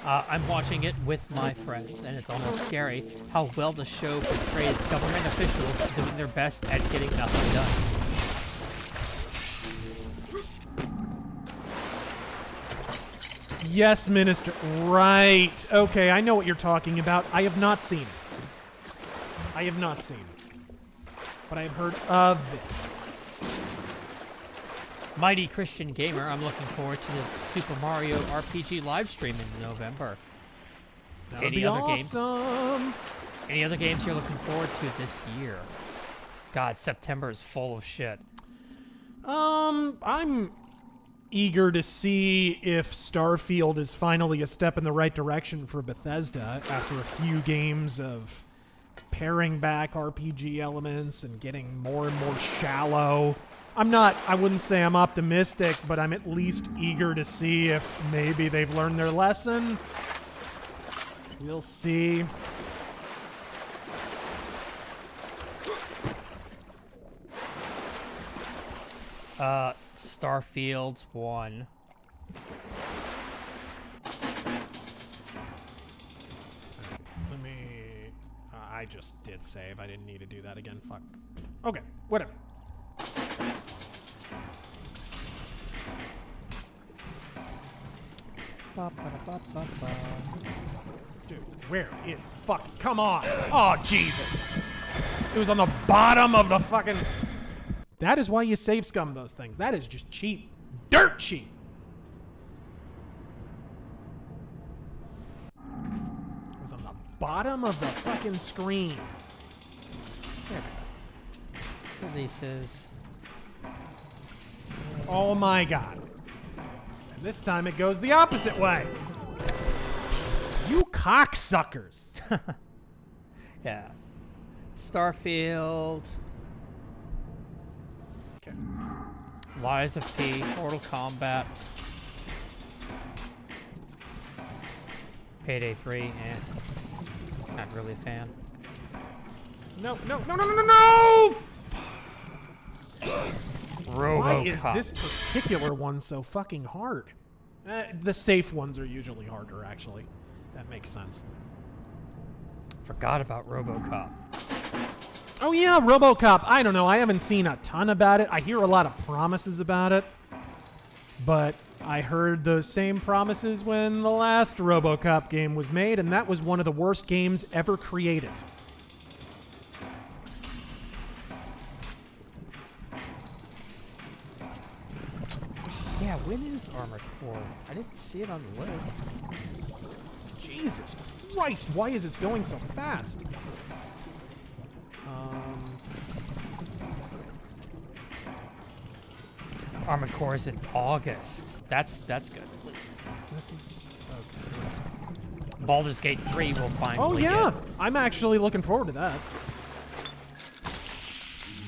I'm watching it with my friends, and it's almost scary how well the show portrays government officials doing their best at getting nothing done. Yes, Minister. Right. Okay, I know what you're talking about. I have not seen it. I have not seen it. But I have heard of it. Mighty Christian Gamer, I'm looking forward to the Super Mario RPG live stream in November. That'd be awesome. Any other games you're looking forward to this year? God, September is full of shit. I'm eager to see if Starfield is finally a step in the right direction for Bethesda after a few games of paring back RPG elements and getting more and more shallow. I wouldn't say I'm optimistic, but I'm at least eager to see if maybe they've learned their lesson. We'll see. Starfield's 1. Let me... I just did save. I didn't need to do that again. Fuck. Okay, whatever. Dude, where is fuck? Come on! Oh, Jesus! It was on the bottom of the fucking... That is why you save scum those things. That is just cheap. Dirt cheap! It was on the bottom of the fucking screen. There we go. Releases. Oh my god. And this time it goes the opposite way. You cocksuckers. Yeah. Starfield. Okay. Lies of P. Mortal Kombat. Payday 3 and Not really a fan. No, no, no, no, no, no, no! RoboCop. Why is this particular one so fucking hard? The safe ones are usually harder, actually. That makes sense. Forgot about RoboCop. Oh yeah, RoboCop. I don't know. I haven't seen a ton about it. I hear a lot of promises about it. But I heard those same promises when the last RoboCop game was made, and that was one of the worst games ever created. Yeah, when is Armored Core? I didn't see it on the list. Jesus Christ, why is this going so fast? Armored Core is in August. That's good. This is okay. Baldur's Gate 3 will finally Oh yeah, get. I'm actually looking forward to that.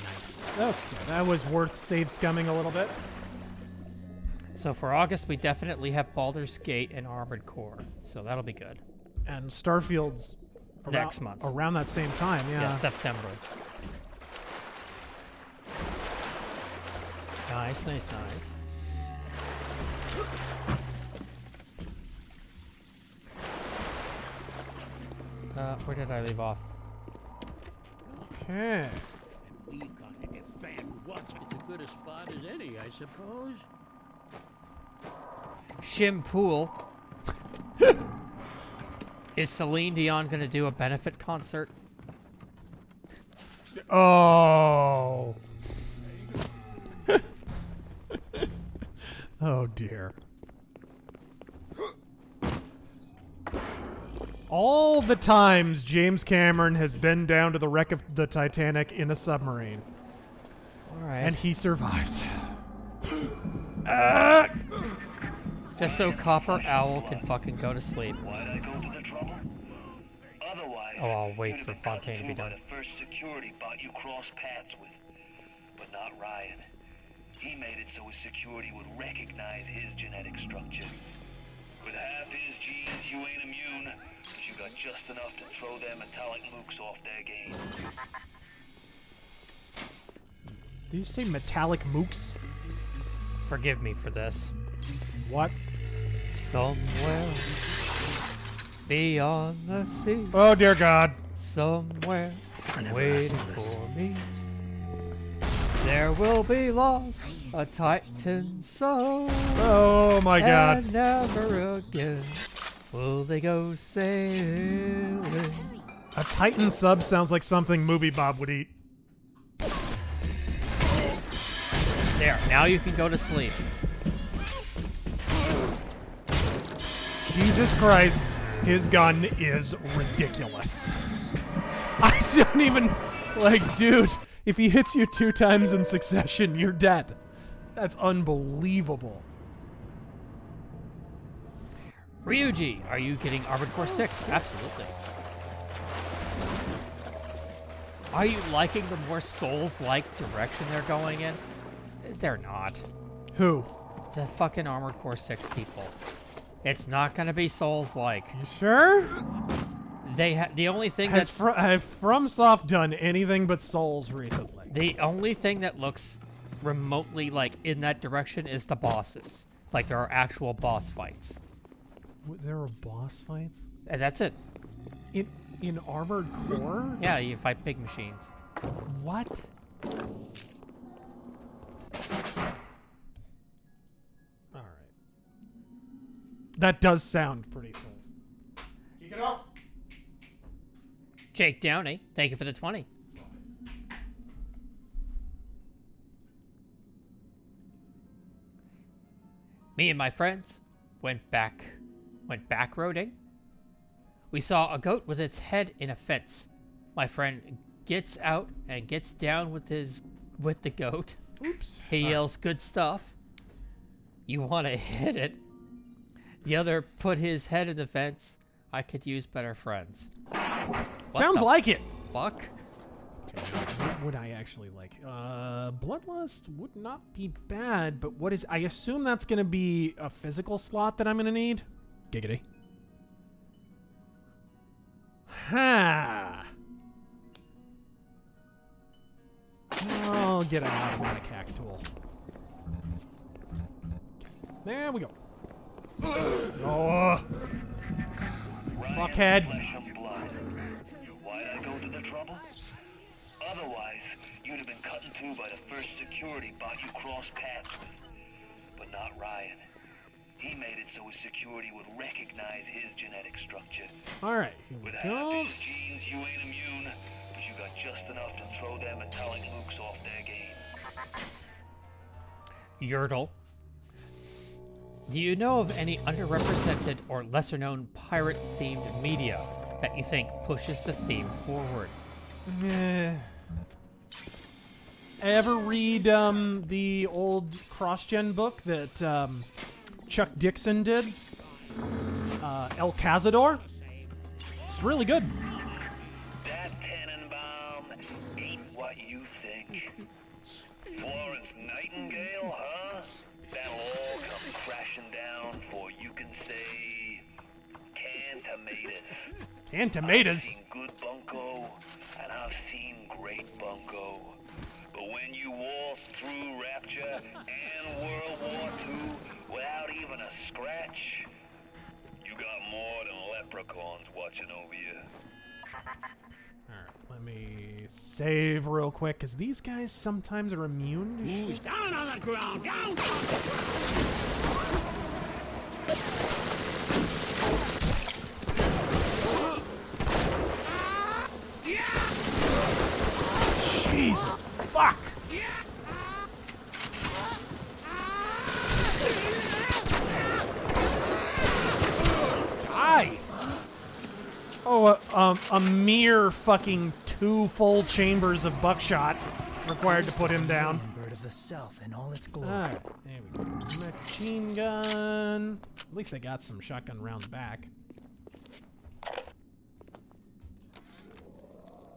Nice. Okay, that was worth save scumming a little bit. So for August, we definitely have Baldur's Gate and Armored Core. So that'll be good. And Starfield's Next month. Around that same time, yeah. Yeah, September. Nice, nice, nice. Where did I leave off? Okay. We got to get fanned once. It's as good a spot as any, I suppose. Shimpool. Is Celine Dion going to do a benefit concert? Oh. Oh dear. All the times James Cameron has been down to the wreck of the Titanic in a submarine. All right. And he survives. Just so Copper Owl can fucking go to sleep. Why'd I go to the trouble? Otherwise, Oh, I'll wait you'd for have been Fontaine to be by done. the first security bot you crossed paths with. But not Ryan. He made it so his security would recognize his genetic structure. With half his genes, you ain't immune, but you got just enough to throw their metallic mooks off their game. Did you say metallic mooks? Forgive me for this. What? Somewhere beyond the sea. Oh dear God. Somewhere waiting for me. There will be lost a Titan soul. Oh my God. And never again will they go sailing. A Titan sub sounds like something Movie Bob would eat. There, now you can go to sleep. Jesus Christ, his gun is ridiculous. I don't even, like, dude, if he hits you 2 times in succession, you're dead. That's unbelievable. Ryuji, are you getting Armored Core 6? Absolutely. Are you liking the more Souls-like direction they're going in? They're not. Who? The fucking Armored Core 6 people. It's not gonna be Souls-like. You sure? The only thing Has that's have FromSoft done anything but Souls recently? the only thing that looks remotely like in that direction is the bosses. Like there are actual boss fights. There are boss fights? And that's it. In Armored Core? Yeah, you fight big machines. What? Alright. That does sound pretty Souls. Kick it up! Jake Downey, thank you for the 20. Me and my friends went back roading. We saw a goat with its head in a fence. My friend gets out and gets down with the goat. Oops. He yells good stuff. You want to hit it. The other put his head in the fence. I could use better friends. Sounds like it. Fuck. What would I actually like? Bloodlust would not be bad, but what is... I assume that's going to be a physical slot that I'm going to need. Giggity. Aha! I'll get an automatic hack tool. There we go. Oh, fuckhead. Why'd I go to the trouble? Otherwise, you'd have been cut in two by the first security bot you crossed paths with. But not Ryan. He made it so his security would recognize his genetic structure. Alright, here we With go. half his genes, you ain't immune, but you got just enough to throw them metallic mooks off their game. Yertle. Do you know of any underrepresented or lesser-known pirate-themed media that you think pushes the theme forward? Ever read the old cross-gen book that Chuck Dixon did? El Cazador? It's really good. That Tannenbaum ain't what you think. Florence Nightingale, huh? That'll all come crashing down for you can say canned tomatoes. Canned tomatoes? I've seen good bunco, and I've seen great bunco. But when you waltz through Rapture and World War II without even a scratch, you got more than leprechauns watching over you. Alright, let me save real quick, because these guys sometimes are immune to Who's down on the ground? Down! Jesus, fuck! Die! Oh, a mere fucking 2 full chambers of buckshot required to put him down. Bird of the South in all its glory. Alright, there we go. Machine gun. At least I got some shotgun rounds back.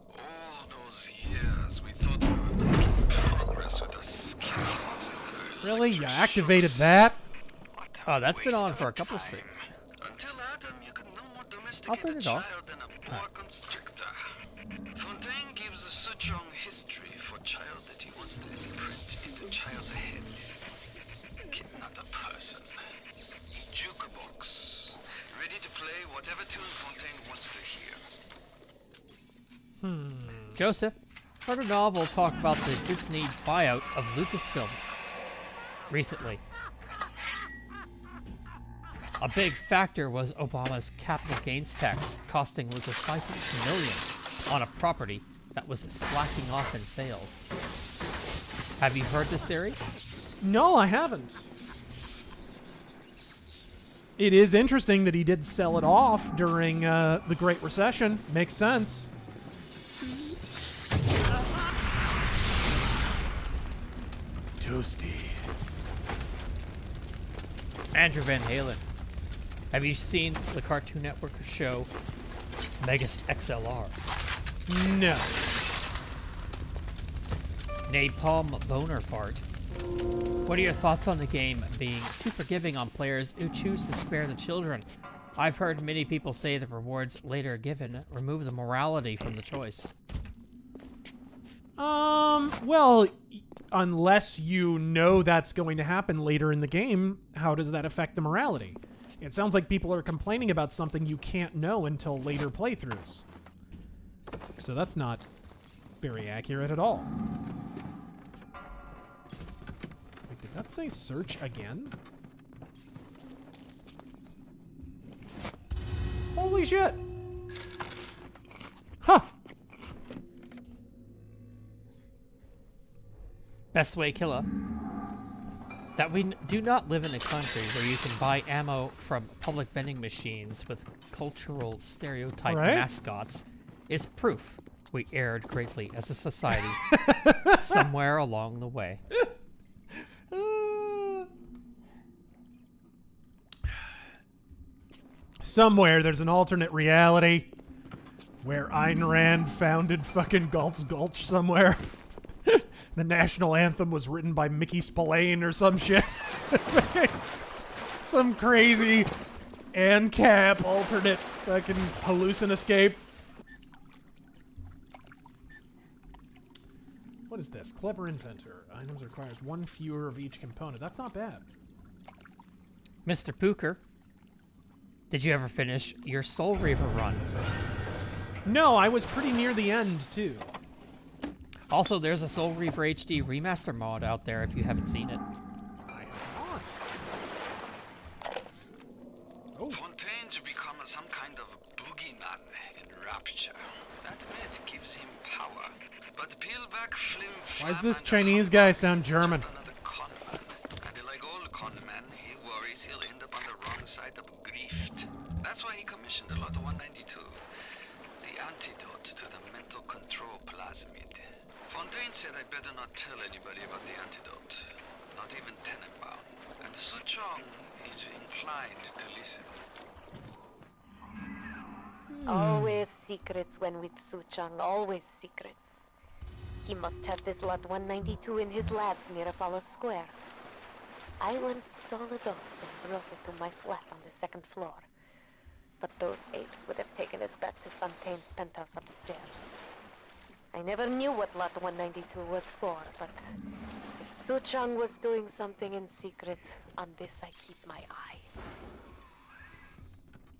All those years we thought we were making progress with our skills. Really? You activated that? Oh, that's been on for a couple of streams. Until Adam, you could no more I'll domesticate turn a it off. child than a boa constrictor. Fontaine gives a strong history for child that he wants to imprint in the child's head. Kid, not a person. Jukebox. Ready to play whatever tune Fontaine wants to hear. Joseph, heard a novel talk about the Disney buyout of Lucasfilm recently. A big factor was Obama's capital gains tax, costing Lucas $5 million on a property that was slacking off in sales. Have you heard this theory? No, I haven't. It is interesting that he did sell it off during the Great Recession. Makes sense. Toasty. Andrew Van Halen. Have you seen the Cartoon Network show Megas XLR? No. Napalm Boner Fart. What are your thoughts on the game being too forgiving on players who choose to spare the children? I've heard many people say the rewards later given remove the morality from the choice. Well, unless you know that's going to happen later in the game, how does that affect the morality? It sounds like people are complaining about something you can't know until later playthroughs. So that's not very accurate at all. Wait, did that say search again? Holy shit! Huh! Best way, Killer. That we do not live in a country where you can buy ammo from public vending machines with cultural stereotype mascots is proof we erred greatly as a society somewhere along the way. Somewhere there's an alternate reality where Ayn Rand founded fucking Galt's Gulch somewhere. The national anthem was written by Mickey Spillane or some shit. Some crazy ANCAP alternate fucking hallucinoscape. What is this? Clever inventor. Items requires 1 fewer of each component. That's not bad. Mr. Pooker, did you ever finish your Soul Reaver run? No, I was pretty near the end, too. Also, there's a Soul Reaver HD remaster mod out there if you haven't seen it. I have not. Oh. Fontaine become some kind of boogeyman in Rapture. That myth gives him power. But peel back flim Why does this Chinese guy sound German? And like all con men, he worries he'll end up on the wrong side of grift. That's why he commissioned the Lot 192. The antidote to the mental control plasmid. Fontaine said I better not tell anybody about the antidote. Not even Tenenbaum. And Su Chong is inclined to listen. Always secrets when with Suchang, always secrets. He must have this Lot 192 in his labs near Apollo Square. I once saw the dose and brought it to my flat on the 2nd floor. But those apes would have taken it back to Fontaine's penthouse upstairs. I never knew what Lot 192 was for, but if Suchang was doing something in secret, on this I keep my eye.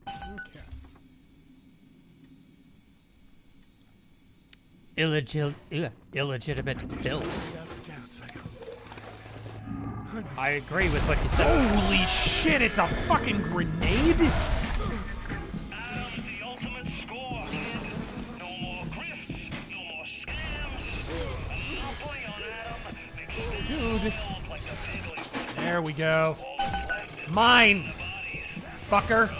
Okay. Illegitimate build. I agree with what you said. Holy shit, it's a fucking grenade? The ultimate score. No more grifts, no more scams. I'll play on Adam. Dude. There we go. Mine! Fucker.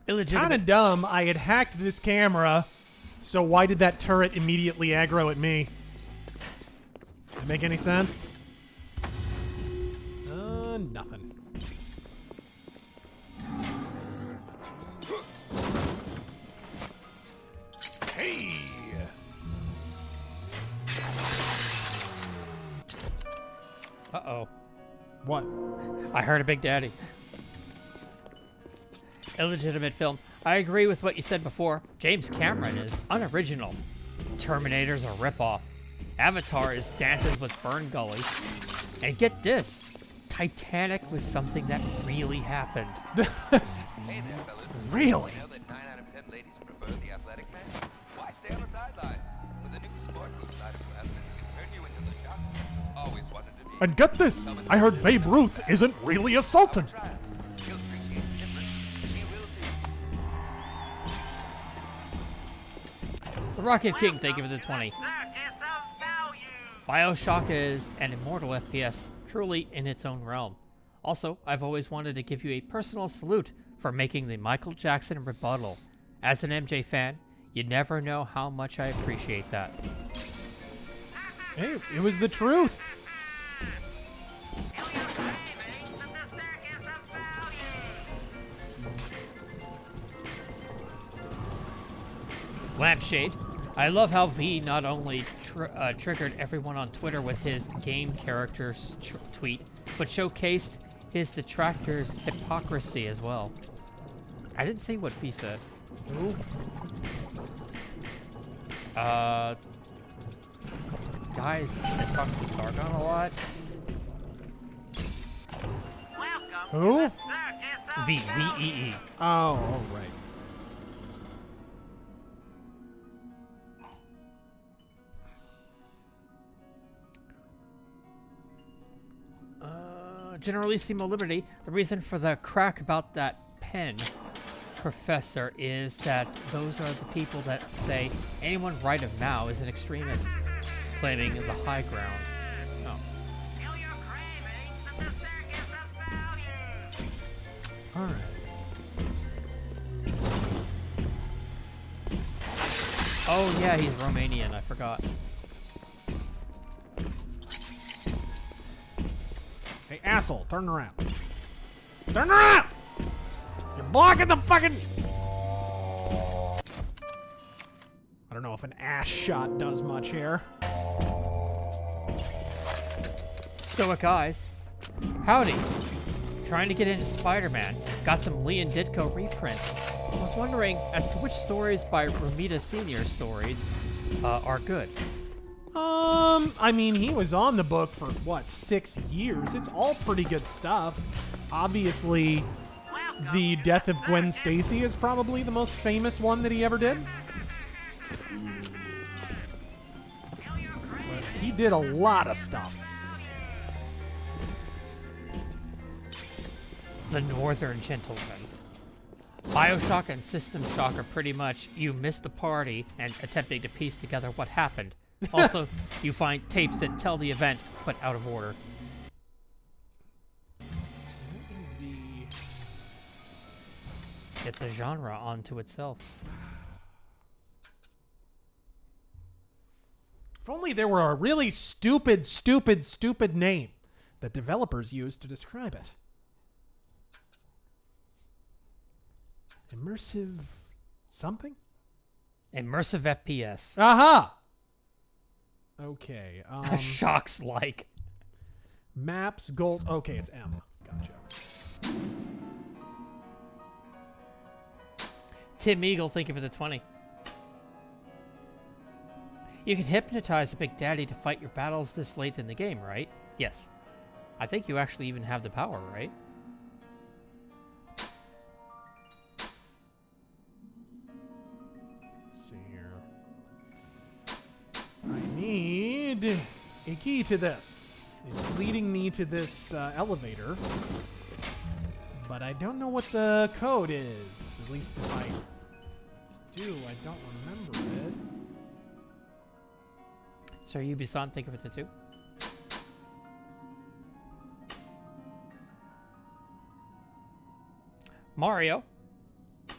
Illegitimate. Kind of dumb. I had hacked this camera, so why did that turret immediately aggro at me? Does that make any sense? Nothing. Hey! Uh-oh. What? I heard a Big Daddy. Illegitimate film. I agree with what you said before. James Cameron is unoriginal. Terminator's a ripoff. Avatar is Dances with Fern Gully. And get this, Titanic was something that really happened. Hey there, fellas. Really? You know that 9 out of 10 ladies prefer the athletic man? Why stay on the sidelines? With the new Sport Boost item class that can turn you into the just. Always wanted to be. And get this, I heard Babe Ruth isn't really a sultan. You'll appreciate the difference. He will too. The Rocket King, thank you for the 20. Bioshock is an immortal FPS, truly in its own realm. Also, I've always wanted to give you a personal salute for making the Michael Jackson rebuttal. As an MJ fan, you never know how much I appreciate that. Hey, it was the truth. Lampshade. I love how V not only triggered everyone on Twitter with his game characters tweet, but showcased his detractors' hypocrisy as well. I didn't see what V said. Ooh. Guys that talks to Sargon a lot. Who? V-E-E. Oh, all right. Generalissimo Liberty, the reason for the crack about that pen, Professor, is that those are the people that say anyone right of now is an extremist, claiming the high ground. Oh. Alright. Oh yeah, he's Romanian, I forgot. Hey, asshole, turn around. Turn around! You're blocking the fucking... I don't know if an ass shot does much here. Stoic eyes. Howdy. Trying to get into Spider-Man. Got some Lee and Ditko reprints. I was wondering as to which stories by Romita Senior stories are good. I mean, he was on the book for, what, 6 years? It's all pretty good stuff. Obviously, the death of Gwen Stacy is probably the most famous one that he ever did. But he did a lot of stuff. The Northern Gentleman. Bioshock and System Shock are pretty much you missed the party and attempting to piece together what happened. Also, you find tapes that tell the event, but out of order. It's a genre unto itself. If only there were a really stupid name that developers use to describe it. Immersive something? Immersive FPS. Aha! Okay. Shocks like. Maps, gold. Okay, it's M. Gotcha. Tim Eagle, thank you for the 20. You can hypnotize the Big Daddy to fight your battles this late in the game, right? Yes. I think you actually even have the power, right? Let's see here. I need a key to this. It's leading me to this elevator. But I don't know what the code is. At least if I do, I don't remember it. Sir Ubisoft, thank you for the 2. Mario.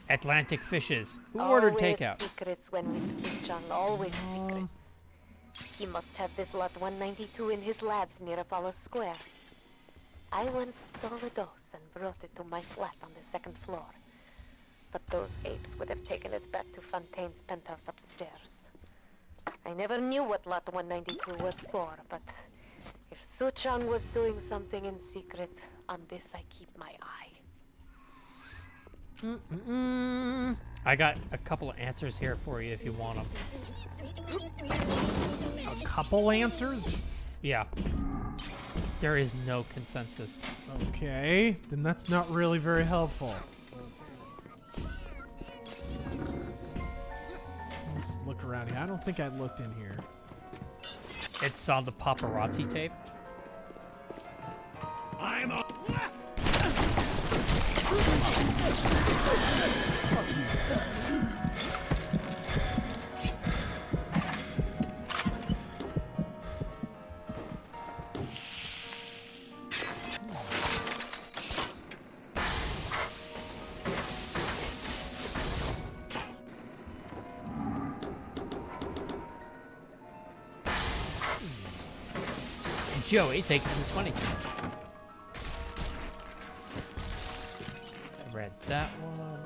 Atlantic Fishes. Who ordered takeout? Secrets when we switch on, always secrets. He must have this lot 192 in his labs near Apollo Square. I once stole a dose and brought it to my flat on the 2nd floor. But those apes would have taken it back to Fontaine's penthouse upstairs. I never knew what lot 192 was for, but if Suchong was doing something in secret, on this I keep my eye. I got a couple of answers here for you if you want them. A couple answers? Yeah. There is no consensus. Okay, then that's not really very helpful. Let's look around here. I don't think I looked in here. It's on the paparazzi tape. I'm a... Joey, thank you for the 20. I read that one.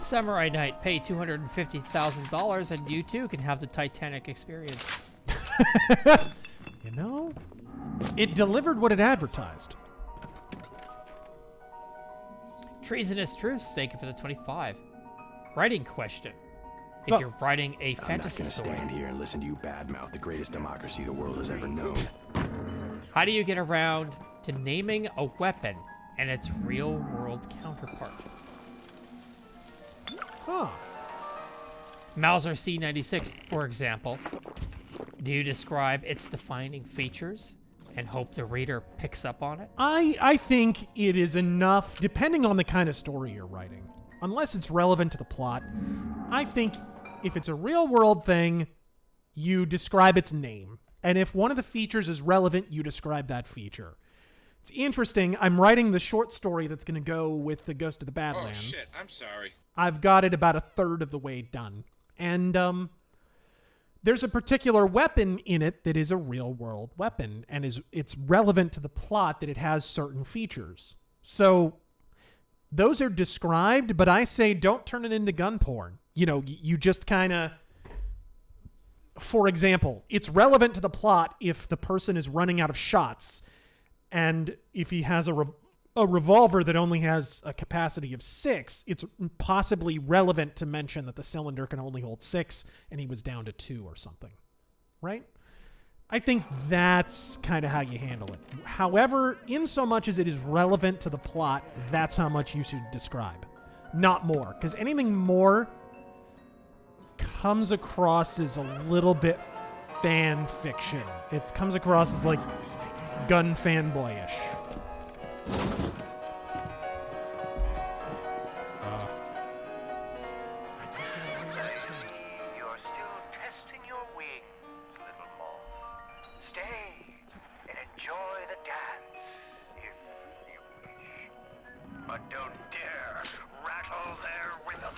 Samurai Knight, pay $250,000 and you too can have the Titanic experience. You know, it delivered what it advertised. Treasonous Truths, thank you for the 25. Writing question. If you're writing a fantasy story, I'm not gonna stand here and listen to you badmouth the greatest democracy the world has ever known. how do you get around to naming a weapon and its real-world counterpart? Huh. Mauser C96, for example. Do you describe its defining features and hope the reader picks up on it? I think it is enough, depending on the kind of story you're writing. Unless it's relevant to the plot, I think if it's a real-world thing, you describe its name. And if one of the features is relevant, you describe that feature. It's interesting. I'm writing the short story that's going to go with the Ghost of the Badlands. Oh, shit. I'm sorry. I've got it about a third of the way done. And there's a particular weapon in it that is a real-world weapon, and it's relevant to the plot that it has certain features. So those are described, but I say don't turn it into gun porn. You know, you just kind of... For example, it's relevant to the plot if the person is running out of shots, and if he has a revolver that only has a capacity of 6, it's possibly relevant to mention that the cylinder can only hold 6 and he was down to 2 or something, right? I think that's kind of how you handle it. However, in so much as it is relevant to the plot, that's how much you should describe. Not more, because anything more comes across as a little bit fan fiction. It comes across as like gun fanboyish. You're still testing your wings, little moth. Stay and enjoy the dance, if you wish. But don't dare rattle their rhythm.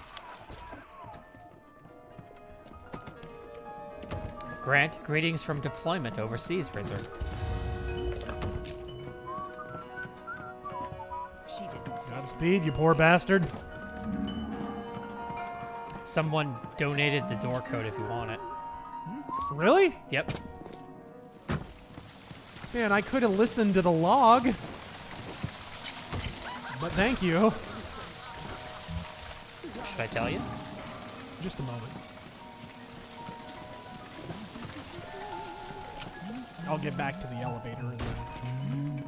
Grant, greetings from deployment overseas, Razor. Godspeed, you poor bastard. Someone donated the door code if you want it. Really? Yep. Man, I could have listened to the log. But thank you. Should I tell you? Just a moment. I'll get back to the elevator and then...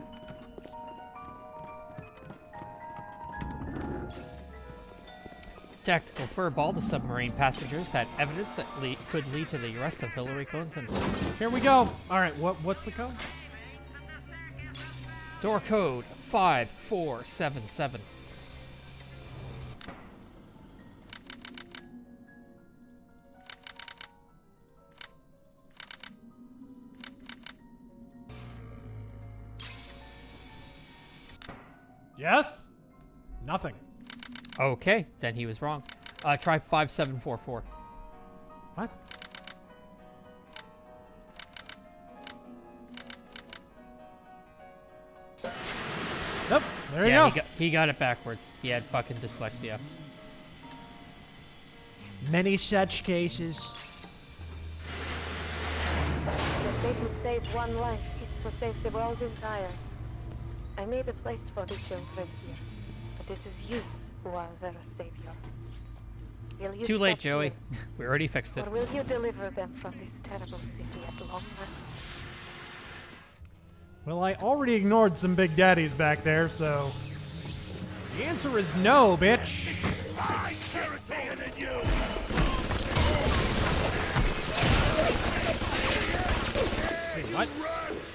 Tactical furball, the submarine passengers had evidence that could lead to the arrest of Hillary Clinton. Here we go. All right, what's the code? Door code 5477. Yes? Nothing. Okay, then he was wrong. Try 5744. What? Nope. There you go. He got it backwards. He had fucking dyslexia. Many such cases. The way to save one life is to save the world entire. I made a place for the children here, but it is you who are their savior. Will you Too late, stop Joey. here, We already fixed it. or will you deliver them from this terrible city at long last? Well, I already ignored some big daddies back there, so... The answer is no, bitch. My territory than you! Wait, what?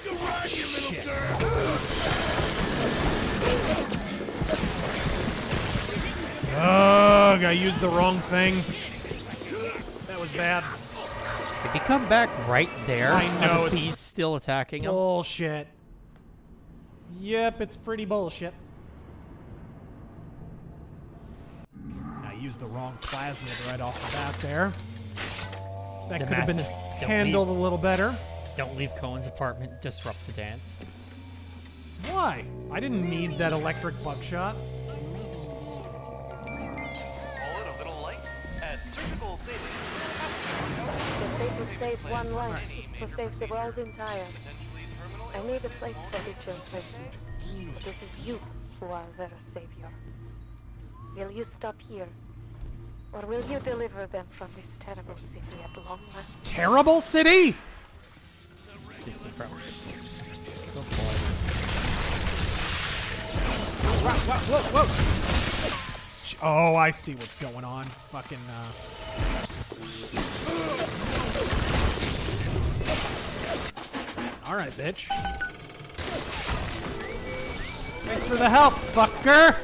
You run, you little girl! Ugh, I used the wrong thing. That was bad. If you come back right there, I know, and he's still attacking him. Bullshit. Yep, it's pretty bullshit. I used the wrong plasmid right off the bat there. That The could have been master- don't handled leave- a little better. Don't leave Cohen's apartment. Disrupt the dance. Why? I didn't need that electric buckshot. All in a little light at surgical savings. The way to save one life is to save the world entire. I made a place for the children here, but it is you who are their savior. Will you stop here, or will you deliver them from this terrible city at long last? Terrible city? Sissy bro. Whoa. Oh, I see what's going on. Fucking, Alright, bitch. Thanks for the help, fucker!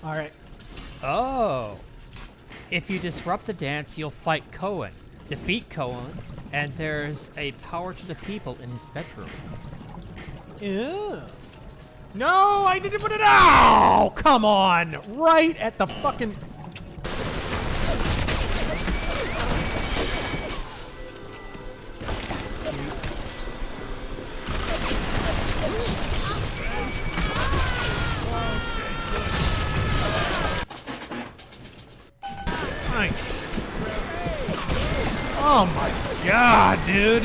Alright. Oh. If you disrupt the dance, you'll fight Cohen. Defeat Cohen, and there's a power to the people in his bedroom. Yeah. No, I didn't put it out! Oh, come on! Right at the fucking... Oh my god, dude!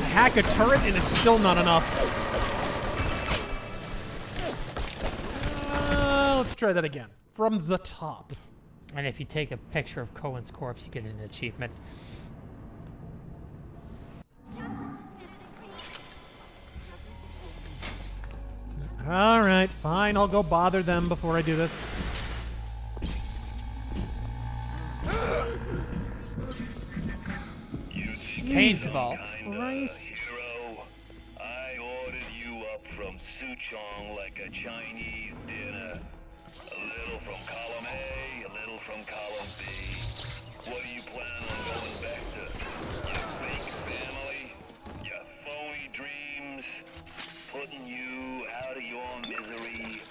Hack a turret and it's still not enough. Let's try that again. From the top. And if you take a picture of Cohen's corpse, you get an achievement. Alright, fine. I'll go bother them before I do this. Paintball. Christ. Hero, I ordered you up from Suchong like a Chinese dinner. A little from column A, a little from column B. What do you plan on going back to? Your fake family? Your phony dreams? Putting you out of your misery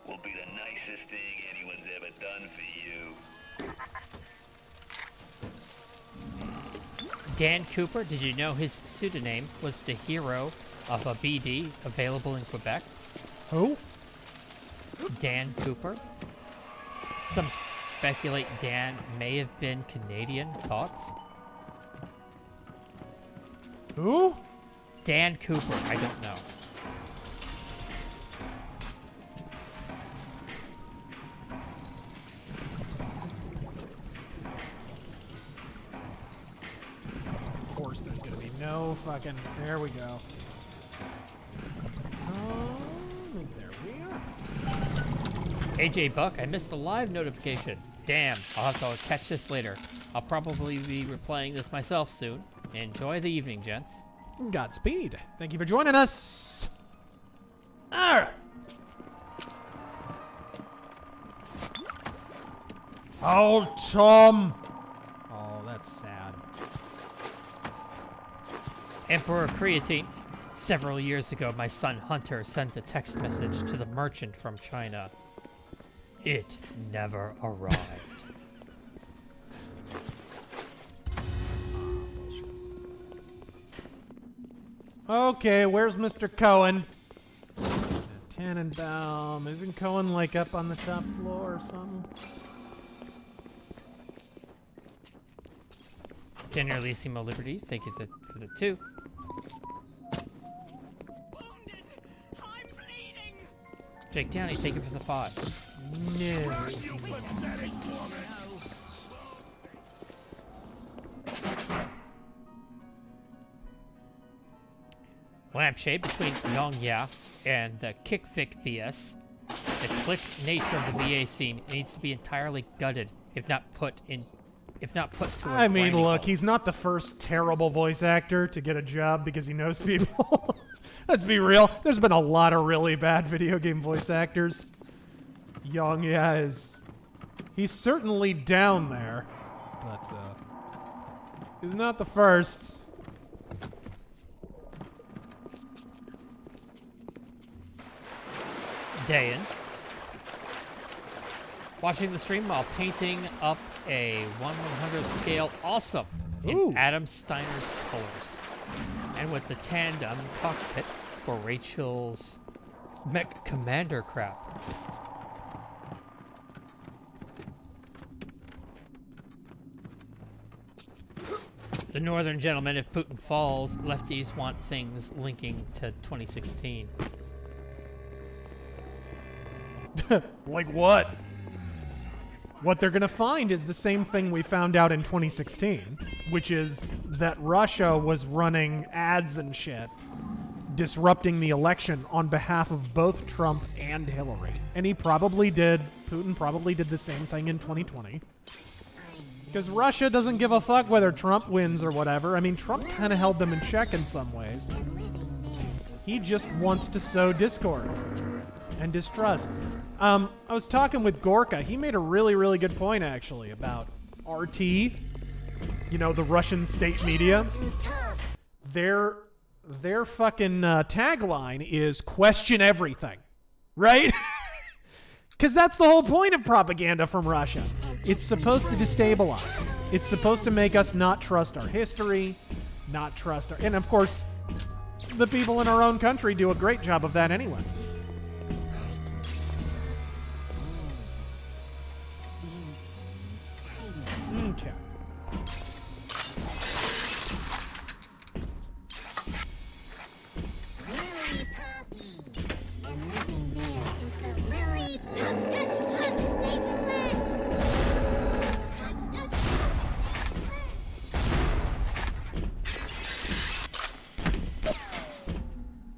will be the nicest thing anyone's ever done for you. Dan Cooper, did you know his pseudonym was the hero of a BD available in Quebec? Who? Dan Cooper. Some speculate Dan may have been Canadian. Thoughts? Who? Dan Cooper, I don't know. Of course, there's gonna be no fucking... There we go. Oh, there we are. AJ Buck, I missed the live notification. Damn, I'll have to catch this later. I'll probably be replaying this myself soon. Enjoy the evening, gents. Godspeed. Thank you for joining us. Arr! Oh, Tom. Oh, that's sad. Emperor Creatine. Several years ago, my son Hunter sent a text message to the merchant from China. It never arrived. Okay, where's Mr. Cohen? Tannenbaum. Isn't Cohen like up on the top floor or something? Generalissimo Liberty, thank you for the 2. Jake Downey, thank you for the 5. No. Lampshade between Yongya and the Kickvic BS. The click nature of the VA scene needs to be entirely gutted, if not put to a I mean, grinding look, halt. he's not the first terrible voice actor to get a job because he knows people. Let's be real. There's been a lot of really bad video game voice actors. Yongya is... He's certainly down there. But, he's not the first. Dayan. Watching the stream while painting up a 1/100th scale awesome in Adam Steiner's colors. And with the tandem cockpit for Rachel's mech commander crap. The Northern Gentleman, if Putin falls, lefties want things linking to 2016. Like what? What they're gonna find is the same thing we found out in 2016, which is that Russia was running ads and shit, disrupting the election on behalf of both Trump and Hillary. And Putin probably did the same thing in 2020. Because Russia doesn't give a fuck whether Trump wins or whatever. I mean, Trump kind of held them in check in some ways. He just wants to sow discord and distrust. I was talking with Gorka. He made a really, really good point, actually, about RT, you know, the Russian state media. their fucking tagline is question everything, right? Because that's the whole point of propaganda from Russia. It's supposed to destabilize. It's supposed to make us not trust our history, not trust our... And of course, the people in our own country do a great job of that anyway. Okay.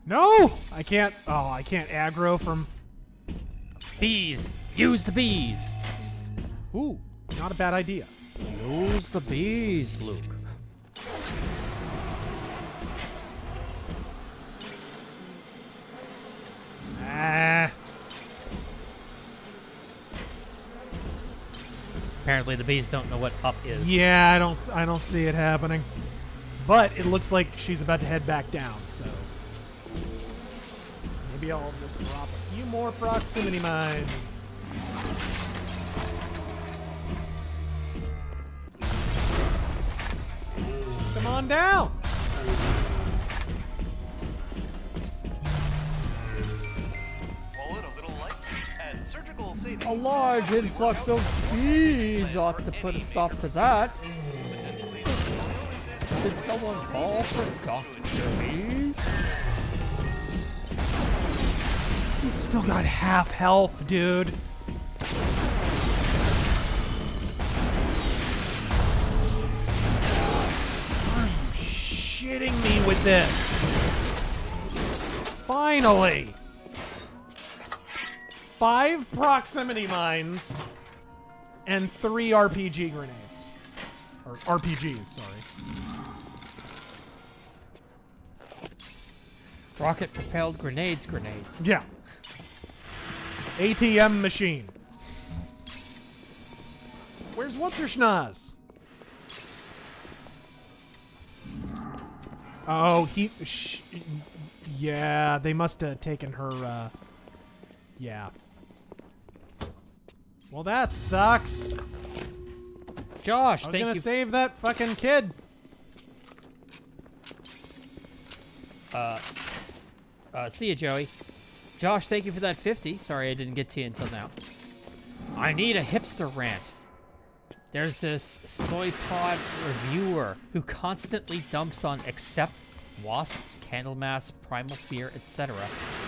No! I can't... Oh, I can't aggro from... Bees! Use the bees! Ooh, not a bad idea. Use the bees, Luke. Ah. Apparently the bees don't know what up is. Yeah, I don't see it happening. But it looks like she's about to head back down, so... Maybe I'll just drop a few more proximity mines. Come on down! A large influx of bees ought to put a stop to that. Did someone call for Dr. Bees? He's still got half health, dude. Are you shitting me with this? Finally! 5 proximity mines and 3 RPG grenades. Or RPGs, sorry. Rocket-propelled grenades. Yeah. ATM machine. Where's What's-Her-Schnoz? Oh, yeah, they must have taken her, yeah. Well, that sucks. Josh, I was thank gonna you. save that fucking kid. See you, Joey. Josh, thank you for that 50. Sorry I didn't get to you until now. I need a hipster rant. There's this soy pod reviewer who constantly dumps on Accept, Wasp, Candlemass, Primal Fear, etc.,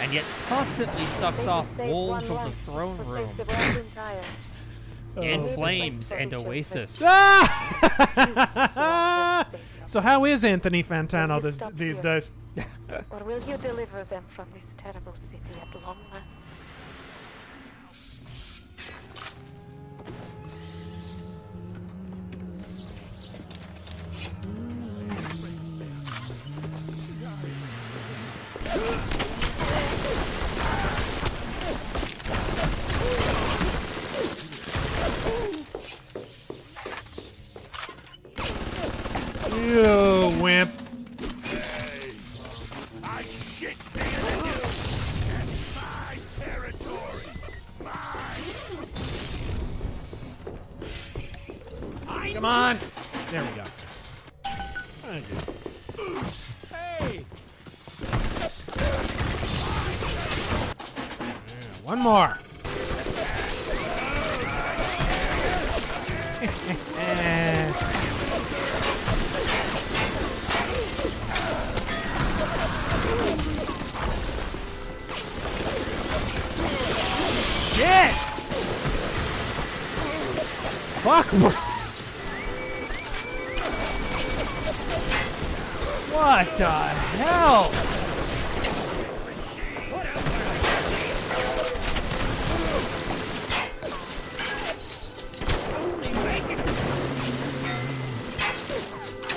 and yet constantly sucks off Wolves of the Throne Room, In Flames, and Oasis. So how is Anthony Fantano these days? Or will you deliver them from this terrible city at long last? You wimp. I shit bandit. That's my territory. Mine. Come on. There we go. Thank you. Hey. Yeah, one more. Shit! Fuck! What the hell?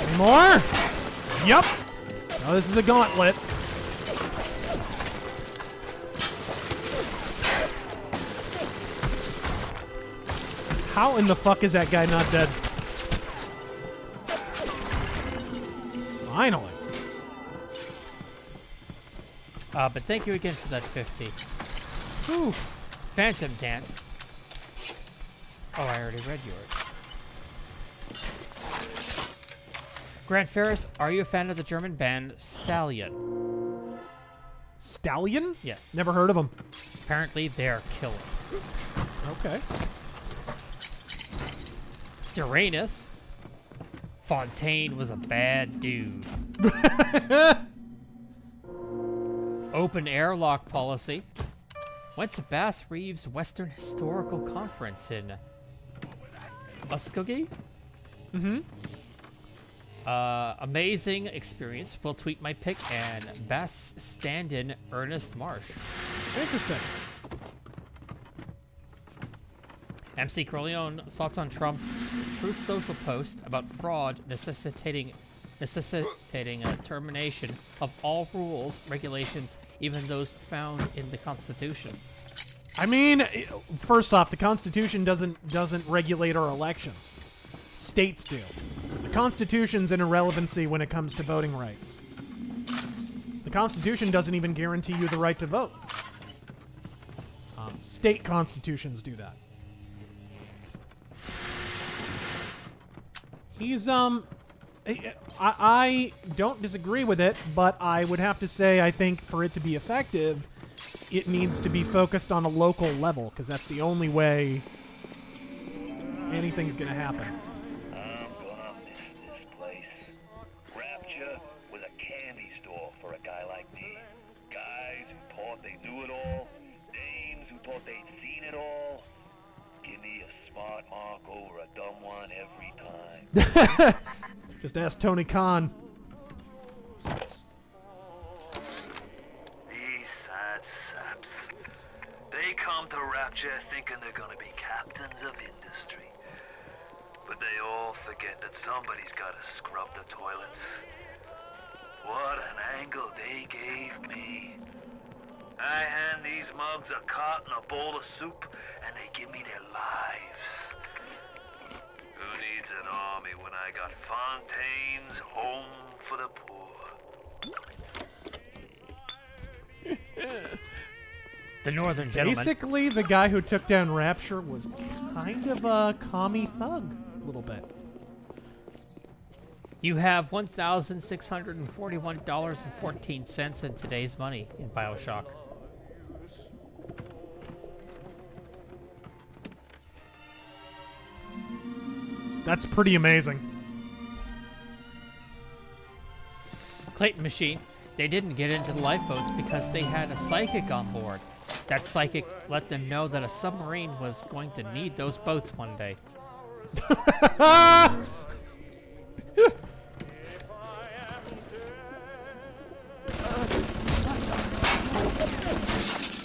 Any more? Yep. Oh, this is a gauntlet. How in the fuck is that guy not dead? Finally. But thank you again for that 50. Ooh, Phantom Dance. Oh, I already read yours. Grant Ferris, are you a fan of the German band Stallion? Stallion? Yes. Never heard of them. Apparently, they're killer. Okay. Duranus. Fontaine was a bad dude. Open airlock policy. Went to Bass Reeves Western Historical Conference in Muskogee. Mm-hmm. Amazing experience. Will tweet my pick and Bass stand-in Ernest Marsh. Interesting. MC Corleone, thoughts on Trump's Truth Social post about fraud necessitating a termination of all rules, regulations, even those found in the Constitution. I mean, first off, the Constitution doesn't regulate our elections. States do. So the Constitution's an irrelevancy when it comes to voting rights. The Constitution doesn't even guarantee you the right to vote. State constitutions do that. He's, I don't disagree with it, but I would have to say I think for it to be effective, it needs to be focused on a local level, because that's the only way anything's going to happen. I'm gonna miss this place. Rapture was a candy store for a guy like me. Guys who thought they knew it all, dames who thought they'd seen it all. Give me a smart mark over a dumb one every time. Just ask Tony Khan. These sad saps. They come to Rapture thinking they're gonna be captains of industry. But they all forget that somebody's gotta scrub the toilets. What an angle they gave me. I hand these mugs a cot and a bowl of soup, and they give me their lives. Who needs an army when I got Fontaine's Home for the Poor? The Northern Gentleman. Basically, the guy who took down Rapture was kind of a commie thug, a little bit. You have $1,641.14 in today's money in Bioshock. That's pretty amazing. Clayton Machine. They didn't get into the lifeboats because they had a psychic on board. That psychic let them know that a submarine was going to need those boats one day.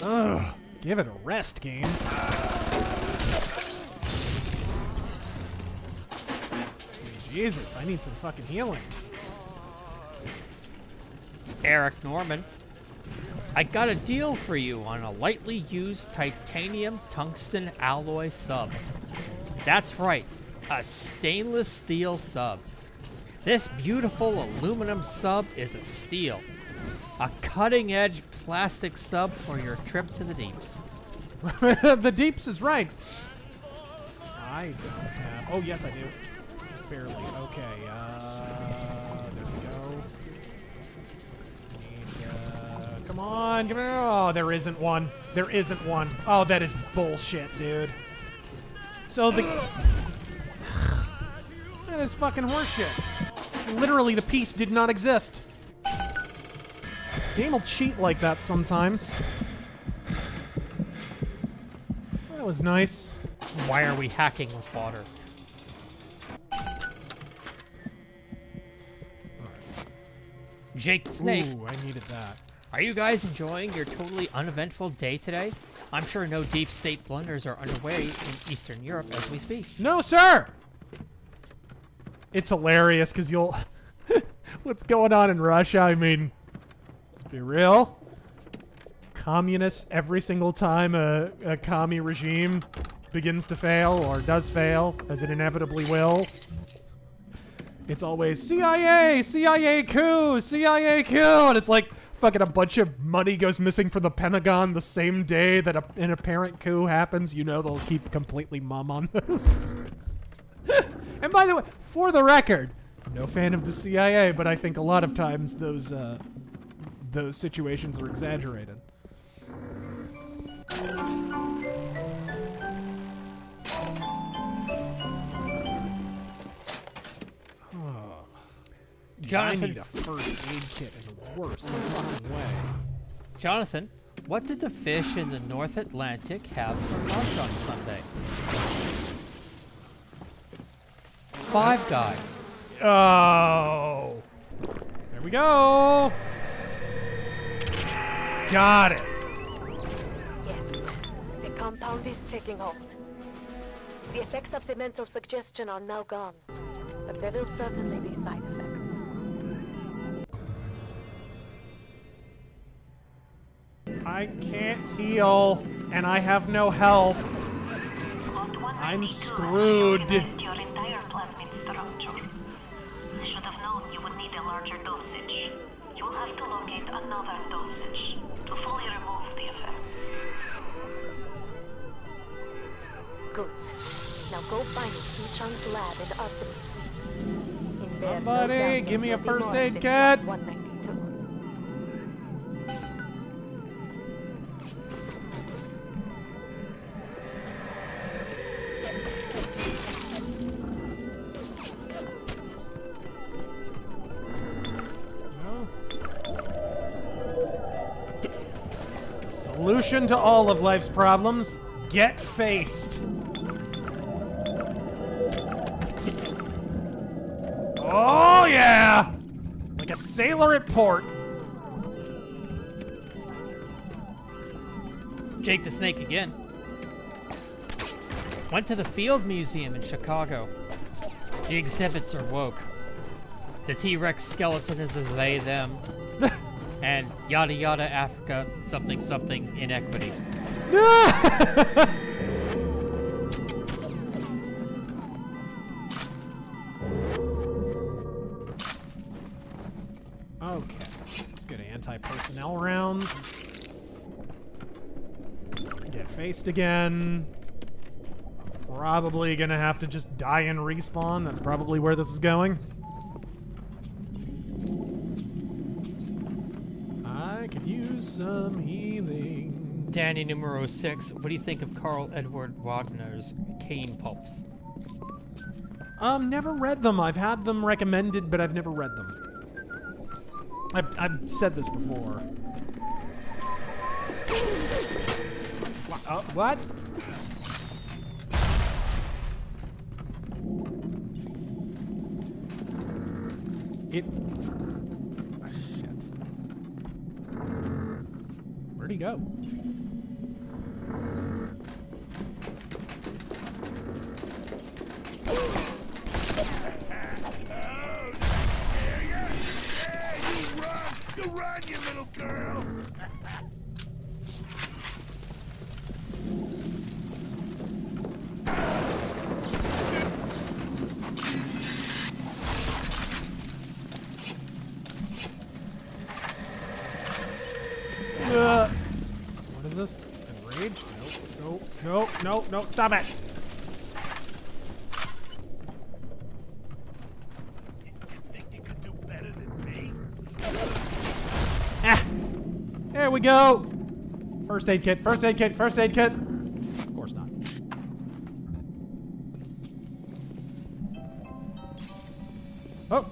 Ugh, give it a rest, game. Jesus, I need some fucking healing. Eric Norman. I got a deal for you on a lightly used titanium tungsten alloy sub. That's right, a stainless steel sub. This beautiful aluminum sub is a steal. A cutting-edge plastic sub for your trip to the deeps. The deeps is right. I don't have... Oh, yes, I do. Barely. Okay, there we go. Need, come on, give me... Oh, there isn't one. There isn't one. Oh, that is bullshit, dude. So the... That is fucking horseshit. Literally, the piece did not exist. Game will cheat like that sometimes. That was nice. Why are we hacking with water? Jake the Snake. Ooh, I needed that. Are you guys enjoying your totally uneventful day today? I'm sure no deep state blunders are underway in Eastern Europe as we speak. No, sir! It's hilarious because you'll... What's going on in Russia? I mean, let's be real. Communists, every single time a commie regime begins to fail or does fail, as it inevitably will, it's always CIA, CIA coup, CIA coup, and it's like, Fucking a bunch of money goes missing from the Pentagon the same day that an apparent coup happens. You know they'll keep completely mum on this. And by the way, for the record, I'm no fan of the CIA, but I think a lot of times those situations are exaggerated. Jonathan, I need a first aid kit in the worst fucking way. Jonathan, what did the fish in the North Atlantic have for lunch on Sunday? Five Guys. Oh. There we go. Got it. Yes, the compound is taking hold. The effects of the mental suggestion are now gone, but there will certainly be side effects. I can't heal, and I have no health. I'm screwed. Your entire plasmid structure. I should have known you would need a larger dosage. You will have to locate another dosage to fully remove the effect. Good. Now go find Suchang's lab in Artemis. In there, Somebody, give me a first aid kit. 192. Solution to all of life's problems: get faced. Oh yeah! Like a sailor at port. Jake the Snake again. Went to the Field Museum in Chicago. The exhibits are woke. The T-Rex skeleton is a they, them. And yada yada Africa, something something inequity. Okay, let's get anti-personnel rounds. Get faced again. Probably gonna have to just die and respawn. That's probably where this is going. I could use some healing. Danny numero 6, what do you think of Karl Edward Wagner's Cane Pulps? Never read them. I've had them recommended, but I've never read them. I've said this before. What? It... Oh, shit. Where'd he go? You run, you little girl! What is this? Enrage? No, stop it! There we go! First aid kit, first aid kit, first aid kit! Of course not. Oh!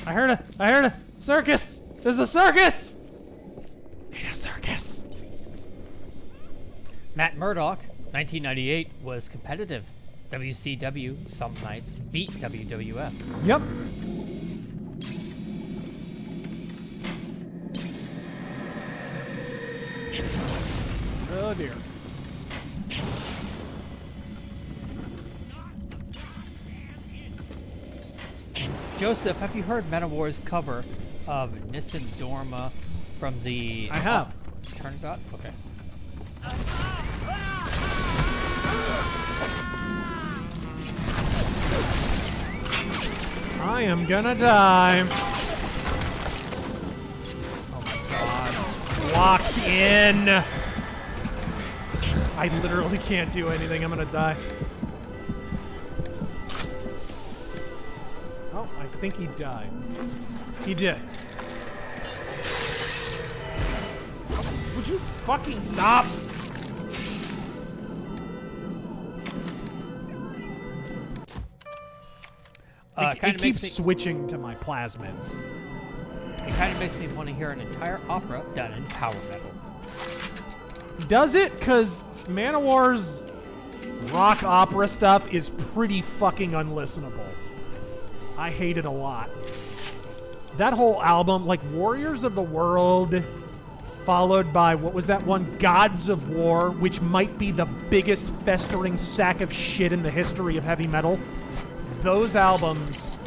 I heard a circus! There's a circus! Need a circus! Matt Murdock, 1998, was competitive. WCW some nights beat WWF. Yep. Oh dear. Joseph, have you heard Manowar's cover of Nissan Dorma from the... I have. Turn it up? Okay. I am gonna die. Oh my god. locked in. I literally can't do anything. I'm gonna die. Oh, I think he died. He did. Would you fucking stop? It keeps switching to my plasmids. It kind of makes me want to hear an entire opera done in power metal. Does it? Because Manowar's rock opera stuff is pretty fucking unlistenable. I hate it a lot. That whole album, like Warriors of the World, followed by, what was that one? Gods of War, which might be the biggest festering sack of shit in the history of heavy metal. Those albums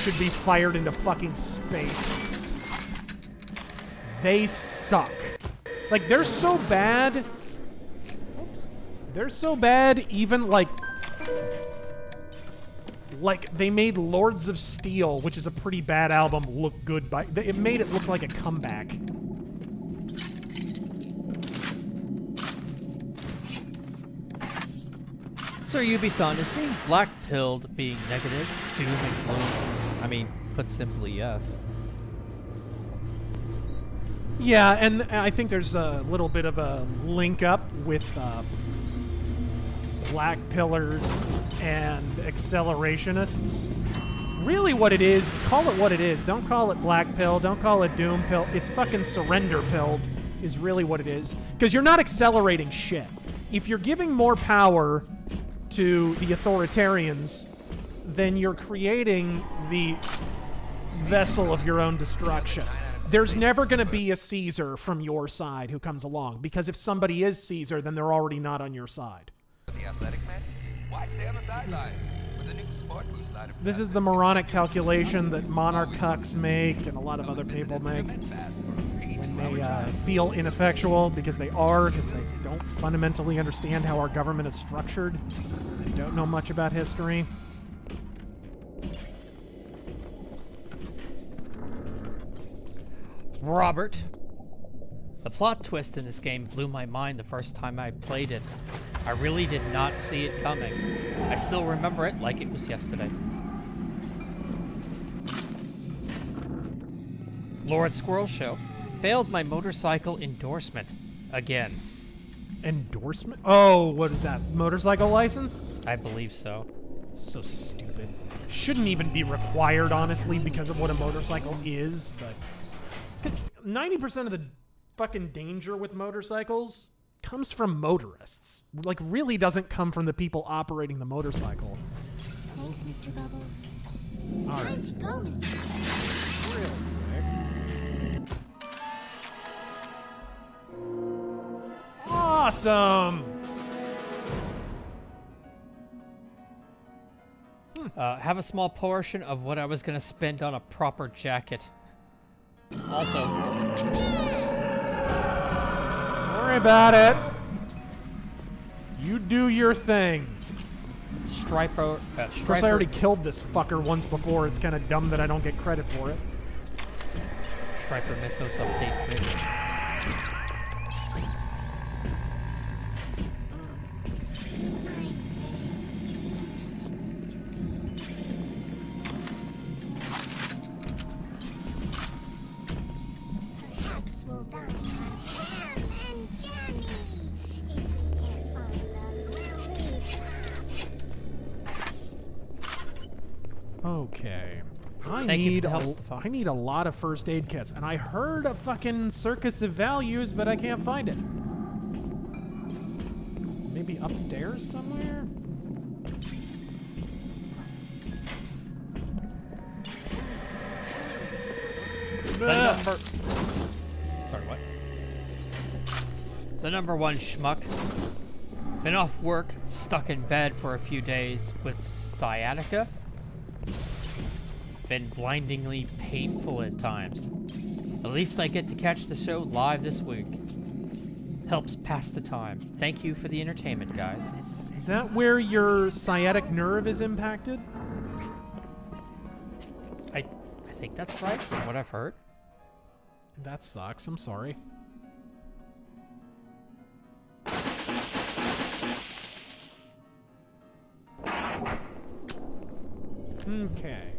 should be fired into fucking space. They suck. Like, they're so bad. Oops. They're so bad, even like they made Lords of Steel, which is a pretty bad album, look good. It made it look like a comeback. Sir Ubisoft is being black-pilled, being negative, doom and gloom. I mean, put simply, yes. Yeah, and I think there's a little bit of a link up with black pillars and accelerationists. Really what it is, call it what it is. Don't call it black pill, don't call it doom pill. It's fucking surrender pill is really what it is. Because you're not accelerating shit. If you're giving more power to the authoritarians, then you're creating the vessel of your own destruction. There's never going to be a Caesar from your side who comes along, because if somebody is Caesar, then they're already not on your side. The athletic man? Why stay on the sideline? With the new sport boost line of This is the moronic calculation that monarch cucks make and a lot of other people make when they feel ineffectual, because they don't fundamentally understand how our government is structured. They don't know much about history. Robert, the plot twist in this game blew my mind the first time I played it. I really did not see it coming. I still remember it like it was yesterday. Lord Squirrel Show failed my motorcycle endorsement again. Endorsement? Oh, what is that? Motorcycle license? I believe so. So stupid. Shouldn't even be required, honestly, because of what a motorcycle is, but... Because 90% of the fucking danger with motorcycles comes from motorists. Like, really doesn't come from the people operating the motorcycle. Thanks, Mr. Bubbles. All Time right. to go, Mr. Real quick. Awesome! Have a small portion of what I was going to spend on a proper jacket. Also, don't worry about it. You do your thing. Striper. Of course, I already killed this fucker once before. It's kind of dumb that I don't get credit for it. Striper Mythos update, please. Perhaps we'll dine on ham and jammy if we can't find the lollipop. Okay. I Thank you need for the help, Stefan. I need a lot of first aid kits, and I heard a fucking circus of values, but I can't find it. Maybe upstairs somewhere? The number one schmuck. Been off work, stuck in bed for a few days with sciatica. Been blindingly painful at times. At least I get to catch the show live this week. Helps pass the time. Thank you for the entertainment, guys. Is that where your sciatic nerve is impacted? I think that's right, from what I've heard. That sucks. I'm sorry. Okay.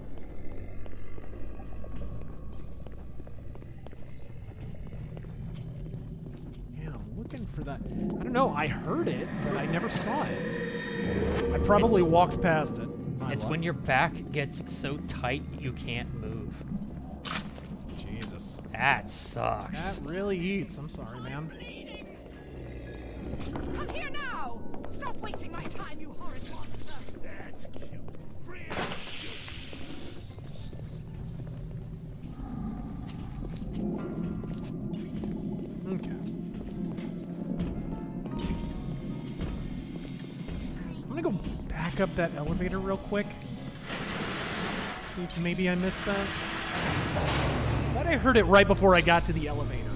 Yeah, I'm looking for that. I don't know. I heard it, but I never saw it. I probably walked past it. It's when your back gets so tight you can't move. Jesus. That sucks. That really eats. I'm sorry, man. Come here now! Stop wasting my time, you horrid monster! That's cute. Okay. I'm gonna go back up that elevator real quick. See if maybe I missed that. I thought I heard it right before I got to the elevator.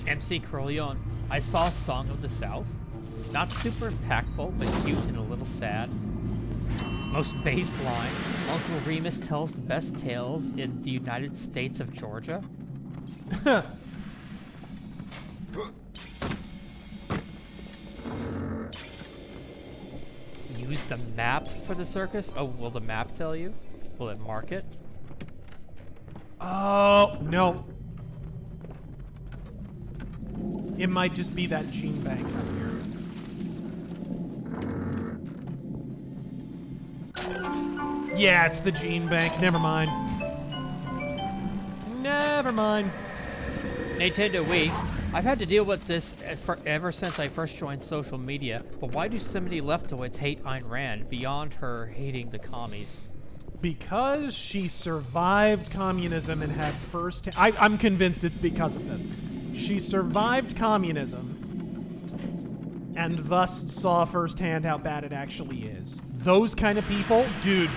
MC Corleone. I saw Song of the South. Not super impactful, but cute and a little sad. Most baseline. Uncle Remus tells the best tales in the United States of Georgia. Use the map for the circus? Oh, will the map tell you? Will it mark it? Oh, no. It might just be that gene bank up here. Yeah, it's the gene bank. Never mind. Never mind. Nintendo Wii. I've had to deal with this ever since I first joined social media, but why do so many leftoids hate Ayn Rand beyond her hating the commies? Because she survived communism and had first... I'm convinced it's because of this. She survived communism and thus saw firsthand how bad it actually is. Those kind of people, dude,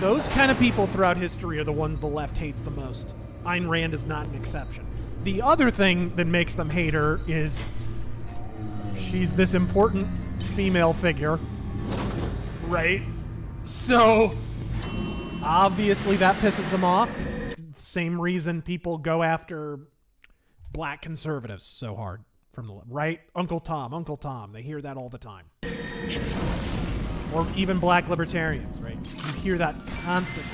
those kind of people throughout history are the ones the left hates the most. Ayn Rand is not an exception. The other thing that makes them hate her is she's this important female figure, right? So, obviously that pisses them off. Same reason people go after black conservatives so hard from the left, right? Uncle Tom, they hear that all the time. Or even black libertarians, right? You hear that constantly.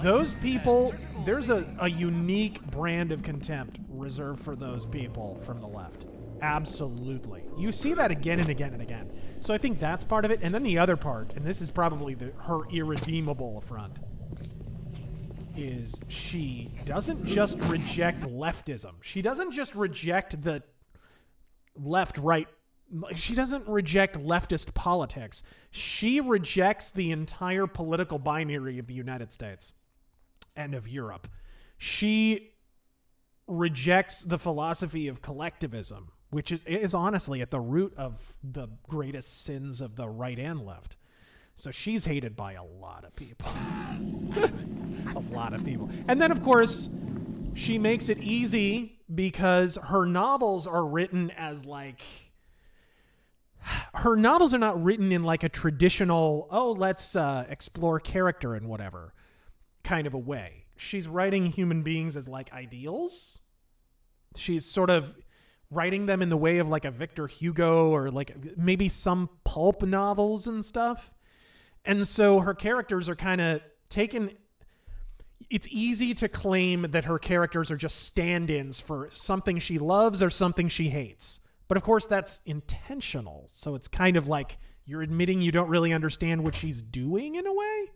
Those people, there's a unique brand of contempt reserved for those people from the left. Absolutely. You see that again and again and again. So I think that's part of it. And then the other part, and this is probably her irredeemable affront, is she doesn't just reject leftism. She doesn't just reject the left-right. She doesn't reject leftist politics. She rejects the entire political binary of the United States and of Europe. She rejects the philosophy of collectivism, which is honestly at the root of the greatest sins of the right and left. So she's hated by a lot of people. A lot of people. And then, of course, she makes it easy because her novels are written as like... Her novels are not written in like a traditional, let's explore character and whatever kind of a way. She's writing human beings as like ideals. She's sort of writing them in the way of like a Victor Hugo or like maybe some pulp novels and stuff. And so her characters are kind of taken... It's easy to claim that her characters are just stand-ins for something she loves or something she hates. But of course that's intentional. So it's kind of like you're admitting you don't really understand what she's doing in a way.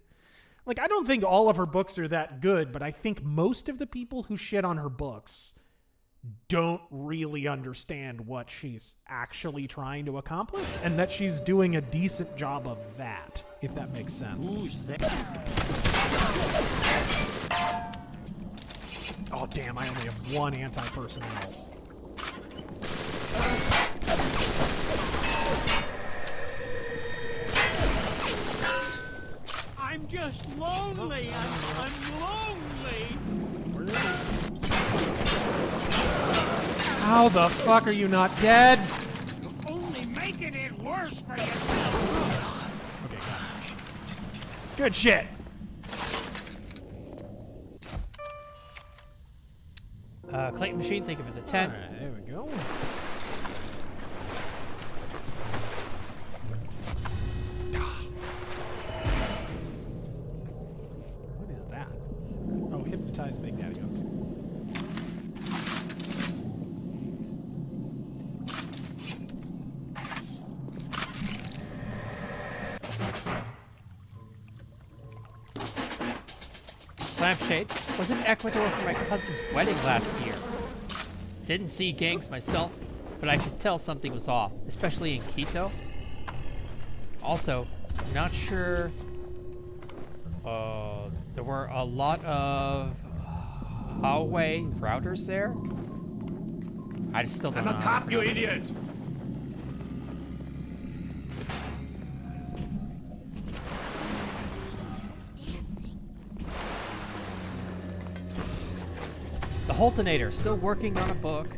Like, I don't think all of her books are that good, but I think most of the people who shit on her books don't really understand what she's actually trying to accomplish, and that she's doing a decent job of that, if that makes sense. Oh, damn, I only have one anti-personnel. I'm just lonely. I'm lonely. How the fuck are you not dead? You're only making it worse for yourself. Okay, got it. Good shit. Clayton Machine, thank you for the 10. All right, there we go. Lampshade was in Ecuador for my cousin's wedding last year. Didn't see gangs myself, but I could tell something was off, especially in Quito. Also, not sure. There were a lot of Huawei routers there. I just still don't know. I'm a cop, you idiot! The Holtonator, still working on a book.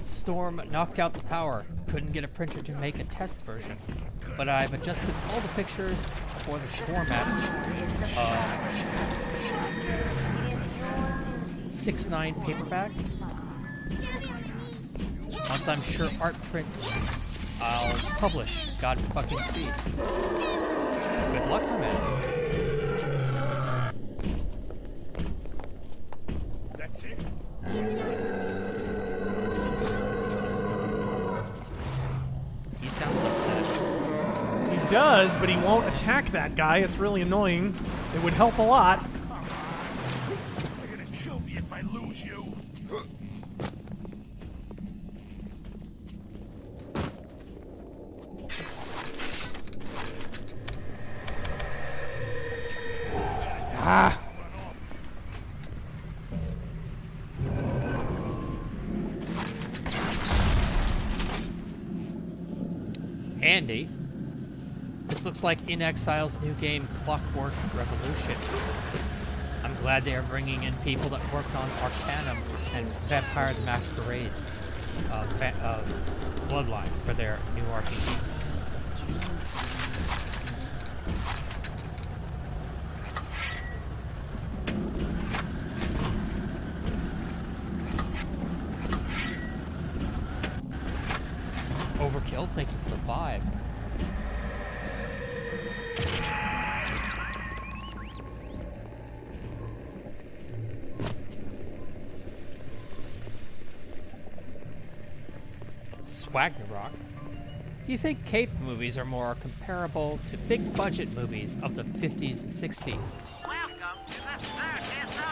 Storm knocked out the power. Couldn't get a printer to make a test version. But I've adjusted all the pictures for the formats. 6:9 paperback. Once I'm sure art prints, I'll publish. God fucking speed. Good luck, my man. That's it? He sounds upset. He does, but he won't attack that guy. It's really annoying. It would help a lot. They're gonna kill me if I lose you. Ah! Andy. This looks like In Exile's new game, Clockwork Revolution. I'm glad they are bringing in people that worked on Arcanum and Vampire the Masquerade Bloodlines for their new RPG. Overkill, thank you for the vibe. Swagnarok. You think cape movies are more comparable to big budget movies of the 50s and 60s? Welcome to the circus of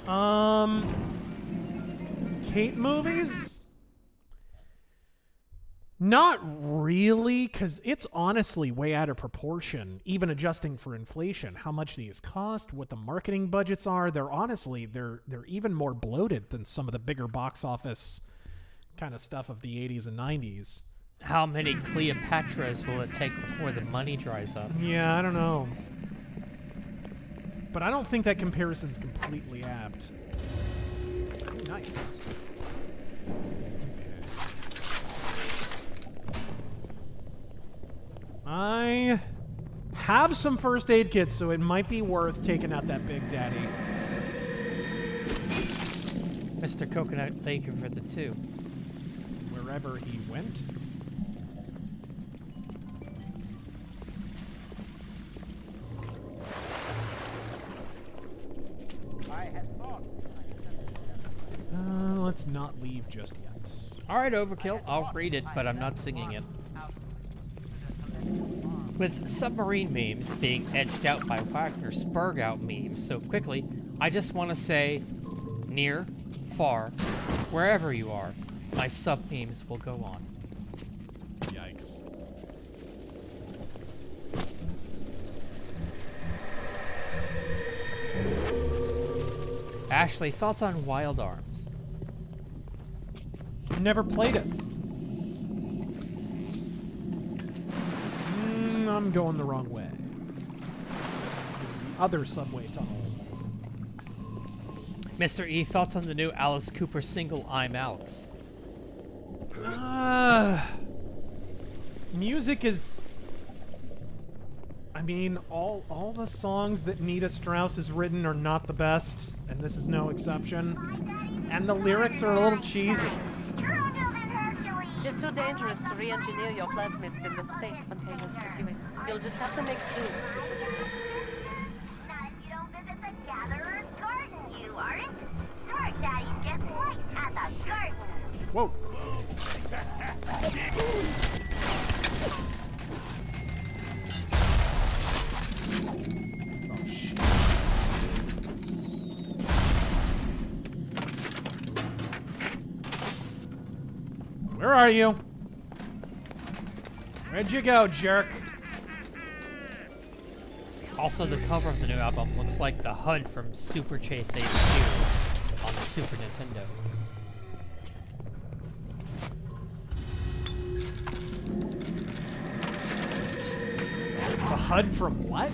value. Kate movies? Not really, because it's honestly way out of proportion, even adjusting for inflation. How much these cost, what the marketing budgets are, they're even more bloated than some of the bigger box office kind of stuff of the 80s and 90s. How many Cleopatras will it take before the money dries up? Yeah, I don't know. But I don't think that comparison's completely apt. Nice. I have some first aid kits, so it might be worth taking out that Big Daddy. Mr. Coconut, thank you for the 2. Wherever he went. Let's not leave just yet. Alright, Overkill, I'll read it, but I'm not singing it. With submarine memes being edged out by Wagner Spurg out memes so quickly, I just want to say, near, far, wherever you are, my sub memes will go on. Yikes. Ashley, thoughts on Wild Arms? Never played it. I'm going the wrong way. The other subway tunnel. Mr. E, thoughts on the new Alice Cooper single, I'm Alice? Music is... I mean, all the songs that Nita Strauss has written are not the best, and this is no exception. And the lyrics are a little cheesy. It's too dangerous to re-engineer your plasmids in the state containers pursuing. You'll just have to make do. Not if you don't visit the Gatherer's Garden, you aren't. Smart Daddies get sliced at the garden. Whoa. Where are you? Where'd you go, jerk? Also, the cover of the new album looks like the HUD from Super Chase HQ on the Super Nintendo. The HUD from what?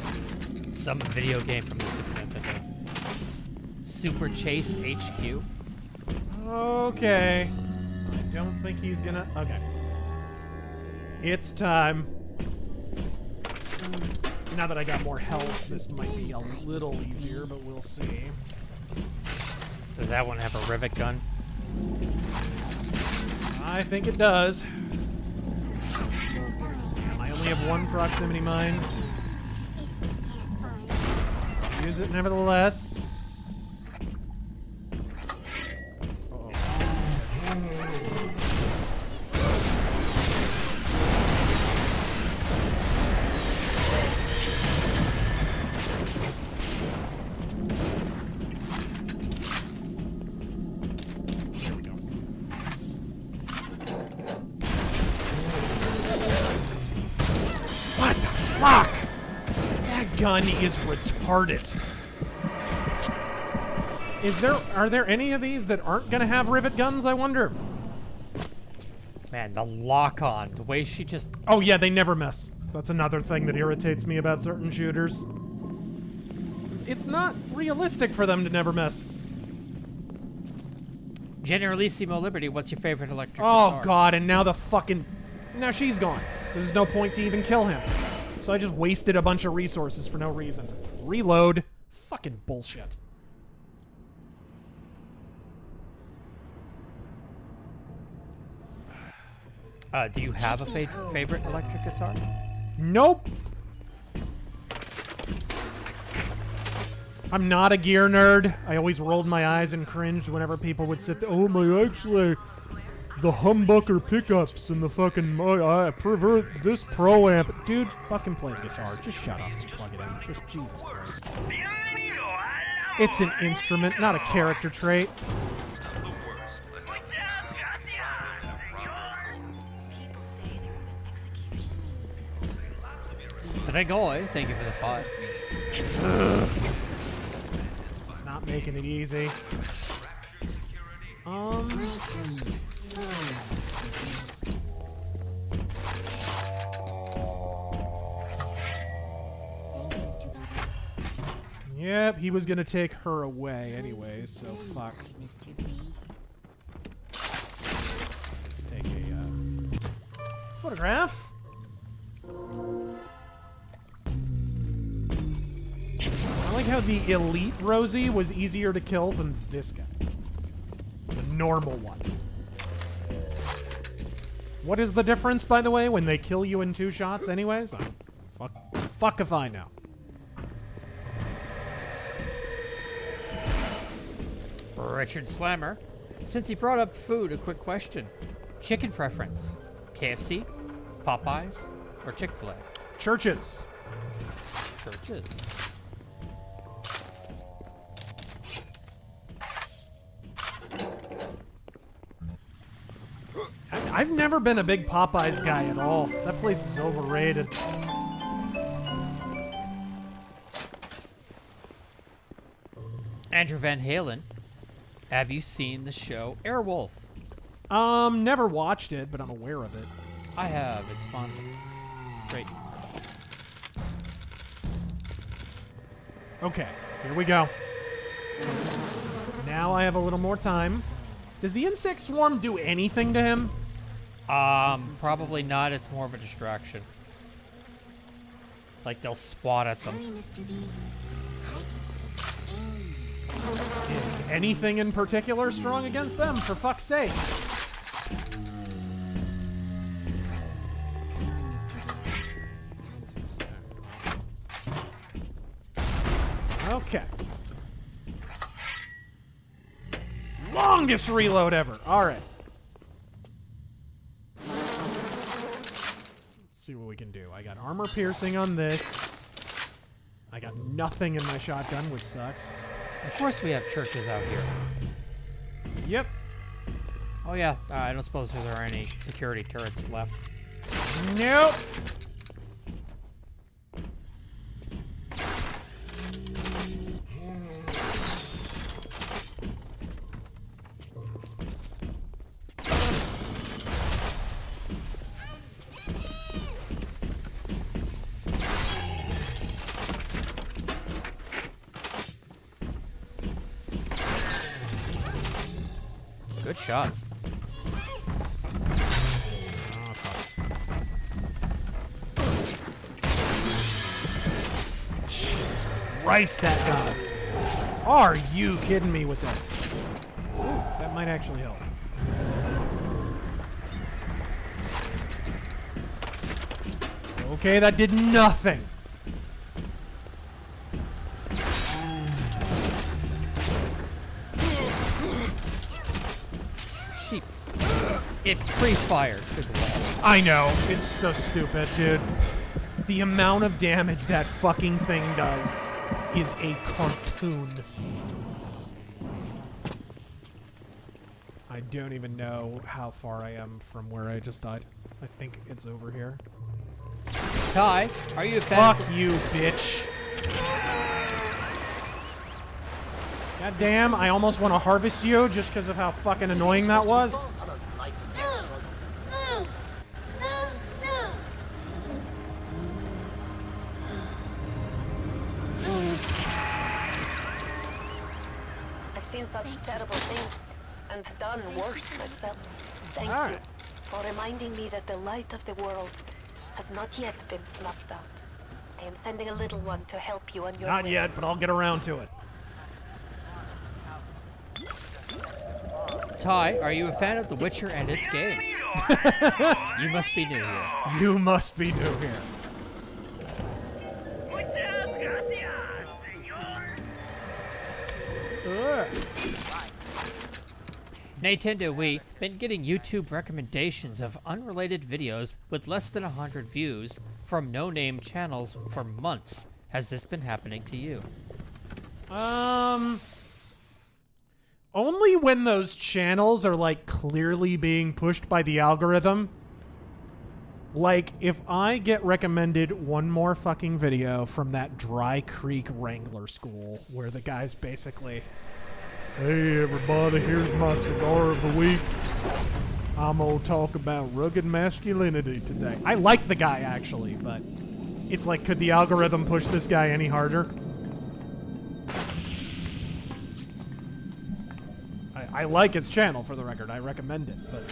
Some video game from the Super Nintendo. Super Chase HQ. Okay. I don't think he's gonna... Okay. It's time. Now that I got more health, this might be a little easier, but we'll see. Does that one have a rivet gun? I think it does. I only have one proximity mine. Use it nevertheless. Fuck! That gun is retarded. Are there any of these that aren't gonna have rivet guns, I wonder? Man, the lock-on, the way she just... Oh yeah, they never miss. That's another thing that irritates me about certain shooters. It's not realistic for them to never miss. Generalissimo Liberty, what's your favorite electric Oh guitar? god, and now now she's gone. So there's no point to even kill him. So I just wasted a bunch of resources for no reason. Reload. Fucking bullshit. Do you have a favorite electric guitar? Nope. I'm not a gear nerd. I always rolled my eyes and cringed whenever people would sit there. Oh my, actually, the humbucker pickups and the fucking, I prefer this pro amp. Dude, fucking play the guitar. Just shut up and plug it in. Just Jesus Christ. It's an instrument, not a character trait. Stregoi, thank you for the pod. This is not making it easy. Yep, he was gonna take her away anyway, so fuck. Let's take a photograph. I like how the elite Rosie was easier to kill than this guy. The normal one. What is the difference, by the way, when they kill you in 2 shots anyways? Fuck if I know. Richard Slammer. Since he brought up food, a quick question. Chicken preference. KFC, Popeyes, or Chick-fil-A? Churches. Churches. I've never been a big Popeyes guy at all. That place is overrated. Andrew Van Halen. Have you seen the show Airwolf? Never watched it, but I'm aware of it. I have. It's fun. Great. Okay, here we go. Now I have a little more time. Does the insect swarm do anything to him? Probably not. It's more of a distraction. Like they'll swat at them. Is anything in particular strong against them, for fuck's sake? Okay. Longest reload ever. All right. Let's see what we can do. I got armor piercing on this. I got nothing in my shotgun, which sucks. Of course we have churches out here. Yep. Oh yeah, I don't suppose there are any security turrets left. Nope. Good shots. Jesus Christ, that guy. Are you kidding me with this? Ooh, that might actually help. Okay, that did nothing. Sheep. It pre-fired to the wall. I know. It's so stupid, dude. The amount of damage that fucking thing does is a cartoon. I don't even know how far I am from where I just died. I think it's over here. Ty, are you a fan? Fuck you, bitch. God damn, I almost want to harvest you just because of how fucking annoying that was. I've seen such terrible things and done worse myself. Thank you for reminding me that the light of the world has not yet been snuffed out. I am sending a little one to help you on your Not way. yet, but I'll get around to it. Ty, are you a fan of The Witcher and its game? You must be new here. You must be new here. Nintendo Wii been getting YouTube recommendations of unrelated videos with less than 100 views from no-name channels for months. Has this been happening to you? Only when those channels are, like, clearly being pushed by the algorithm. Like, if I get recommended one more fucking video from that Dry Creek Wrangler school, where the guy's basically, hey everybody, here's my cigar of the week. I'm gonna talk about rugged masculinity today. I like the guy, actually, but it's like, could the algorithm push this guy any harder? I like his channel, for the record. I recommend it, but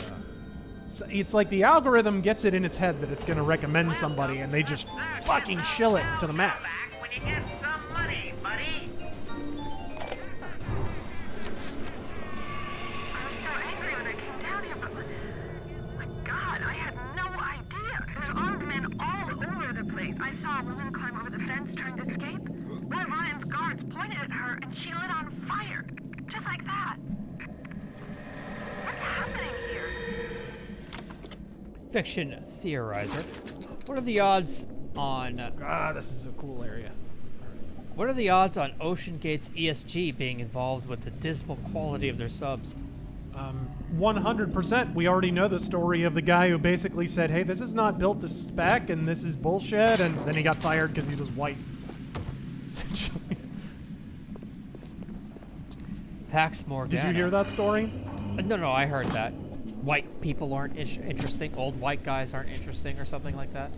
so it's like the algorithm gets it in its head that it's going to recommend somebody, and they just fucking shill it to the max. When you get some money, buddy. I was so angry when I came down here, but my God, I had no idea. There's armed men all over the place. I saw a woman climb over the fence trying to escape. One of Ryan's guards pointed at her, and she lit on fire, just like that. What's happening here? Fiction theorizer. What are the odds on... this is a cool area. What are the odds on Ocean Gate's ESG being involved with the dismal quality of their subs? 100%. We already know the story of the guy who basically said, hey, this is not built to spec, and this is bullshit, and then he got fired because he was white. Essentially. Pax Morgana. Did you hear that story? No, I heard that. White people aren't interesting, old white guys aren't interesting, or something like that.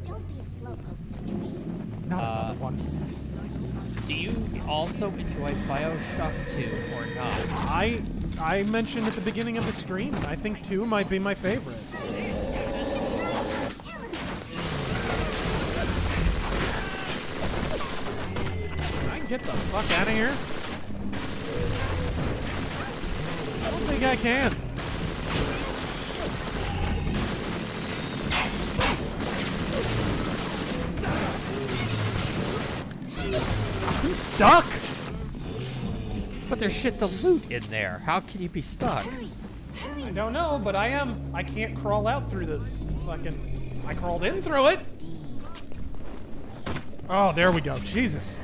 Don't be a slowpoke, Mr. B. Not another one. Do you also enjoy Bioshock 2 or not? I mentioned at the beginning of the stream, I think 2 might be my favorite. Get the fuck out of here. I don't think I can. I'm stuck. But there's shit to loot in there. How can you be stuck? I don't know, but I am. I can't crawl out through this fucking... I crawled in through it. Oh, there we go. Jesus.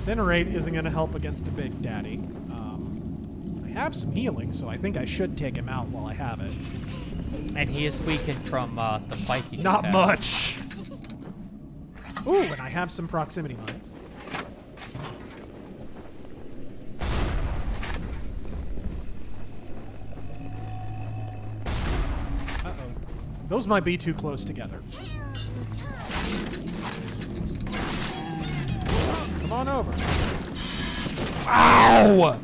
Incinerate isn't going to help against a Big Daddy. I have some healing, so I think I should take him out while I have it. And he is weakened from the fight he just Not had. much. Ooh, and I have some proximity mines. Uh-oh. Those might be too close together. Come on over. Ow!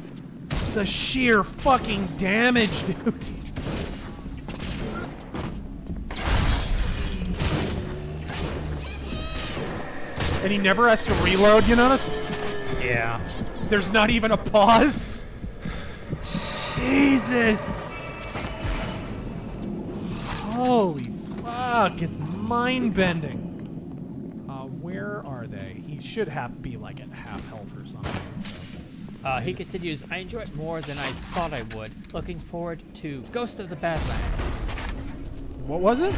The sheer fucking damage, dude. And he never has to reload, you notice? Yeah. There's not even a pause. Jesus. Holy fuck, it's mind-bending. Where are they? He should have to be like at half health or something. So. He continues, I enjoy it more than I thought I would. Looking forward to Ghost of the Badlands. What was it?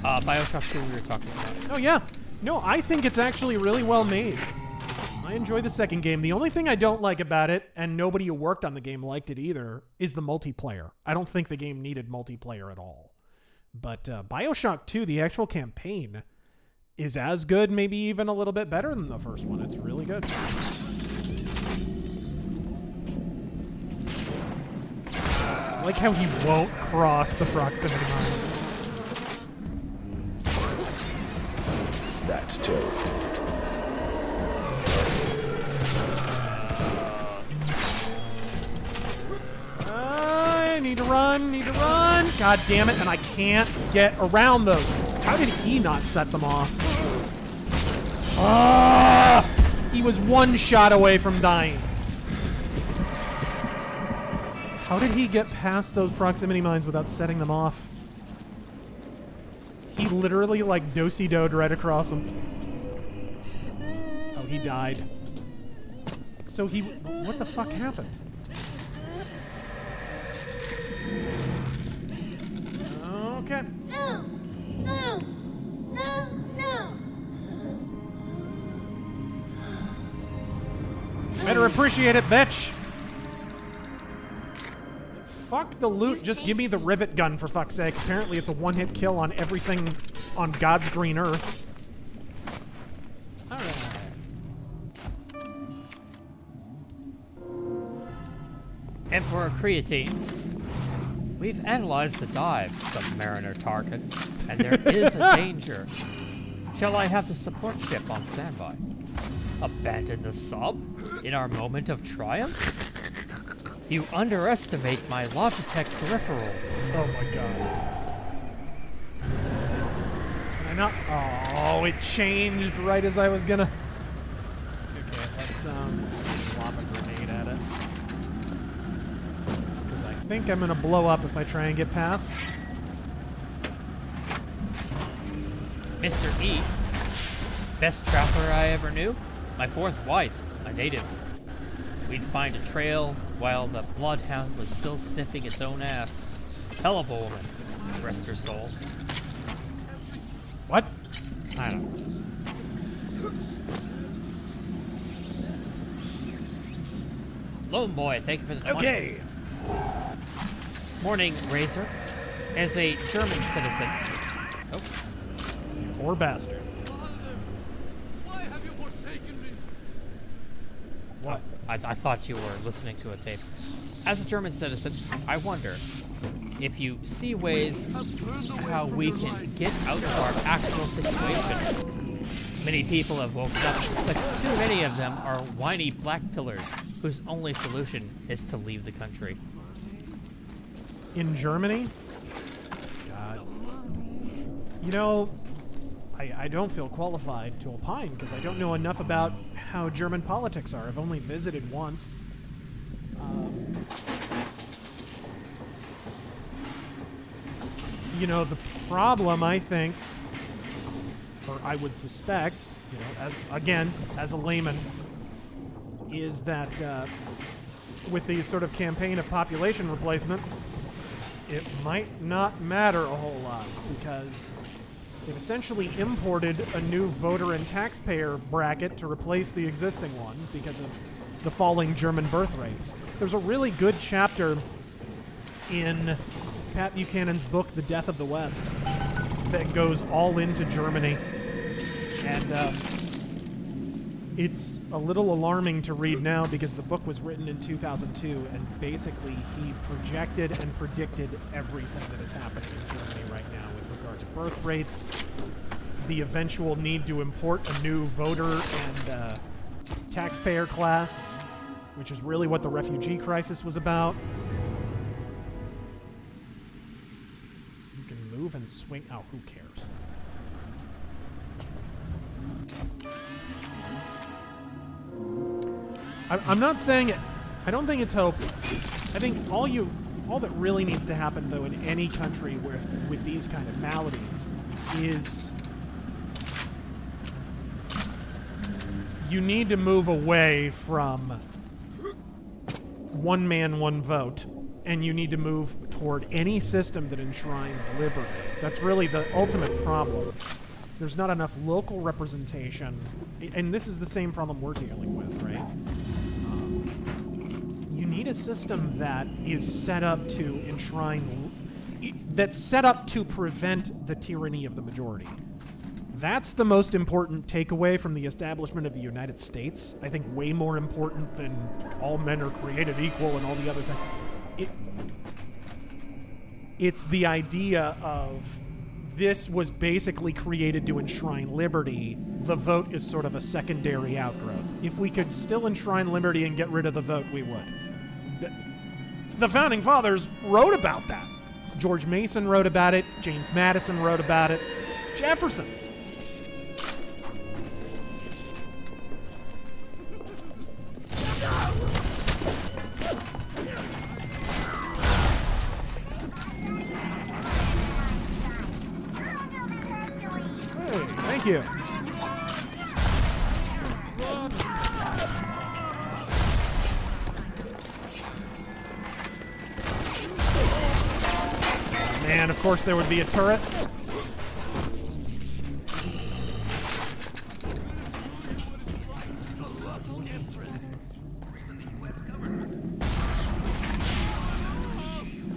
Bioshock 2 we were talking about. Oh, yeah. No, I think it's actually really well made. I enjoy the second game. The only thing I don't like about it, and nobody who worked on the game liked it either, is the multiplayer. I don't think the game needed multiplayer at all. But Bioshock 2, the actual campaign, is as good, maybe even a little bit better than the first one. It's really good. I like how he won't cross the proximity line. That's two. I need to run, God damn it, and I can't get around those. How did he not set them off? Ah! He was one shot away from dying. How did he get past those proximity mines without setting them off? He literally, like, do-si-doed right across him. Oh, he died. So he... What the fuck happened? Okay. No! No! No! No! Better appreciate it, bitch! Fuck the loot, just give me the rivet gun for fuck's sake. Apparently it's a one-hit kill on everything on God's green earth. Alright. Emperor Creatine. We've analyzed the dive, Submariner Tarkin, and there is a danger. Shall I have the support ship on standby? Abandon the sub? In our moment of triumph? You underestimate my Logitech peripherals. Oh my god. Can I not? Oh, it changed right as I was gonna... Okay, let's flop a grenade at it. Because I think I'm gonna blow up if I try and get past. Mr. E. Best traveler I ever knew? My fourth wife, a native. We'd find a trail while the bloodhound was still sniffing its own ass. Hell of a woman. Rest her soul. What? I don't know. Lone Boy, thank you for the 20. Okay. Morning, Razor. As a German citizen... Oh. Poor bastard. Why have you forsaken me? What? I thought you were listening to a tape. As a German citizen, I wonder if you see ways how we can get out of our actual situation. Many people have woken up, but too many of them are whiny black pillars whose only solution is to leave the country. In Germany? God. You know, I don't feel qualified to opine because I don't know enough about how German politics are. I've only visited once. You know, the problem, I think, or I would suspect, you know, as a layman, is that with the sort of campaign of population replacement, it might not matter a whole lot because They've essentially imported a new voter and taxpayer bracket to replace the existing one because of the falling German birth rates. There's a really good chapter in Pat Buchanan's book, The Death of the West, that goes all into Germany. And it's a little alarming to read now because the book was written in 2002, and basically he projected and predicted everything that is happening in Germany right now with regard to birth rates, the eventual need to import a new voter and taxpayer class, which is really what the refugee crisis was about. You can move and swing. Oh, who cares? I'm not saying it. I don't think it's hopeless. I think all that really needs to happen, though, in any country with these kind of maladies is you need to move away from one man, one vote, and you need to move toward any system that enshrines liberty. That's really the ultimate problem. There's not enough local representation, and this is the same problem we're dealing with, right? You need a system that is set up to enshrine, that's set up to prevent the tyranny of the majority. That's the most important takeaway from the establishment of the United States. I think way more important than all men are created equal and all the other things. It's the idea of this was basically created to enshrine liberty. The vote is sort of a secondary outgrowth. If we could still enshrine liberty and get rid of the vote, we would. The Founding Fathers wrote about that. George Mason wrote about it. James Madison wrote about it. Jefferson. Hey, thank you. And of course there would be a turret.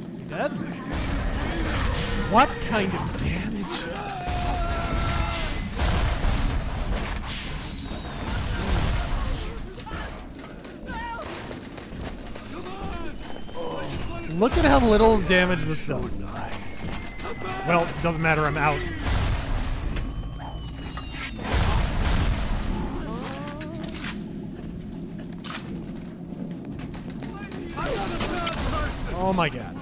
Is he dead? What kind of damage? Look at how little damage this does. Well, it doesn't matter, I'm out. Oh my god.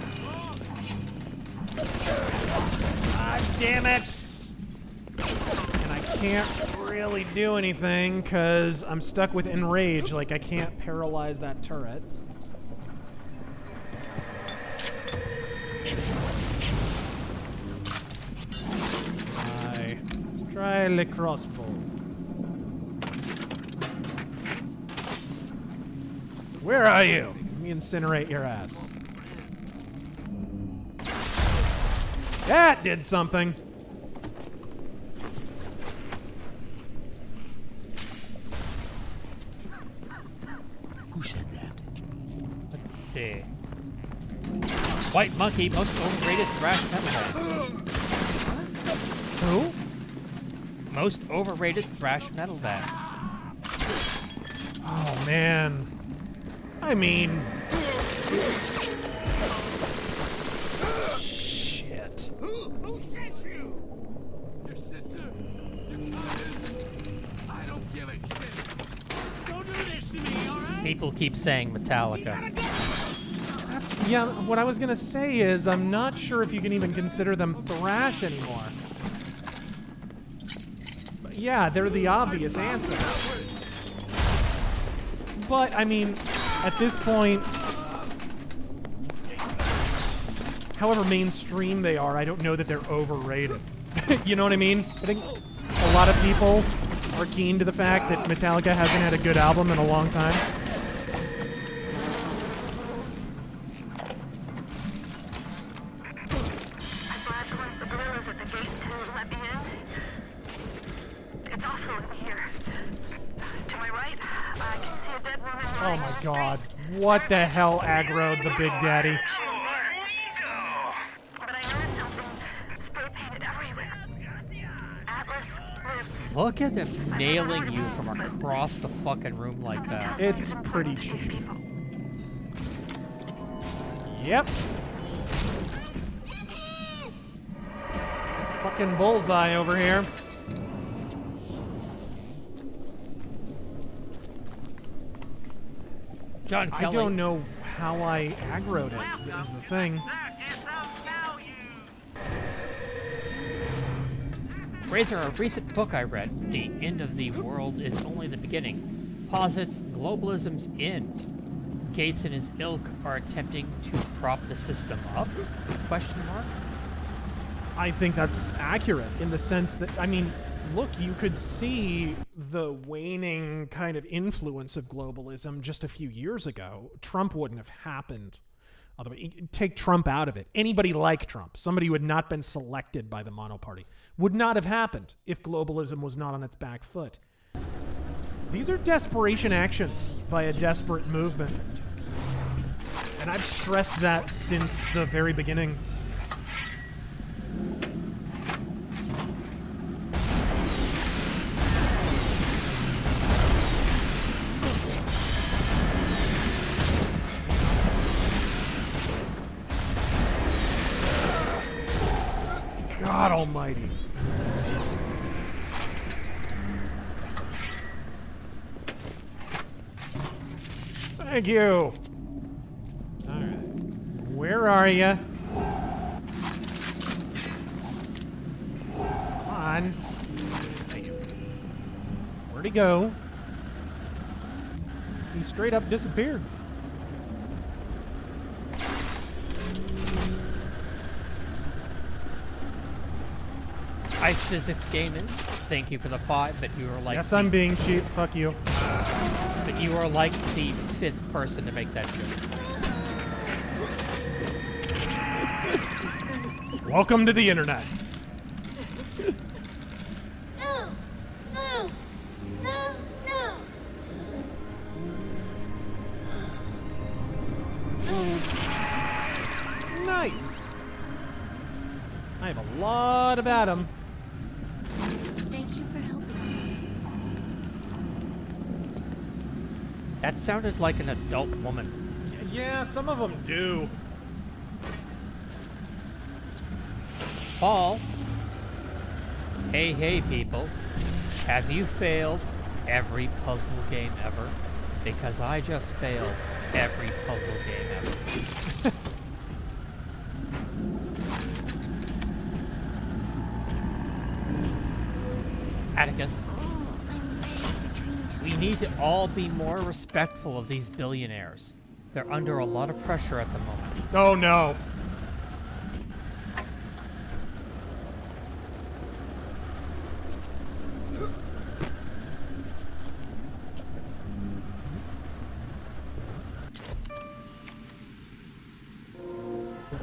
God damn it! And I can't really do anything because I'm stuck with enrage. Like, I can't paralyze that turret. Let's try the crossbow. Where are you? Let me incinerate your ass. That did something. Who said that? Let's see. White Monkey, most overrated thrash metal band. Who? Most overrated thrash metal band. Oh man. I mean, shit. Who sent you? Your sister? Your cousin? I don't give a shit. Don't do this to me, alright? People keep saying Metallica. Yeah, what I was gonna say is I'm not sure if you can even consider them thrash anymore. But yeah, they're the obvious answer. But, I mean, at this point, however mainstream they are, I don't know that they're overrated. You know what I mean? I think a lot of people are keen to the fact that Metallica hasn't had a good album in a long time. The gorillas at the gate to let me in. Oh my god. What the hell aggroed the Big Daddy? But I noticed something spray painted everywhere. Atlas lives. Look at them nailing you from across the fucking room like that. It's pretty cheap. Yep. Fucking bullseye over here. John Kelly. I don't know how I aggroed it, is the thing. Razor, a recent book I read, The End of the World is Only the Beginning, posits globalism's end. Gates and his ilk are attempting to prop the system up? Question mark? I think that's accurate in the sense that, I mean, look, you could see the waning kind of influence of globalism just a few years ago. Trump wouldn't have happened. Take Trump out of it. Anybody like Trump, somebody who had not been selected by the monoparty, would not have happened if globalism was not on its back foot. These are desperation actions by a desperate movement. And I've stressed that since the very beginning. God almighty. Thank you. All right. Where are you? Come on. Where'd he go? He straight up disappeared. Ice Physics Gaming, thank you for the 5, but you are like... Yes, I'm being cheap. Fuck you. But you are like the 5th person to make that joke. Welcome to the internet. No! No! No! No! Nice. I have a lot of Adam. Thank you for helping me. That sounded like an adult woman. Yeah, some of them do. Paul. Hey people. Have you failed every puzzle game ever? Because I just failed every puzzle game ever. Atticus. We need to all be more respectful of these billionaires. They're under a lot of pressure at the moment. Oh no.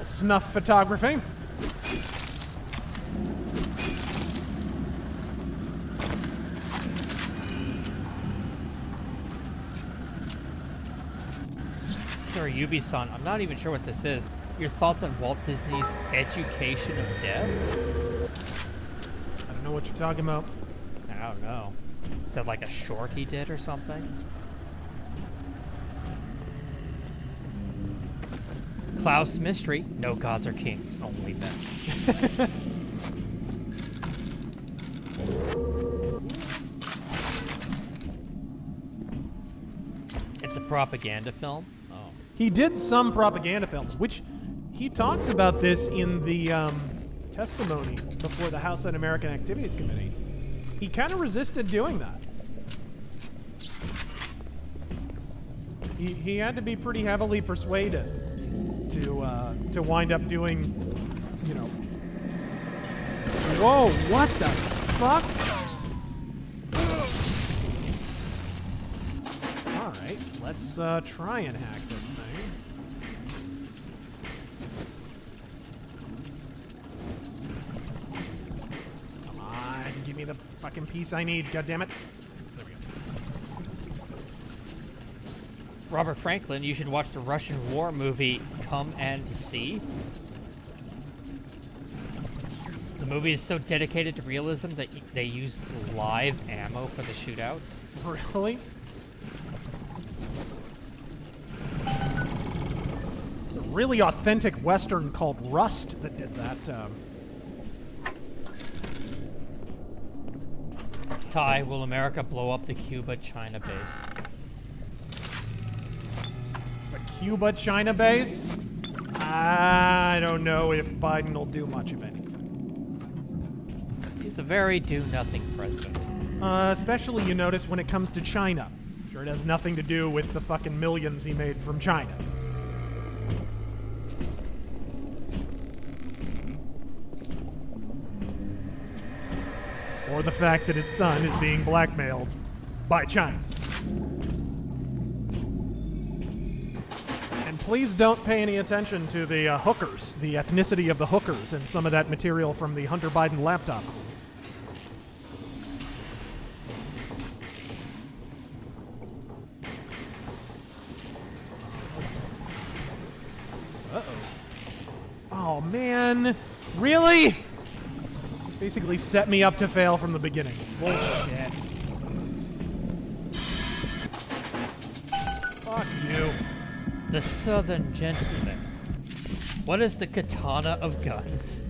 Snuff photography. Sir Ubisoft, I'm not even sure what this is. Your thoughts on Walt Disney's education of death? I don't know what you're talking about. I don't know. Is that like a short he did or something? Klaus Mystery, no gods or kings, only men. It's a propaganda film? Oh. He did some propaganda films, which he talks about this in the testimony before the House Un-American Activities Committee. He kind of resisted doing that. He had to be pretty heavily persuaded to wind up doing, you know. Whoa! What the fuck? All right, let's try and hack this thing. Come on, give me the fucking piece I need. God damn it! There we go. Robert Franklin, you should watch the Russian war movie Come and See. The movie is so dedicated to realism that they use live ammo for the shootouts. Really? A really authentic Western called Rust that did that. Ty, will America blow up the Cuba-China base? The Cuba-China base? I don't know if Biden will do much of anything. He's a very do-nothing president. Especially, you notice, when it comes to China. Sure, it has nothing to do with the fucking millions he made from China. Or the fact that his son is being blackmailed by China. And please don't pay any attention to the hookers, the ethnicity of the hookers, and some of that material from the Hunter Biden laptop. Oh, man. Really? Basically set me up to fail from the beginning. Bullshit. Fuck you. The Southern Gentleman. What is the katana of guns?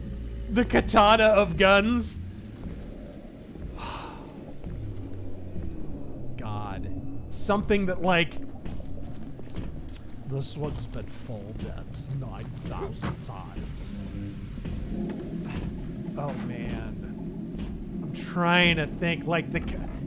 The katana of guns? God. Something that, like... This one's been folded 9,000 times. Oh, man. I'm trying to think, like,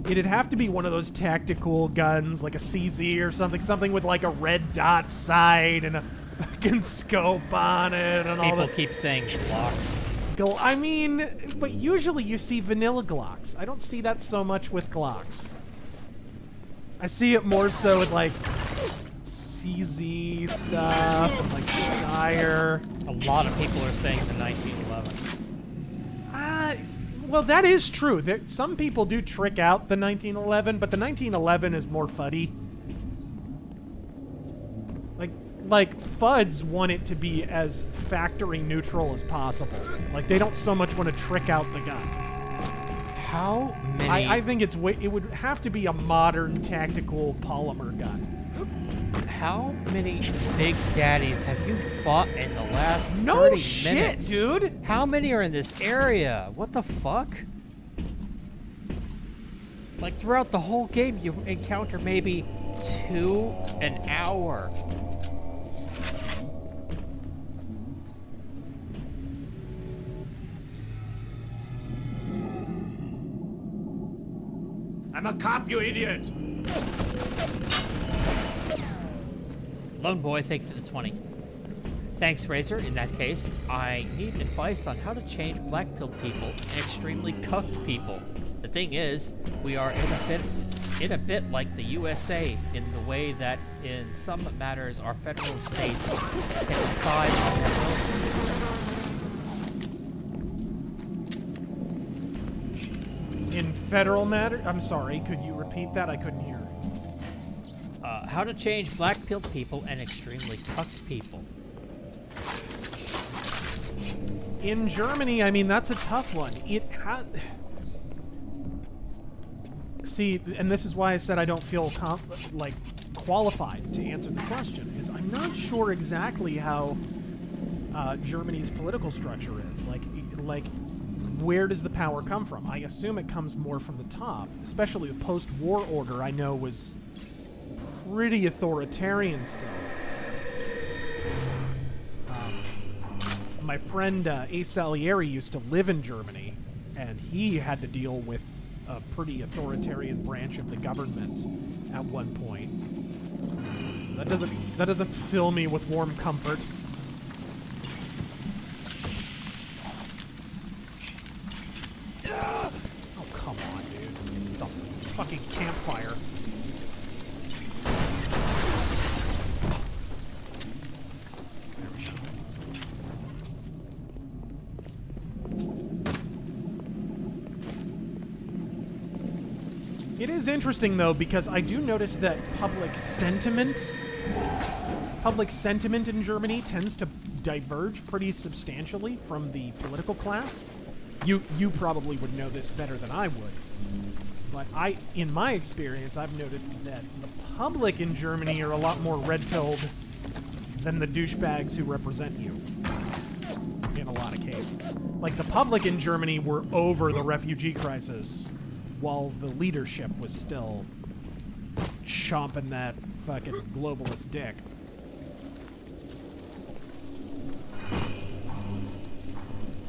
it'd have to be one of those tactical guns, like a CZ or something. Something with, like, a red dot sight and a fucking scope on it and all that. People keep saying Glock. I mean, but usually you see vanilla Glocks. I don't see that so much with Glocks. I see it more so with, like... CZ stuff, and like Desire. A lot of people are saying the 1911. Well, that is true. Some people do trick out the 1911, but the 1911 is more fuddy. Like Fuds want it to be as factory neutral as possible. Like they don't so much want to trick out the gun. How many? I think it would have to be a modern tactical polymer gun. How many Big Daddies have you fought in the last 30 No shit, minutes? dude! How many are in this area? What the fuck? Like, throughout the whole game, you encounter maybe 2 an hour. I'm a cop, you idiot! Lone Boy, thank you for the 20. Thanks, Razor. In that case, I need advice on how to change black-pilled people and extremely cucked people. The thing is, we are in a bit like the USA in the way that in some matters our federal states can decide on their own. In federal matter? I'm sorry, could you repeat that? I couldn't hear. How to change black-pilled people and extremely cucked people. In Germany, I mean, that's a tough one. See, and this is why I said I don't feel qualified to answer the question, is I'm not sure exactly how Germany's political structure is. Like, where does the power come from? I assume it comes more from the top, especially the post-war order I know was pretty authoritarian still. My friend Ace Salieri used to live in Germany, and he had to deal with a pretty authoritarian branch of the government at one point. That doesn't fill me with warm comfort. Oh, come on, dude. It's a fucking campfire. It is interesting, though, because I do notice that public sentiment in Germany tends to diverge pretty substantially from the political class. You probably would know this better than I would. But in my experience, I've noticed that the public in Germany are a lot more red-pilled than the douchebags who represent you. In a lot of cases. Like, the public in Germany were over the refugee crisis, while the leadership was still chomping that fucking globalist dick.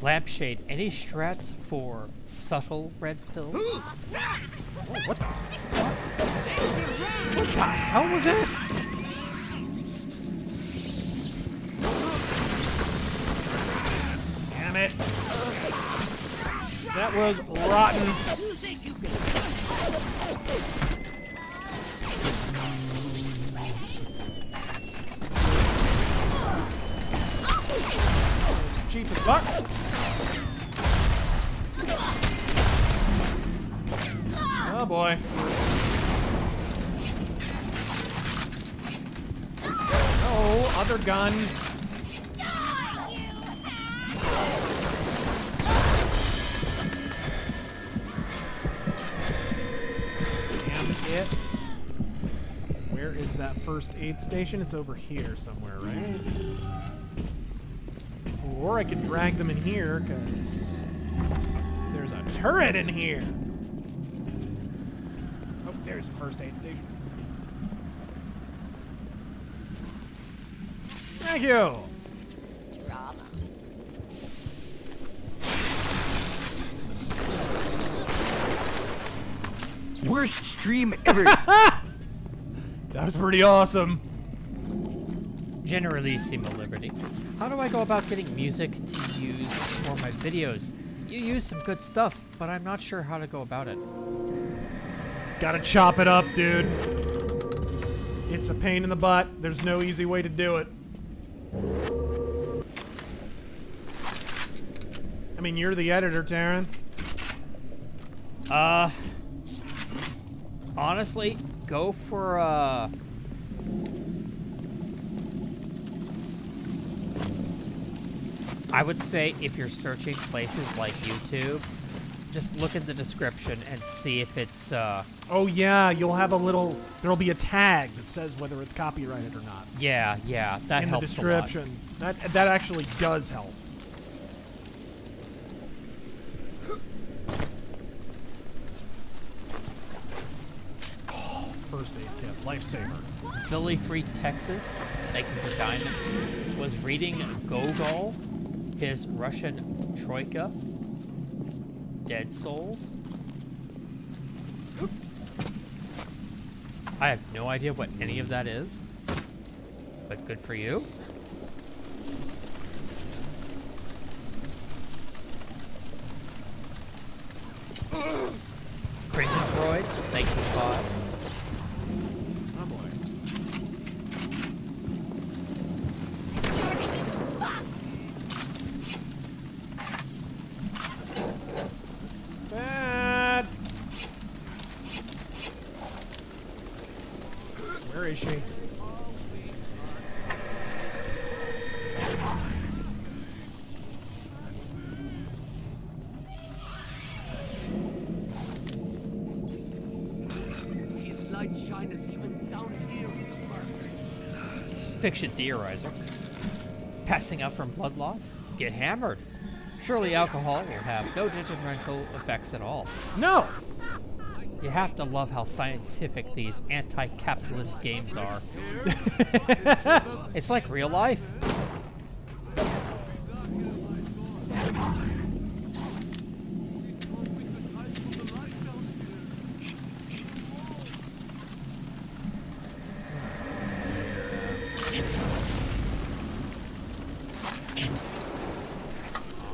Lampshade, any strats for subtle red pills? Oh, what the fuck? What the hell was that? Damn it. That was rotten. Cheap as fuck. Oh boy. Oh, other gun. Damn it. Where is that first aid station? It's over here somewhere, right? Or I could drag them in here, because there's a turret in here. Oh, there's the first aid station. Thank you. Worst stream ever. That was pretty awesome. Generalissima Liberty. How do I go about getting music to use for my videos? You use some good stuff, but I'm not sure how to go about it. Gotta chop it up, dude. It's a pain in the butt. There's no easy way to do it. I mean, you're the editor, Taryn. Honestly, go for, I would say if you're searching places like YouTube, just look at the description and see if it's, Oh yeah, you'll have a little, there'll be a tag that says whether it's copyrighted or not. Yeah, that in the helps a lot. description. That actually does help. Oh, first aid kit, lifesaver. Billy Free Texas, thank you for diamond, was reading Gogol, his Russian Troika, Dead Souls. I have no idea what any of that is, but good for you. Crimson Freud, thank you, Todd. Oh boy. Bad. Where is she? His light shineth even down here in the murk. Fiction theorizer. Passing out from blood loss? Get hammered. Surely alcohol will have no detrimental effects at all. No! You have to love how scientific these anti-capitalist games are. It's like real life.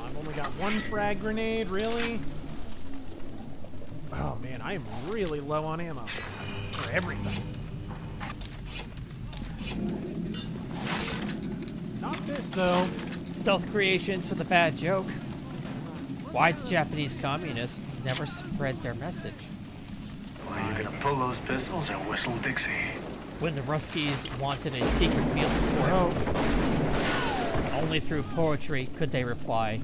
I've only got one frag grenade, really? Oh man, I am really low on ammo for everything. Not this though. Stealth creations with a bad joke. Why the Japanese communists never spread their message? either gonna pull those pistols or whistle Dixie. When the Ruskies wanted a secret field report, only through poetry could they reply.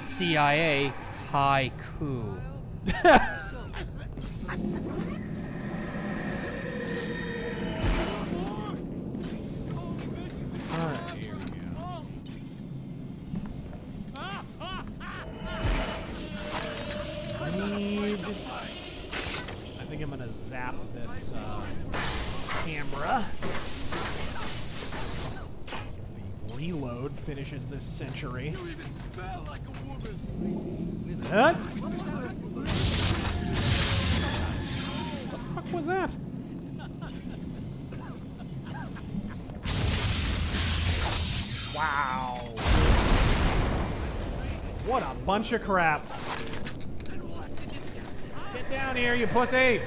CIA haiku. Alright, here we go. I think I'm gonna zap this camera. The reload finishes this century. You even smell like a woman. What the fuck was that? Wow. What a bunch of crap. Get down here, you pussy.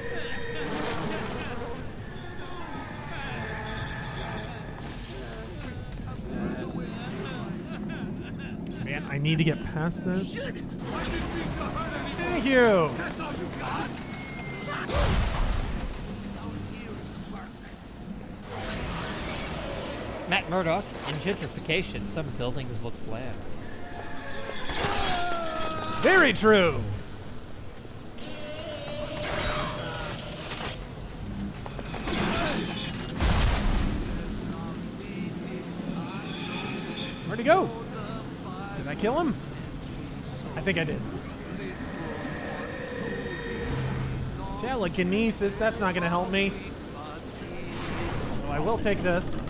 Man, I need to get past this. Thank you. Matt Murdock, in gentrification, some buildings look bland. Very true. Where'd he go? Did I kill him? I think I did. Telekinesis, that's not going to help me. So I will take this.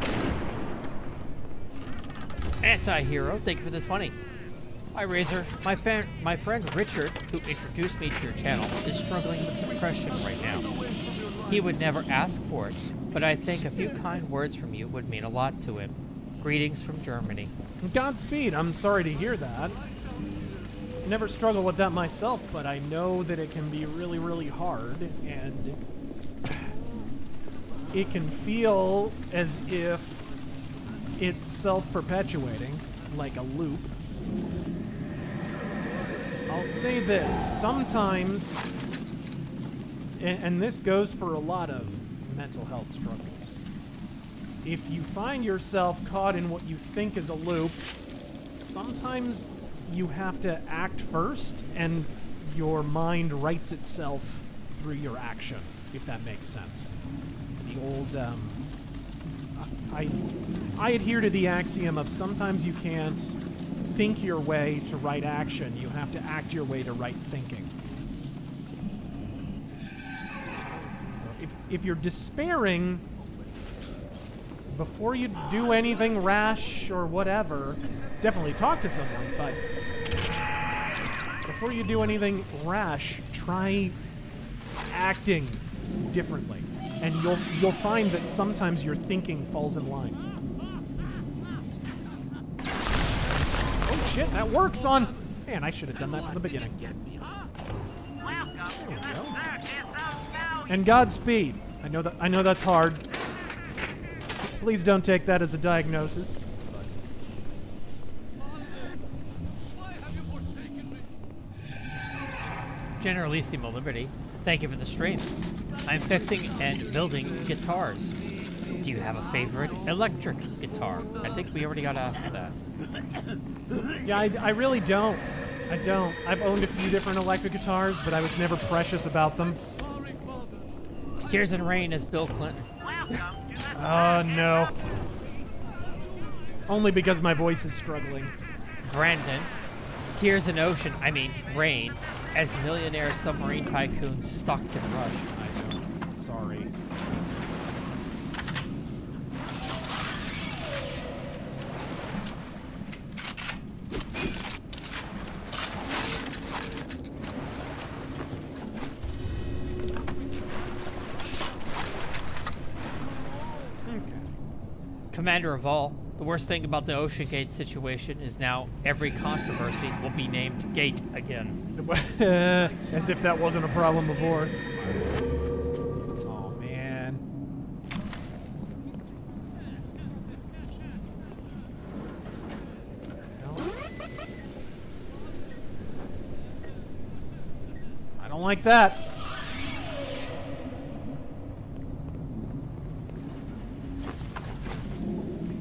Anti-hero, thank you for this money. Hi, Razor. My friend Richard, who introduced me to your channel, is struggling with depression right now. He would never ask for it, but I think a few kind words from you would mean a lot to him. Greetings from Germany. Godspeed. I'm sorry to hear that. Never struggled with that myself, but I know that it can be really, really hard, and it can feel as if it's self-perpetuating, like a loop. I'll say this, sometimes, and this goes for a lot of mental health struggles, if you find yourself caught in what you think is a loop, sometimes you have to act first, and your mind writes itself through your action, if that makes sense. The old, I adhere to the axiom of sometimes you can't think your way to right action, you have to act your way to right thinking. If you're despairing, before you do anything rash or whatever, definitely talk to someone, but before you do anything rash, try acting differently. And you'll find that sometimes your thinking falls in line. Oh shit, that works on... Man, I should have done that from the beginning. There we go. And Godspeed. I know that's hard. Please don't take that as a diagnosis. Generalissimo Liberty, thank you for the stream. I'm fixing and building guitars. Do you have a favorite electric guitar? I think we already got asked that. Yeah, I really don't. I don't. I've owned a few different electric guitars, but I was never precious about them. Tears in Rain as Bill Clinton. Oh, no. Only because my voice is struggling. Brandon, Tears in Rain, as millionaire submarine tycoon Stockton Rush. I know. Sorry. Commander of all, the worst thing about the Ocean Gate situation is now every controversy will be named Gate again. As if that wasn't a problem before. Oh, man. I don't like that.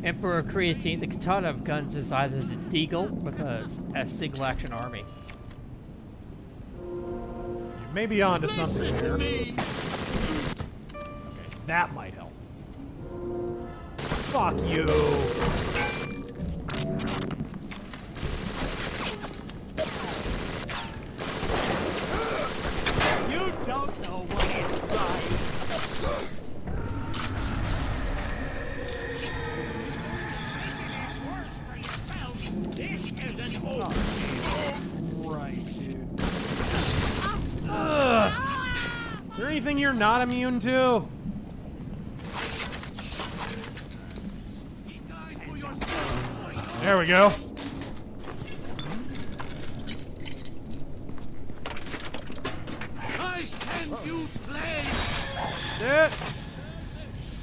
Emperor Creatine, the katana of guns is either the deagle or a single-action army. You may be onto something here. Okay, that might help. Fuck you! You don't know what it's like. This isn't over. Right, dude. Ugh. Is there anything you're not immune to? There we go. I send you flames. Shit.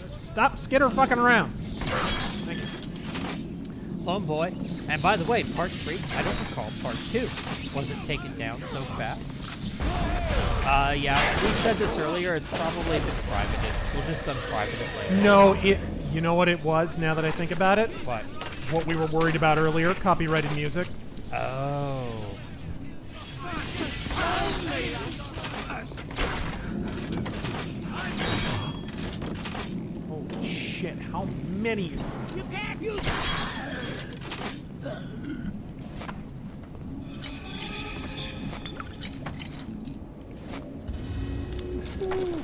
Stop skitter fucking around. Thank you. Lone Boy. And by the way, part 3, I don't recall part 2. Was it taken down so fast? Yeah, we said this earlier, it's probably been privated. We'll just unprivate it later. No, you know what it was, now that I think about it? What? What we were worried about earlier, copyrighted music. Oh. Holy shit, how many? You can't use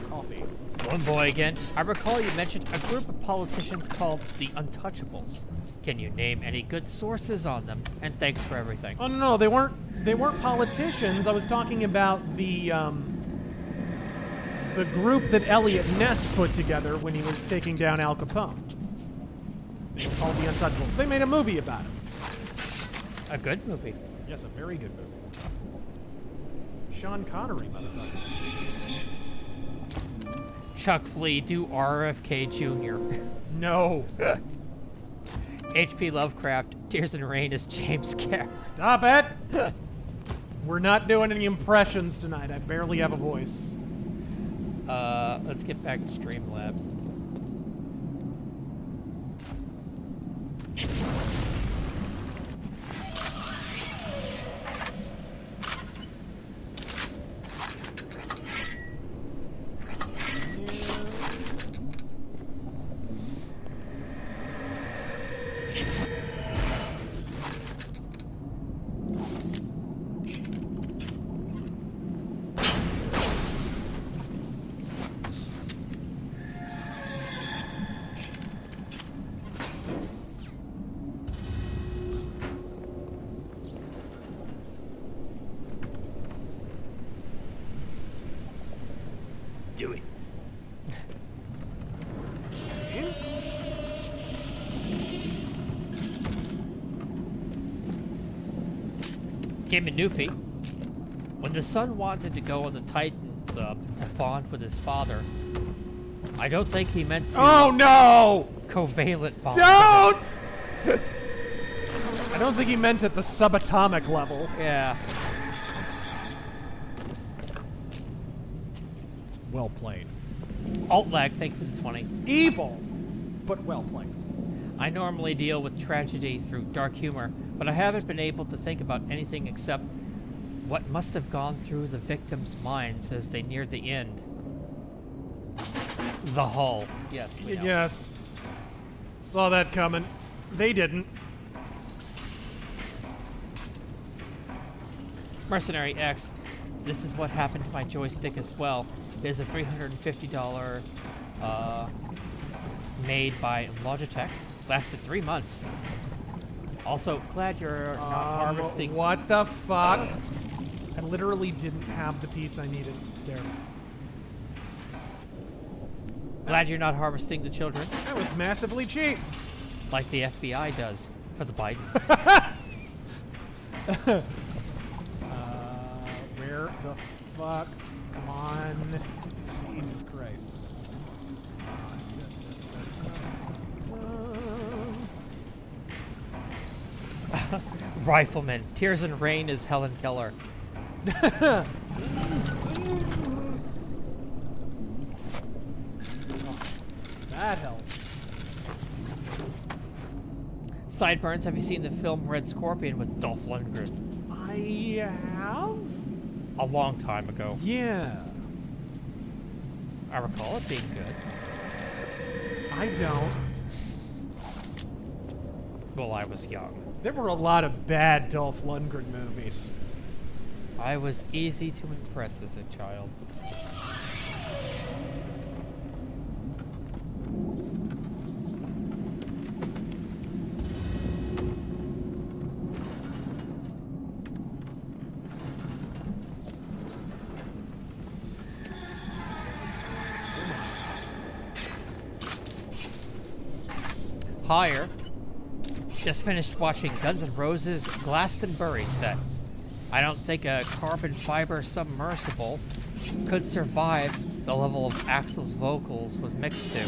Coffee. One boy again. I recall you mentioned a group of politicians called the Untouchables. Can you name any good sources on them? And thanks for everything. Oh no, they weren't politicians. I was talking about the group that Elliot Ness put together when he was taking down Al Capone. They were called the Untouchables. They made a movie about it. A good movie. Yes, a very good movie. Sean Connery, motherfucker. Chuck Flea, do RFK Jr. No. H.P. Lovecraft, Tears in Rain is James Carroll. Stop it! We're not doing any impressions tonight. I barely have a voice. Let's get back to Streamlabs. Do it. Game of Newfie. When the son wanted to go on the Titans to bond with his father, I don't think he meant to. Oh no! Covalent bond. Don't! I don't think he meant at the subatomic level. Yeah. Well played. Alt lag, thank you for the 20. Evil, but well played. I normally deal with tragedy through dark humor, but I haven't been able to think about anything except what must have gone through the victims' minds as they neared the end. The hull. Yes. We know. Yes. Saw that coming. They didn't. Mercenary X. This is what happened to my joystick as well. There's a $350 made by Logitech. Lasted 3 months. Also, glad you're not harvesting. What the fuck? I literally didn't have the piece I needed there. Glad you're not harvesting the children. That was massively cheap. Like the FBI does for the Biden. Where the fuck? Come on. Jesus Christ. Rifleman. Tears in Rain is Helen Keller. Oh, that helps. Sideburns, have you seen the film Red Scorpion with Dolph Lundgren? I have? A long time ago. Yeah. I recall it being good. I don't. Well, I was young. There were a lot of bad Dolph Lundgren movies. I was easy to impress as a child. Higher. Just finished watching Guns N' Roses' Glastonbury set. I don't think a carbon fiber submersible could survive the level of Axl's vocals was mixed to. There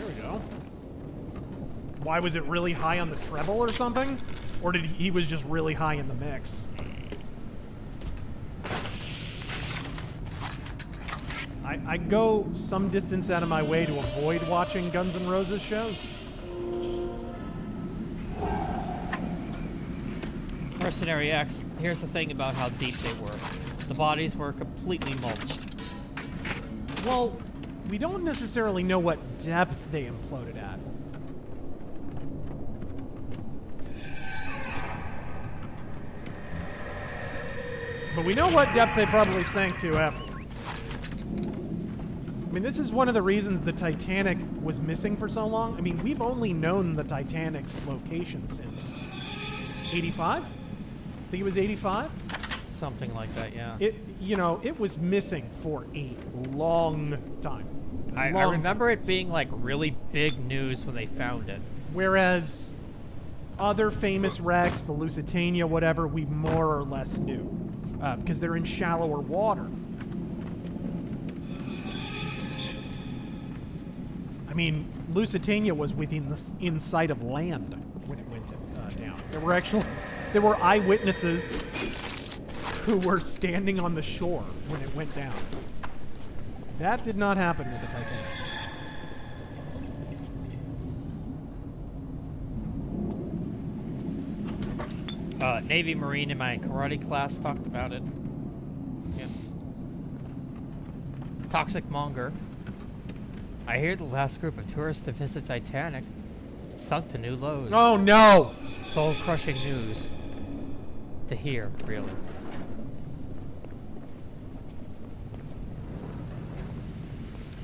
we go. Why was it really high on the treble or something? Or did he was just really high in the mix? I go some distance out of my way to avoid watching Guns N' Roses shows. Mercenary X, here's the thing about how deep they were. The bodies were completely mulched. Well, we don't necessarily know what depth they imploded at. But we know what depth they probably sank to after. I mean, this is one of the reasons the Titanic was missing for so long. I mean, we've only known the Titanic's location since 85? I think it was 85? Something like that, yeah. It was missing for a long time. I remember it being like really big news when they found it. Whereas other famous wrecks, the Lusitania, whatever, we more or less knew. Because they're in shallower water. I mean, Lusitania was inside of land when it went down. There were eyewitnesses who were standing on the shore when it went down. That did not happen with the Titanic. Navy Marine in my karate class talked about it. Yeah. Toxic Monger. I hear the last group of tourists to visit Titanic sunk to new lows. Oh no! Soul-crushing news to hear, really.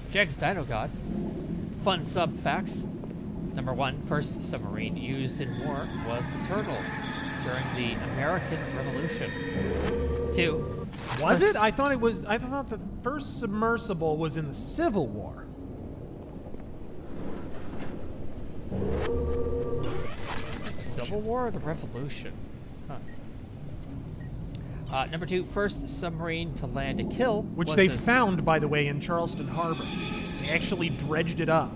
Jags Dino God. Fun sub facts. Number 1, first submarine used in war was the Turtle during the American Revolution. 2. Was it? I thought the first submersible was in the Civil War. Civil War or the Revolution? Huh. Number 2, first submarine to land a kill. Which they found, by the way, in Charleston Harbor. They actually dredged it up.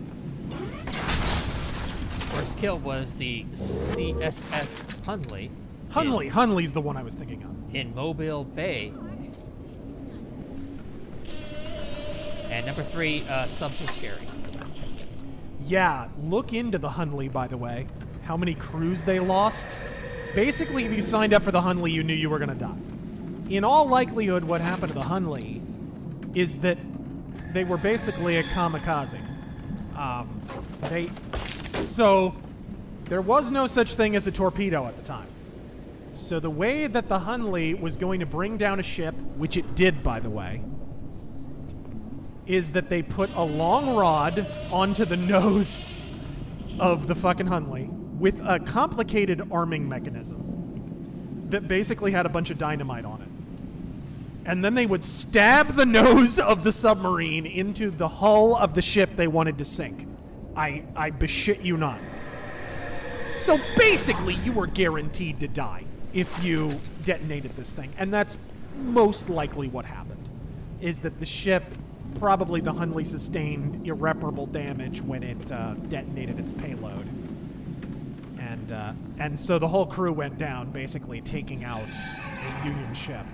First kill was the CSS Hunley. Hunley's the one I was thinking of. In Mobile Bay. And number 3, subs are scary. Yeah, look into the Hunley, by the way. How many crews they lost. Basically, if you signed up for the Hunley, you knew you were going to die. In all likelihood, what happened to the Hunley is that they were basically a kamikaze. So there was no such thing as a torpedo at the time. So the way that the Hunley was going to bring down a ship, which it did, by the way, is that they put a long rod onto the nose of the fucking Hunley with a complicated arming mechanism that basically had a bunch of dynamite on it. And then they would stab the nose of the submarine into the hull of the ship they wanted to sink. I beshit you not. So basically, you were guaranteed to die if you detonated this thing. And that's most likely what happened, is that the ship, probably the Hunley, sustained irreparable damage when it detonated its payload. And so the whole crew went down, basically taking out a Union ship.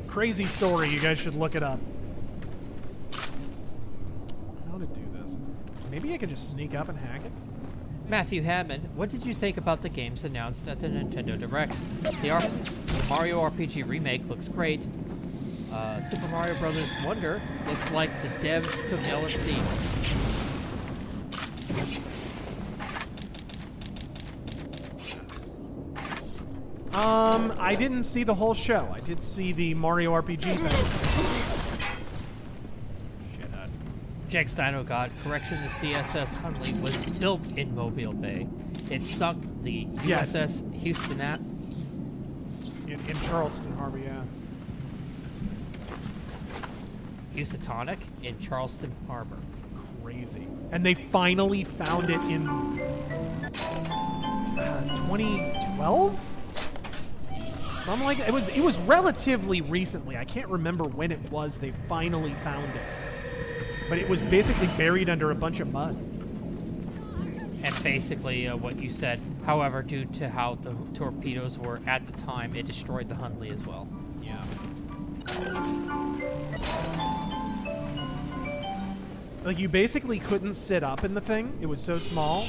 Crazy story. You guys should look it up. How to do this? Maybe I could just sneak up and hack it. Matthew Hammond, what did you think about the games announced at the Nintendo Direct? The Mario RPG remake looks great. Super Mario Bros. Wonder looks like the devs took LSD. I didn't see the whole show. I did see the Mario RPG thing. Jack Steino got correction. The CSS Hunley was built in Mobile Bay. It sunk the USS Houston in Charleston Harbor, yeah. Houstonic in Charleston Harbor. Crazy. And they finally found it in 2012? Something like that. It was relatively recently. I can't remember when it was they finally found it. But it was basically buried under a bunch of mud. And basically what you said, however, due to how the torpedoes were at the time, it destroyed the Hunley as well. Yeah. Like, you basically couldn't sit up in the thing. It was so small.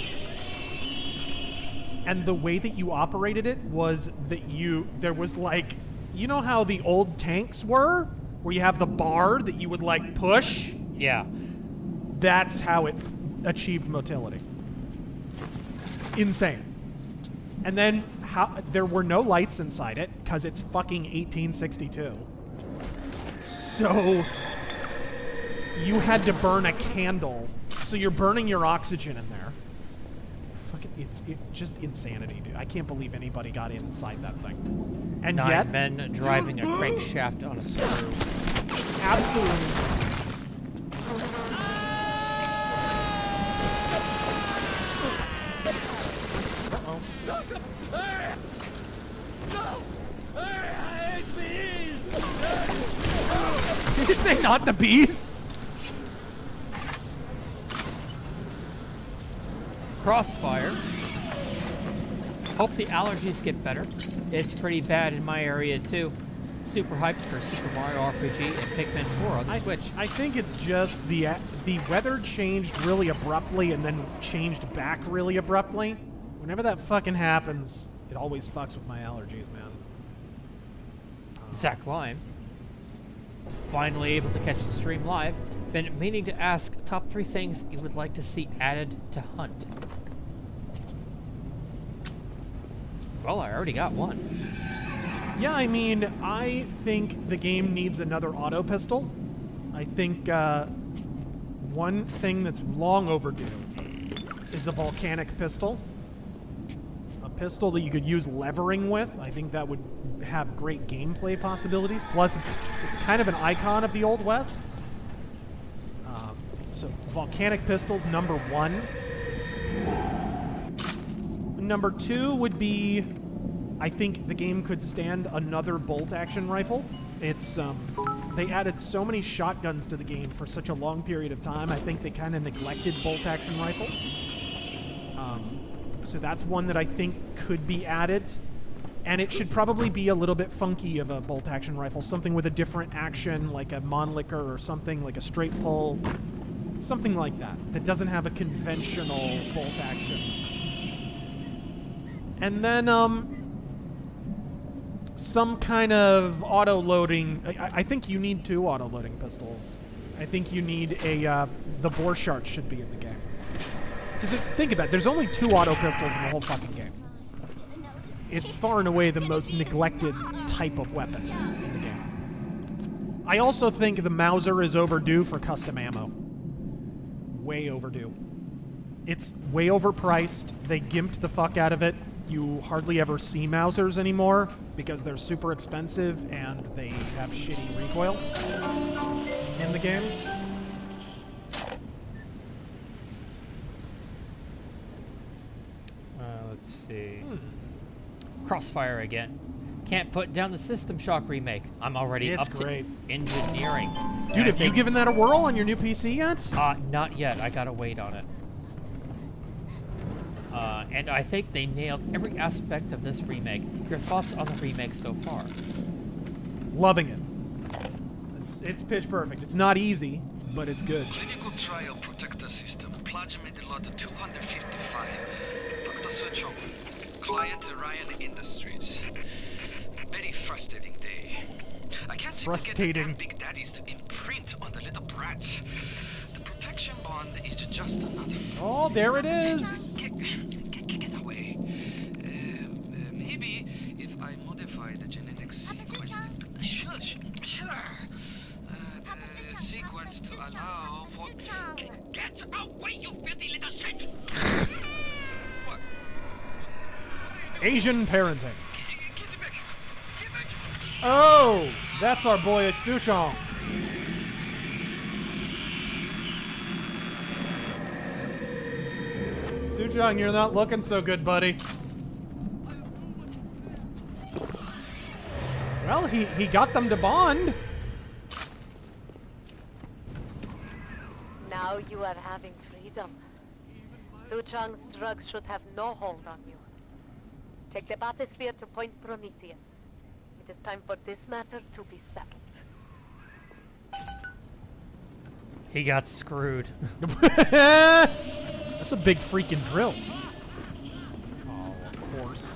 And the way that you operated it was that there was like, you know how the old tanks were? Where you have the bar that you would like push? Yeah. That's how it achieved motility. Insane. And then there were no lights inside it because it's fucking 1862. So you had to burn a candle. So you're burning your oxygen in there. Fucking, it's just insanity, dude. I can't believe anybody got inside that thing. And 9 men driving a crankshaft on a screw. Absolutely. Did you say not the bees? Crossfire. Hope the allergies get better. It's pretty bad in my area too. Super hyped for Super Mario RPG and Pikmin 4 on the Switch. I think it's just the weather changed really abruptly and then changed back really abruptly. Whenever that fucking happens, it always fucks with my allergies, man. Zach Lime. Finally able to catch the stream live. Been meaning to ask top 3 things you would like to see added to Hunt. Well, I already got one. Yeah, I mean, I think the game needs another auto pistol. I think one thing that's long overdue is a volcanic pistol. A pistol that you could use levering with. I think that would have great gameplay possibilities. Plus, it's kind of an icon of the Old West. So, volcanic pistols, number 1. Number 2 would be, I think the game could stand another bolt-action rifle. It's, they added so many shotguns to the game for such a long period of time, I think they kind of neglected bolt-action rifles. So that's one that I think could be added. And it should probably be a little bit funky of a bolt-action rifle. Something with a different action, like a Monlicker or something, like a straight pull. Something like that, that doesn't have a conventional bolt-action. And then, some kind of auto-loading. I think you need 2 auto-loading pistols. I think you need the Borchardt should be in the game. Because think about it, there's only 2 auto pistols in the whole fucking game. It's far and away the most neglected type of weapon in the game. I also think the Mauser is overdue for custom ammo. Way overdue. It's way overpriced. They gimped the fuck out of it. You hardly ever see Mausers anymore because they're super expensive and they have shitty recoil in the game. Let's see. Crossfire again. Can't put down the System Shock remake. I'm already It's up great. to engineering. Dude, have you given that a whirl on your new PC yet? Not yet. I gotta wait on it. and I think they nailed every aspect of this remake. Your thoughts on the remake so far? Loving it. It's pitch perfect. It's not easy, but it's good. Clinical trial protector system. Plasmid lot 255. Dr. Suchong. Client Ryan Industries. Very frustrating day. I can't seem to get the damn big daddies to imprint on the little brats. The protection bond is just not. Oh, there it is. Get away. Maybe if I modify the genetic sequence. Shush. Sure. The sequence to allow for. Get away, you filthy little shit! What? Asian parenting. Oh, that's our boy Suchong. Suchong, you're not looking so good, buddy. Well, he got them to bond. Now you are having freedom. Suchong's drugs should have no hold on you. Take the bathysphere to Point Prometheus. It is time for this matter to be settled. He got screwed. That's a big freaking drill. Oh, of course.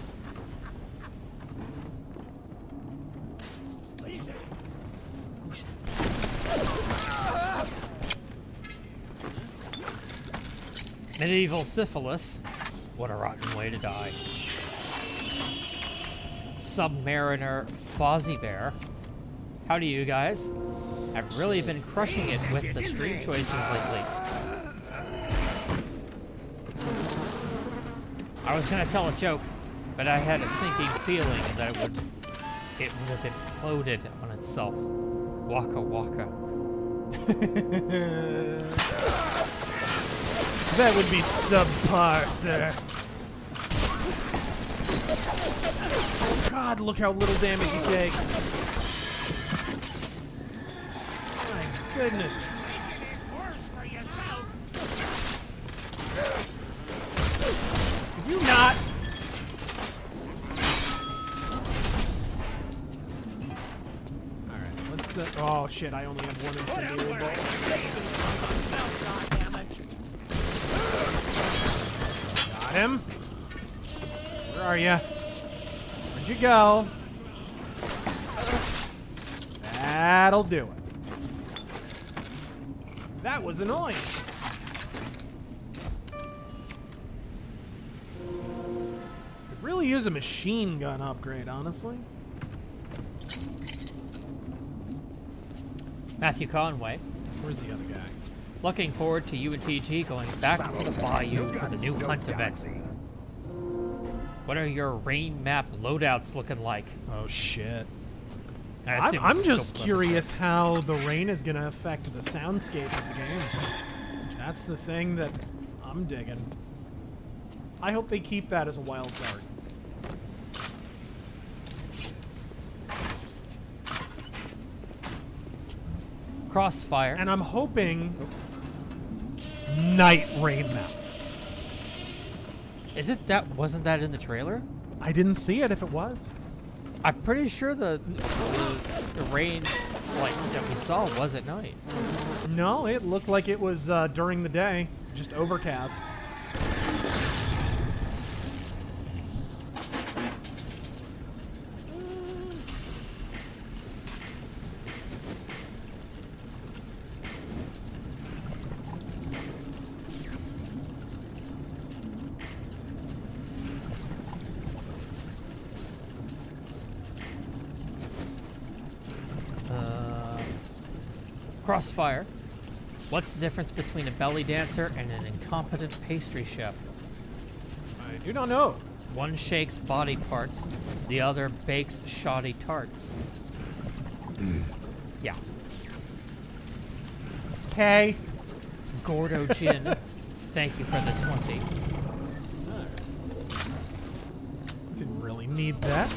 Medieval syphilis. What a rotten way to die. Submariner Fozzie Bear. Howdy, you guys. I've really been crushing it with the stream choices lately. I was gonna tell a joke, but I had a sinking feeling that it would have imploded on itself. Waka waka. That would be subpar, sir. God, look how little damage he takes. My goodness. Could you not? Alright, let's oh shit, I only have one incendiary bolt. Got him. Where are ya? Where'd you go? That'll do it. That was annoying. Could really use a machine gun upgrade, honestly. Matthew Conway. Where's the other guy? Looking forward to UNTG going back to the bayou for the new hunt event. What are your rain map loadouts looking like? Oh shit. I'm just curious how the rain is going to affect the soundscape of the game. That's the thing that I'm digging. I hope they keep that as a wild card. Crossfire. And I'm hoping night rain map. Is it that? Wasn't that in the trailer? I didn't see it if it was. I'm pretty sure the rain like that we saw was at night. No, it looked like it was during the day, just overcast. Crossfire. What's the difference between a belly dancer and an incompetent pastry chef? I do not know. One shakes body parts, the other bakes shoddy tarts. Yeah. Okay. Gordo Gin, thank you for the 20. Didn't really need that.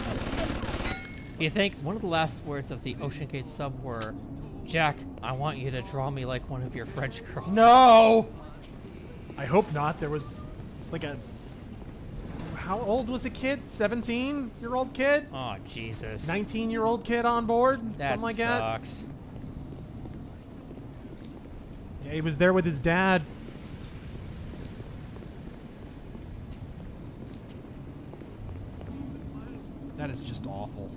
You think one of the last words of the Ocean Gate sub were, Jack, I want you to draw me like one of your French girls. No! I hope not. There was like a how old was the kid? 17-year-old kid? Oh, Jesus. 19-year-old kid on board? Something like that? Sucks. Yeah, he was there with his dad. That is just awful.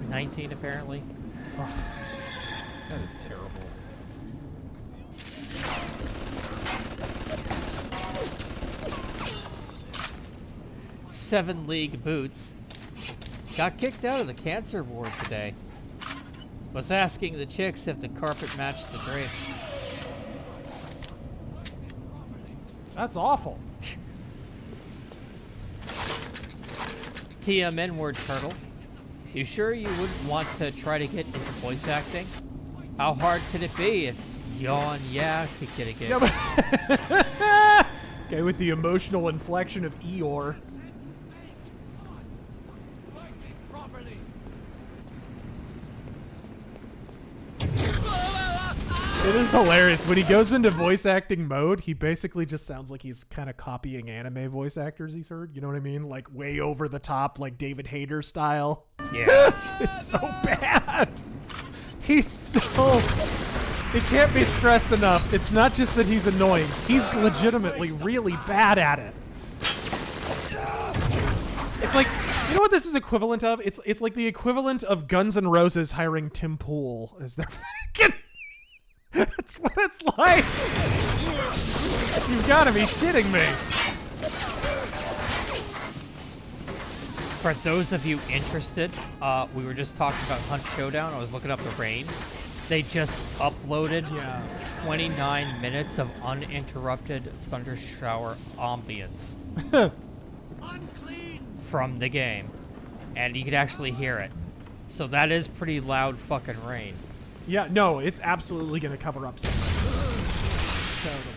19, apparently. Oh, that is terrible. Seven League Boots got kicked out of the cancer ward today. Was asking the chicks if the carpet matched the drapes. That's awful. TM Word Turtle. You sure you wouldn't want to try to get into voice acting? How hard could it be if Yawn Yeah could get a gig? Yeah, okay, with the emotional inflection of Eeyore. It is hilarious. When he goes into voice acting mode, he basically just sounds like he's kind of copying anime voice actors he's heard. You know what I mean? Like way over the top, like David Hayter style. Yeah. It's so bad. He's so... It can't be stressed enough. It's not just that he's annoying. He's legitimately really bad at it. It's like... You know what this is equivalent of? It's like the equivalent of Guns N' Roses hiring Tim Pool as their fucking... That's what it's like. You've got to be shitting me. For those of you interested, we were just talking about Hunt Showdown. I was looking up the rain. They just uploaded 29 minutes of uninterrupted thunder shower ambience from the game. And you could actually hear it. So that is pretty loud fucking rain. Yeah, no, it's absolutely going to cover up something. Totally.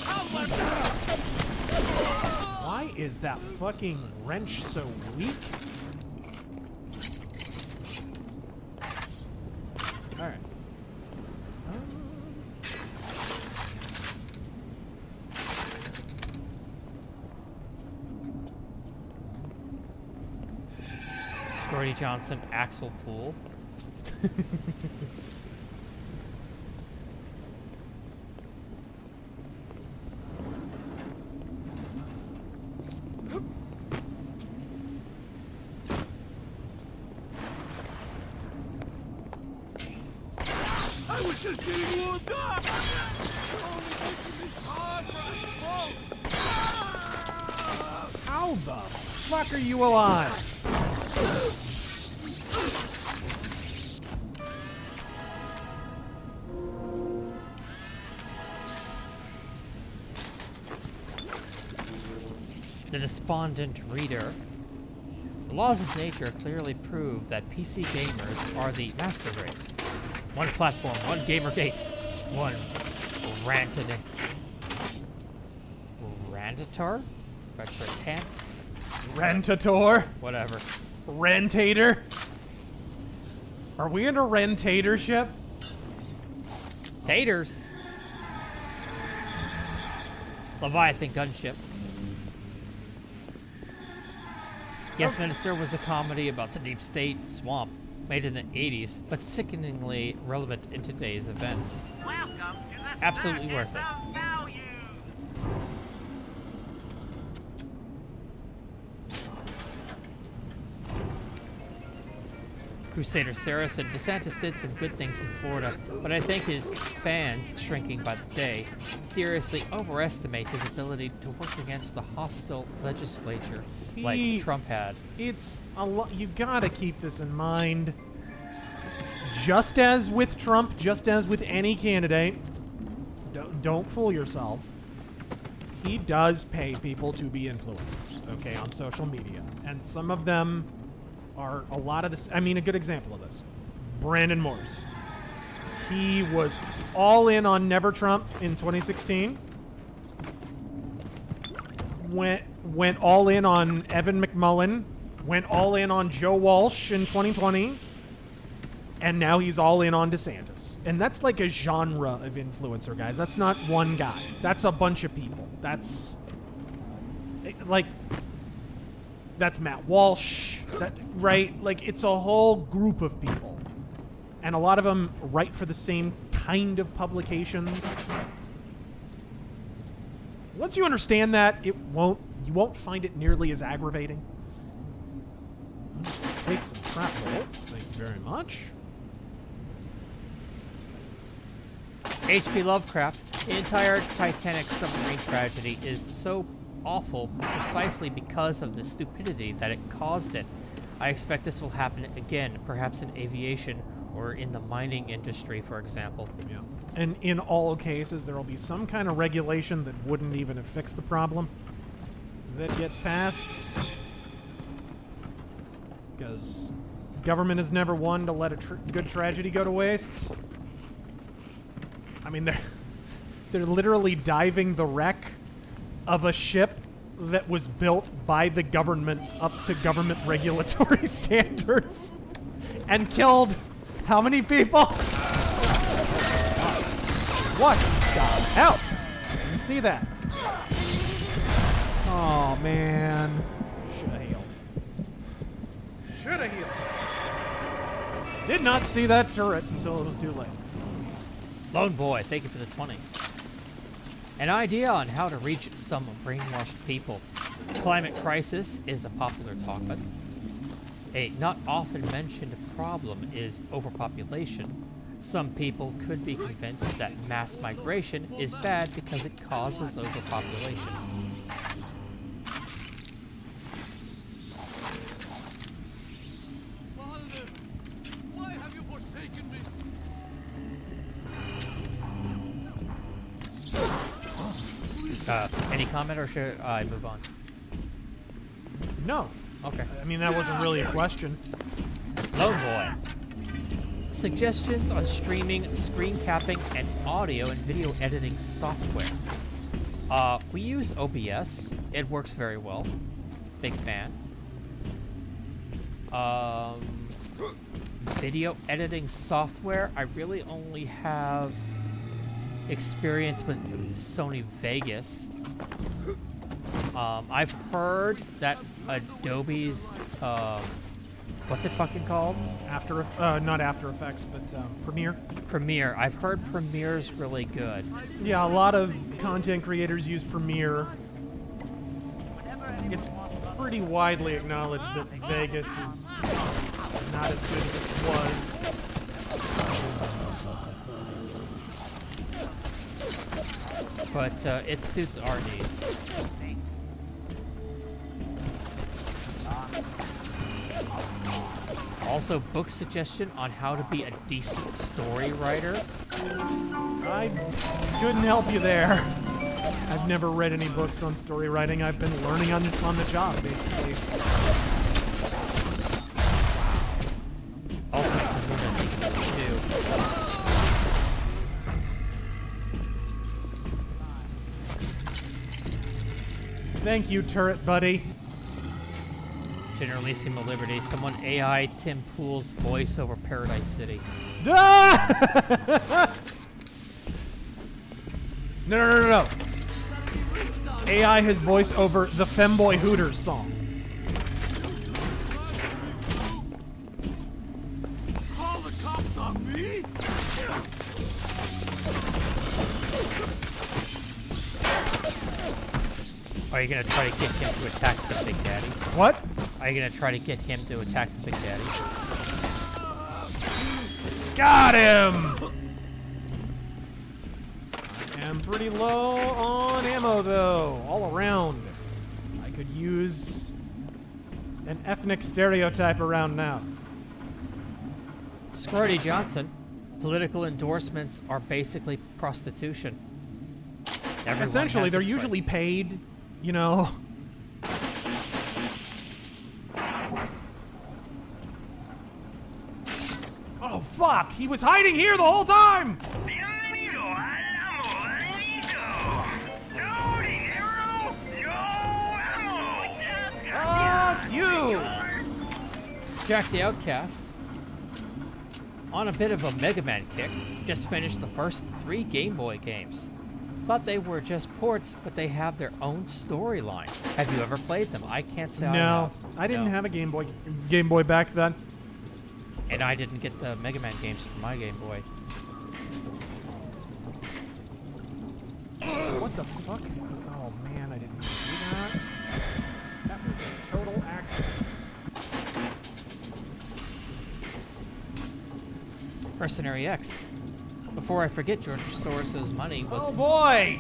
Oh my God. Why is that fucking wrench so weak? All right. Scotty Johnson, Axel Pool. I was just getting warmed up! Oh, this is hard, right? How the fuck are you alive? The Despondent Reader. The laws of nature clearly prove that PC gamers are the master race. One platform, one Gamergate, one Rantator? Rentator? Whatever. Rentator? Are we in a rentatorship? Taters. Leviathan Gunship. Yes, Minister was a comedy about the deep state swamp, made in the 80s, but sickeningly relevant in today's events. Welcome to the Absolutely worth it. Crusader Sarah said DeSantis did some good things in Florida, but I think his fans, shrinking by the day, seriously overestimate his ability to work against the hostile legislature like Trump had. It's a lot. You gotta keep this in mind. Just as with Trump, just as with any candidate, don't fool yourself. He does pay people to be influencers, okay, on social media. And some of them are a lot of this. I mean, a good example of this, Brandon Morse. He was all in on Never Trump in 2016. Went all in on Evan McMullin. Went all in on Joe Walsh in 2020. And now he's all in on DeSantis. And that's like a genre of influencer, guys. That's not one guy. That's a bunch of people. That's like, that's Matt Walsh, right? Like, it's a whole group of people. And a lot of them write for the same kind of publications. Once you understand that, you won't find it nearly as aggravating. Let's take some crap bolts. Thank you very much. H.P. Lovecraft, the entire Titanic submarine tragedy is so awful precisely because of the stupidity that it caused it. I expect this will happen again, perhaps in aviation or in the mining industry, for example. Yeah. And in all cases, there will be some kind of regulation that wouldn't even have fixed the problem that gets passed. Because government is never one to let a good tragedy go to waste. I mean, they're literally diving the wreck of a ship that was built by the government up to government regulatory standards and killed how many people? What the hell? Didn't see that. Oh, man. Should have healed. Should have healed. Did not see that turret until it was too late. Lone Boy, thank you for the 20. An idea on how to reach some brainwashed people. Climate crisis is a popular topic. A not often mentioned problem is overpopulation. Some people could be convinced that mass migration is bad because it causes overpopulation. Father, why have you forsaken me? Any comment, or should I move on? No. Okay. I mean, that wasn't really a question. Lone Boy. Suggestions on streaming, screen capping, and audio and video editing software. We use OBS. It works very well. Big fan. Video editing software, I really only have experience with Sony Vegas. I've heard that Adobe's, what's it fucking called? Not After Effects, but Premiere. Premiere. I've heard Premiere's really good. Yeah, a lot of content creators use Premiere. It's pretty widely acknowledged that Vegas is not as good as it was. But it suits our needs. Also, book suggestion on how to be a decent story writer. I couldn't help you there. I've never read any books on story writing. I've been learning on the job, basically. Also, too. Thank you, turret buddy. Generalissimo Liberty. Someone AI Tim Pool's voice over Paradise City. Ah! No. AI his voice over the Femboy Hooters song. Call the cops on me? Are you gonna try to get him to attack the Big Daddy? What? Are you gonna try to get him to attack the Big Daddy? Got him! I am pretty low on ammo, though, all around. I could use an ethnic stereotype around now. Scrody Johnson. Political endorsements are basically prostitution. Everyone Essentially, has they're its usually price. paid, you know. Oh, fuck! He was hiding here the whole time! Fuck you! Jack the Outcast. On a bit of a Mega Man kick, just finished the first 3 Game Boy games. Thought they were just ports, but they have their own storyline. Have you ever played them? I can't say I No, have. I didn't No. have a Game Boy back then. And I didn't get the Mega Man games for my Game Boy. What the fuck? Oh man, I didn't do that. That was a total accident. Mercenary X. Before I forget, George Soros's money was... Oh boy!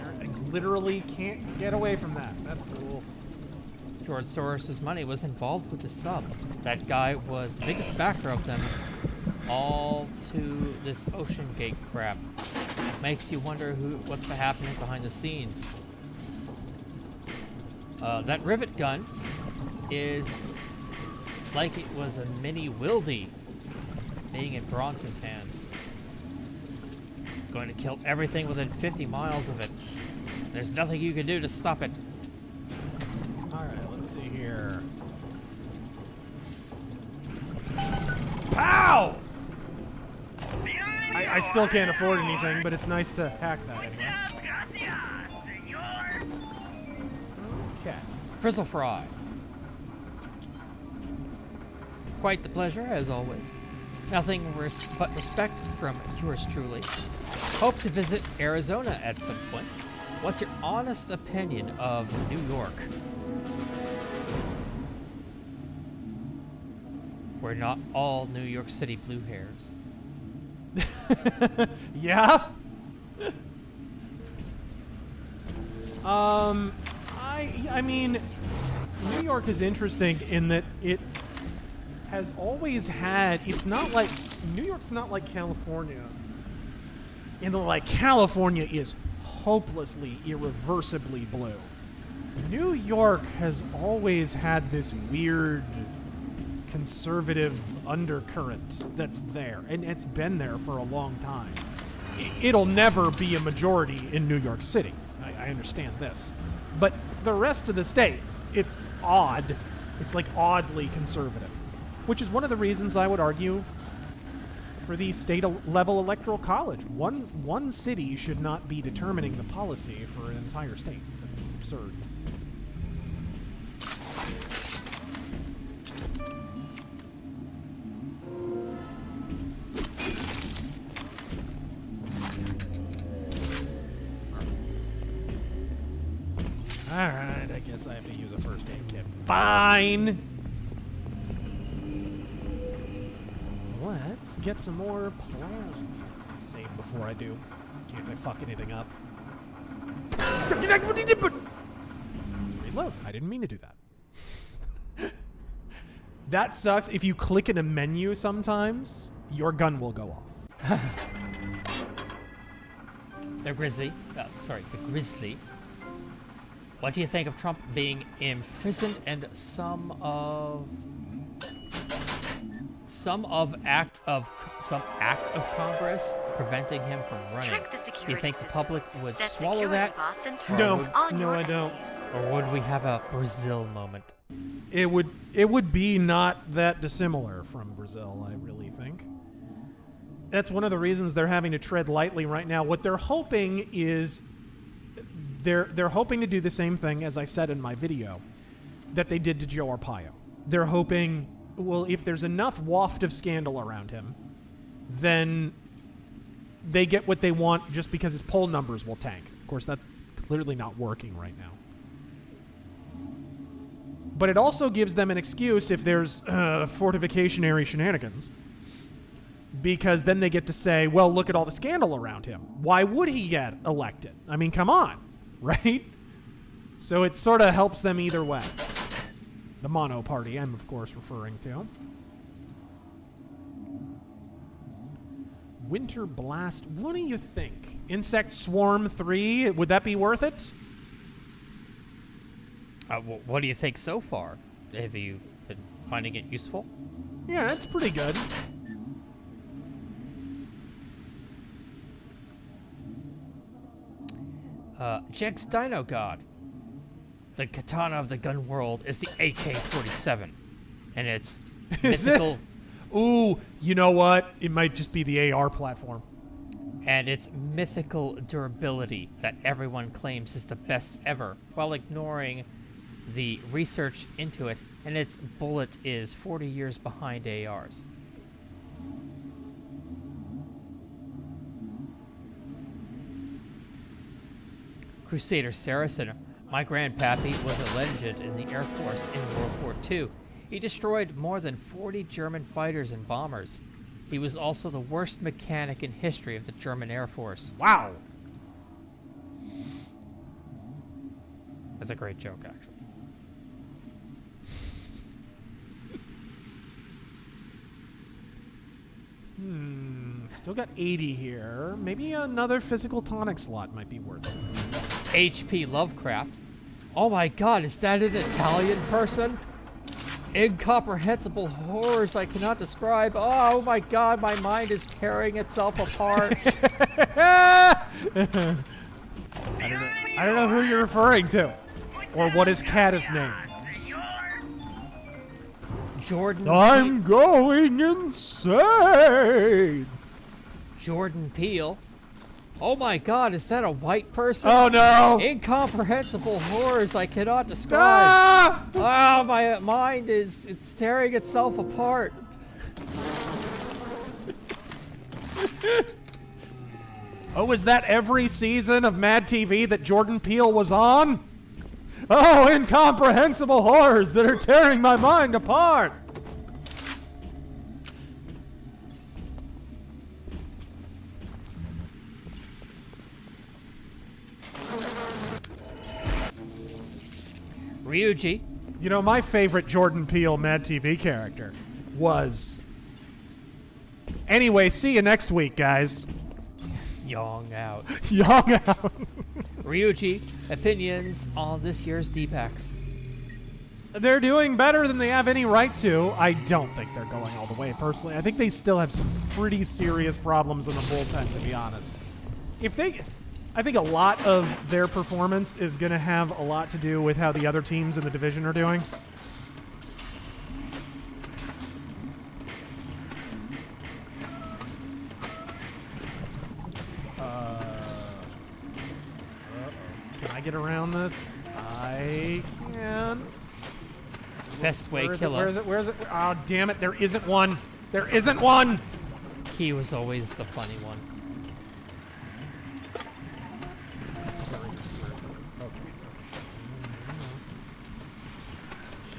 I literally can't get away from that. That's cool. George Soros's money was involved with the sub. That guy was the biggest backer of them all to this Ocean Gate crap. Makes you wonder what's happening behind the scenes. That rivet gun is like it was a mini Wildy being in Bronson's hands. It's going to kill everything within 50 miles of it. There's nothing you can do to stop it. Alright, let's see here. Pow! I still can't afford anything, but it's nice to hack that anyway. Okay. Frizzle Fry. Quite the pleasure, as always. Nothing but respect from yours truly. Hope to visit Arizona at some point. What's your honest opinion of New York? We're not all New York City blue hairs. Yeah? I mean, New York is interesting in that it has always had, it's not like, New York's not like California. In the, like, California is hopelessly, irreversibly blue. New York has always had this weird conservative undercurrent that's there, and it's been there for a long time. It'll never be a majority in New York City. I understand this. But the rest of the state, it's odd. It's like oddly conservative, which is one of the reasons I would argue for the state-level electoral college. One city should not be determining the policy for an entire state. That's absurd. Alright, I guess I have to use a first aid kit. Fine! Let's get some more plasma. Save before I do, in case I fuck anything up. Reload. I didn't mean to do that. That sucks. If you click in a menu sometimes, your gun will go off. The Grizzly. The Grizzly. What do you think of Trump being imprisoned and some act of Congress preventing him from running? Do you think the public would swallow that? No, I don't. Or would we have a Brazil moment? It would be not that dissimilar from Brazil, I really think. That's one of the reasons they're having to tread lightly right now. What they're hoping is they're hoping to do the same thing, as I said in my video, that they did to Joe Arpaio. They're hoping, well, if there's enough waft of scandal around him, then they get what they want just because his poll numbers will tank. Of course, that's clearly not working right now. But it also gives them an excuse if there's fortificationary shenanigans, because then they get to say, well, look at all the scandal around him. Why would he get elected? I mean, come on, right? So it sort of helps them either way. The mono party, I'm of course referring to. Winter Blast, what do you think? Insect Swarm 3, would that be worth it? What do you think so far? Have you been finding it useful? Yeah, that's pretty good. Jack's Dino God. The katana of the gun world is the AK-47. And it's Is mythical. it? Ooh, you know what? It might just be the AR platform. and its mythical durability that everyone claims is the best ever, while ignoring the research into it, and its bullet is 40 years behind AR's. Crusader Saracen. My grandpappy was a legend in the Air Force in World War II. He destroyed more than 40 German fighters and bombers. He was also the worst mechanic in history of the German Air Force. Wow. That's a great joke, actually. Still got 80 here. Maybe another physical tonic slot might be worth it. H.P. Lovecraft. Oh my god, is that an Italian person? Incomprehensible horrors I cannot describe. Oh my god, my mind is tearing itself apart. I don't know who you're referring to. Or what his cat is named. Jordan. I'm going insane. Jordan Peele. Oh my god, is that a white person? Oh no! Incomprehensible horrors I cannot describe. Oh, my mind it's tearing itself apart. Oh, is that every season of Mad TV that Jordan Peele was on? Oh, incomprehensible horrors that are tearing my mind apart. Ryuji. You know, my favorite Jordan Peele Mad TV character was... Anyway, see you next week, guys. Young out. Young out. Ryuji, opinions on this year's D-backs. They're doing better than they have any right to. I don't think they're going all the way, personally. I think they still have some pretty serious problems in the bullpen, to be honest. I think a lot of their performance is going to have a lot to do with how the other teams in the division are doing. Can I get around this? I can't. Best way killer. Where is it? Where is it? Oh, damn it. There isn't one. There isn't one. He was always the funny one.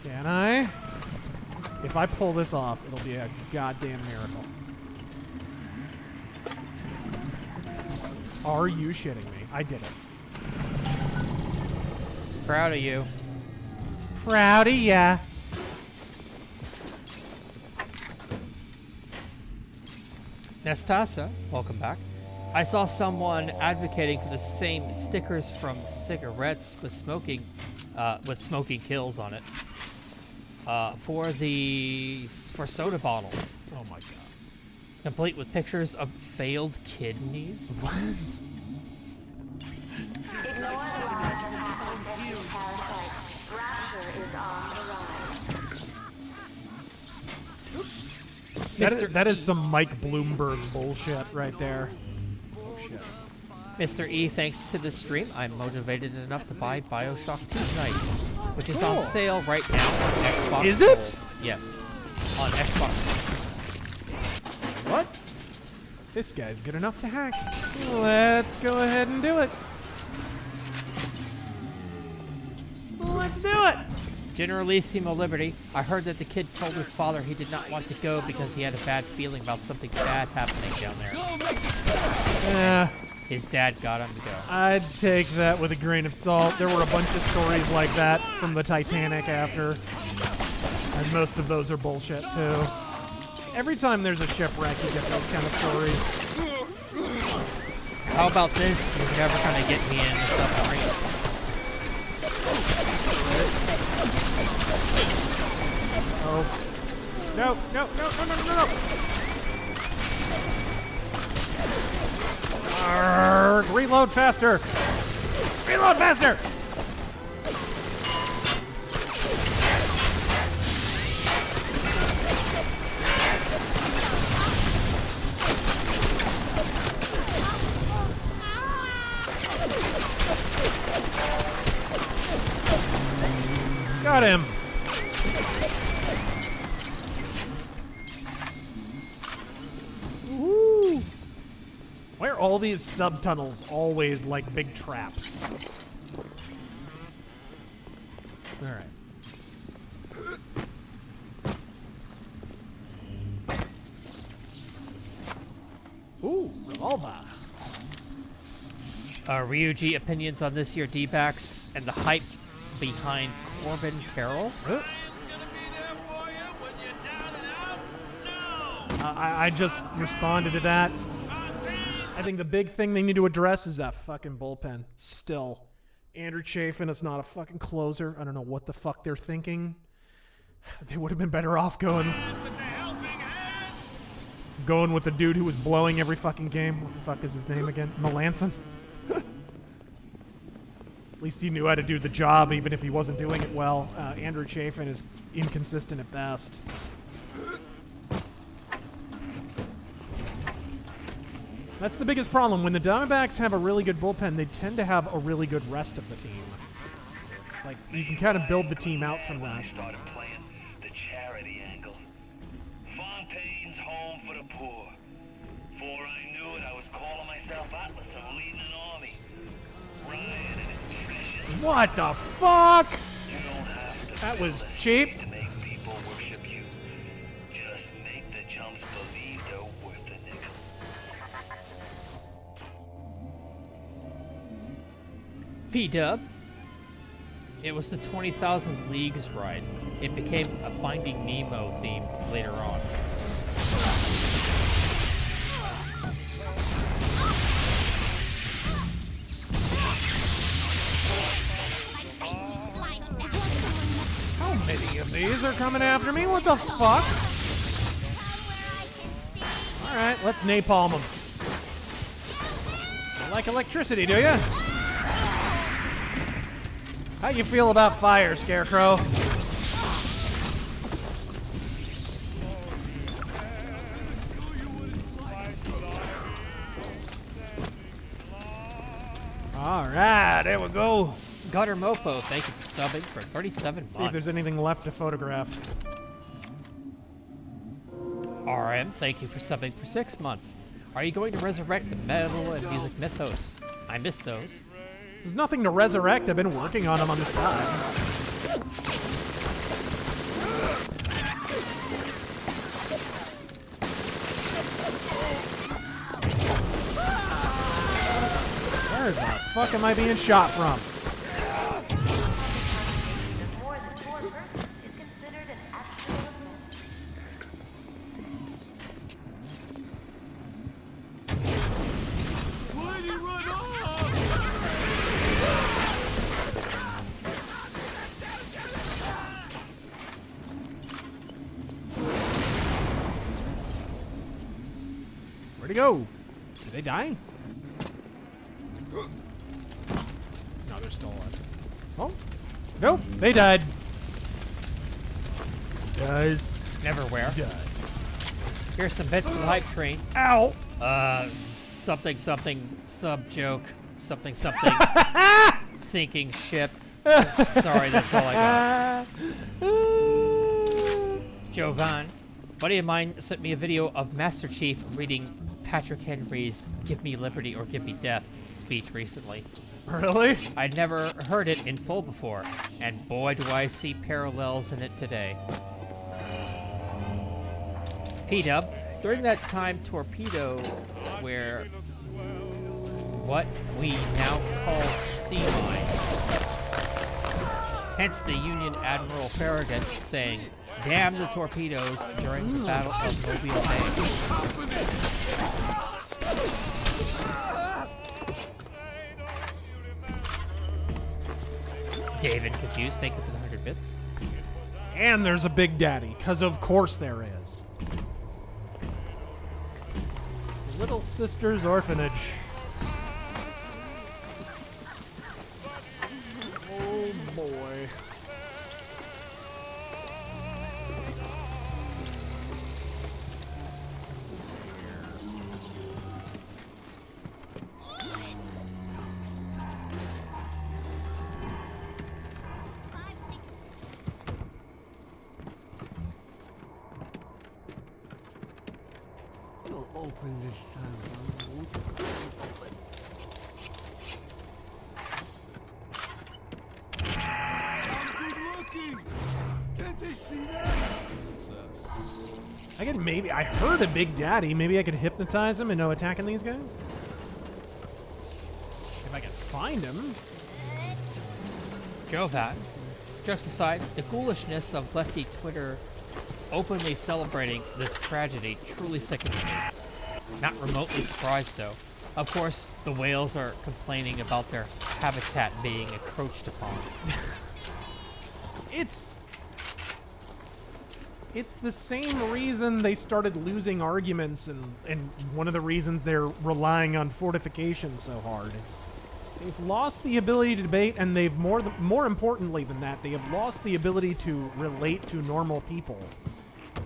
Can I? If I pull this off, it'll be a goddamn miracle. Are you shitting me? I did it. Proud of you. Proud of ya. Nastasa, welcome back. I saw someone advocating for the same stickers from cigarettes with smoking kills on it. For soda bottles. Oh my god. Complete with pictures of failed kidneys. What? Ignore alarms and hypothetical parasites. Rapture is on the rise. That is some Mike Bloomberg bullshit right there. Bullshit. Mr. E, thanks to the stream, I'm motivated enough to buy Bioshock 2 tonight, which is on sale right now on Xbox. Is it? Gold. Yes, on Xbox. What? This guy's good enough to hack. Let's go ahead and do it. Let's do it. Generalissimo Liberty, I heard that the kid told his father he did not want to go because he had a bad feeling about something bad happening down there. Yeah. His dad got him to go. I'd take that with a grain of salt. There were a bunch of stories like that from the Titanic after. And most of those are bullshit, too. Every time there's a shipwreck, you get those kind of stories. How about this? You're never going to get me in the submarine. Oh. No, no, no, no, no, no, no. Reload faster! Reload faster! Shred him. Woo! Why are all these subtunnels always like big traps? Alright. Ooh, revolver. Ryuji, opinions on this year D-backs and the hype behind Corbin Carroll? I just responded to that. I think the big thing they need to address is that fucking bullpen. Still. Andrew Chafin is not a fucking closer. I don't know what the fuck they're thinking. They would have been better off going with the dude who was blowing every fucking game. What the fuck is his name again? Melanson? At least he knew how to do the job, even if he wasn't doing it well. Andrew Chafin is inconsistent at best. That's the biggest problem. When the Diamondbacks have a really good bullpen, they tend to have a really good rest of the team. It's like you can kind of build the team out from that. Started playing the charity angle. Fontaine's home for the poor. Before I knew it, I was calling myself Atlas and leading an army. Ryan and his precious. What the fuck? You don't have to that was build a cheap. city to make people worship you. Just make the chumps believe they're worth a nickel. P-Dub. It was the 20,000 Leagues ride. It became a Finding Nemo theme later on. How many of these are coming after me? What the fuck? Alright, let's napalm them. You like electricity, do you? How you feel about fire, Scarecrow? Alright, there we go. Gutter Mofo, thank you for subbing for 37 months. See if there's anything left to photograph. RM, thank you for subbing for 6 months. Are you going to resurrect the metal and music mythos? I missed those. There's nothing to resurrect. I've been working on them on the side. Where the fuck am I being shot from? Where'd he go? Did they die? No, they're still alive. Oh, nope, they died. Guys. Neverwhere. Guys. Here's some bits for the hype train. Ow! Something, sub joke. Something, sinking ship. Sorry, that's all I got. Jovan, a buddy of mine sent me a video of Master Chief reading Patrick Henry's "Give Me Liberty or Give Me Death" speech recently. Really? I'd never heard it in full before, and boy do I see parallels in it today. P-Dub, during that time Torpedo, where what we now call sea mine, hence the Union Admiral Farragut saying, "Damn the torpedoes," during the Battle of Mobile Bay. David Confused, thank you for the 100 bits. And there's a Big Daddy, because of course there is. Little Sister's Orphanage. Oh boy. open this Can't they see that? I could maybe. I heard a Big Daddy. Maybe I could hypnotize him and no attacking these guys. If I can find him. Jovat. Jokes aside, the ghoulishness of lefty Twitter openly celebrating this tragedy truly sickens me. Not remotely surprised, though. Of course, the whales are complaining about their habitat being encroached upon. It's the same reason they started losing arguments, and one of the reasons they're relying on fortification so hard is they've lost the ability to debate, and they've more importantly than that, they have lost the ability to relate to normal people.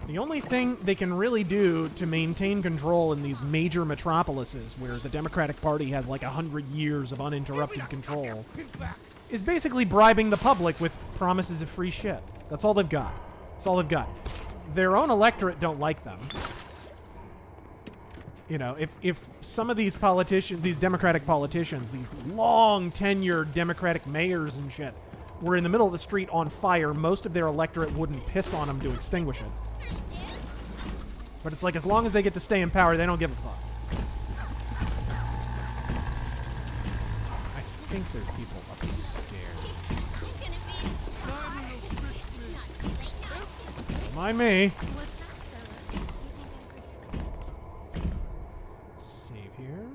The only thing they can really do to maintain control in these major metropolises where the Democratic Party has like 100 years of uninterrupted control is basically bribing the public with promises of free shit. That's all they've got. That's all they've got. Their own electorate don't like them. You know, if some of these politicians, these Democratic politicians, these long-tenured Democratic mayors and shit, were in the middle of the street on fire, most of their electorate wouldn't piss on them to extinguish it. But it's like, as long as they get to stay in power, they don't give a fuck. I think there's people upstairs. Don't mind me. Save here.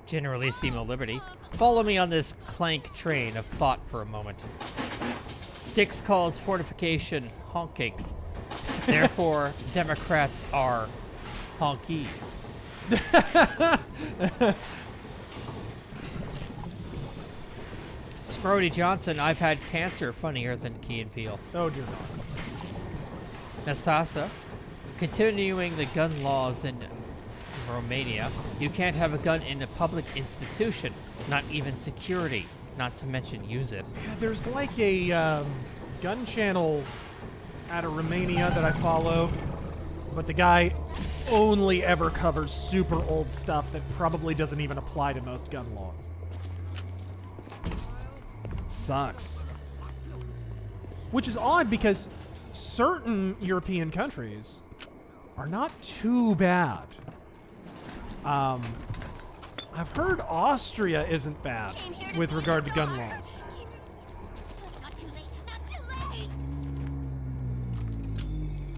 Generalissimo Liberty. Follow me on this clank train of thought for a moment. Styx calls fortification honking. Therefore, Democrats are honkies. Sprody Johnson, I've had cancer. Funnier than Key and Peele. Oh, dear God. Nastasa, continuing the gun laws in Romania, you can't have a gun in a public institution, not even security, not to mention use it. Yeah, there's like a gun channel out of Romania that I follow, but the guy only ever covers super old stuff that probably doesn't even apply to most gun laws. Sucks. Which is odd because certain European countries are not too bad. I've heard Austria isn't bad with regard to gun laws.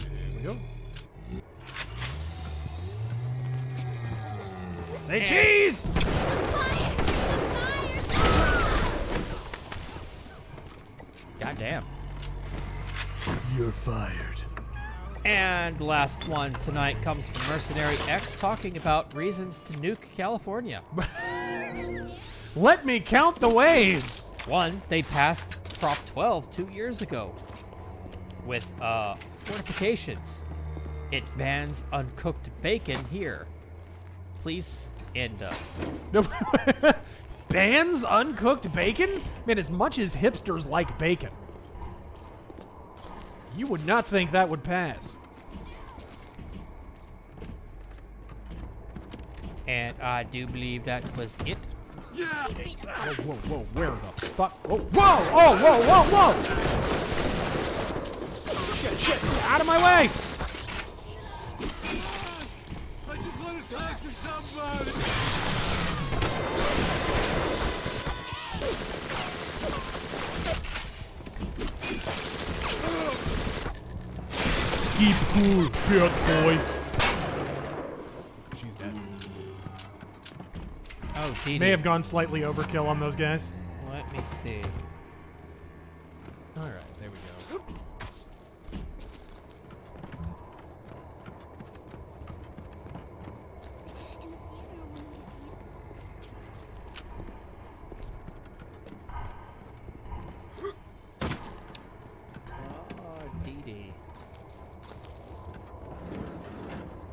There we go. Say cheese! Goddamn. You're fired. And last one tonight comes from Mercenary X talking about reasons to nuke California. Let me count the ways! One, they passed Prop 12 2 years ago with fortifications. It bans uncooked bacon here. Please end us. Bans uncooked bacon? Man, as much as hipsters like bacon, you would not think that would pass. And I do believe that was it. Yeah! Whoa, whoa, whoa, where the fuck? Whoa, whoa, oh, whoa, whoa, whoa! Shit, shit, out of my way! I just want to talk to somebody. Keep cool, bad boy. She's dead. Oh, Dee May have gone slightly overkill on those guys. Let me see. Alright, there we go.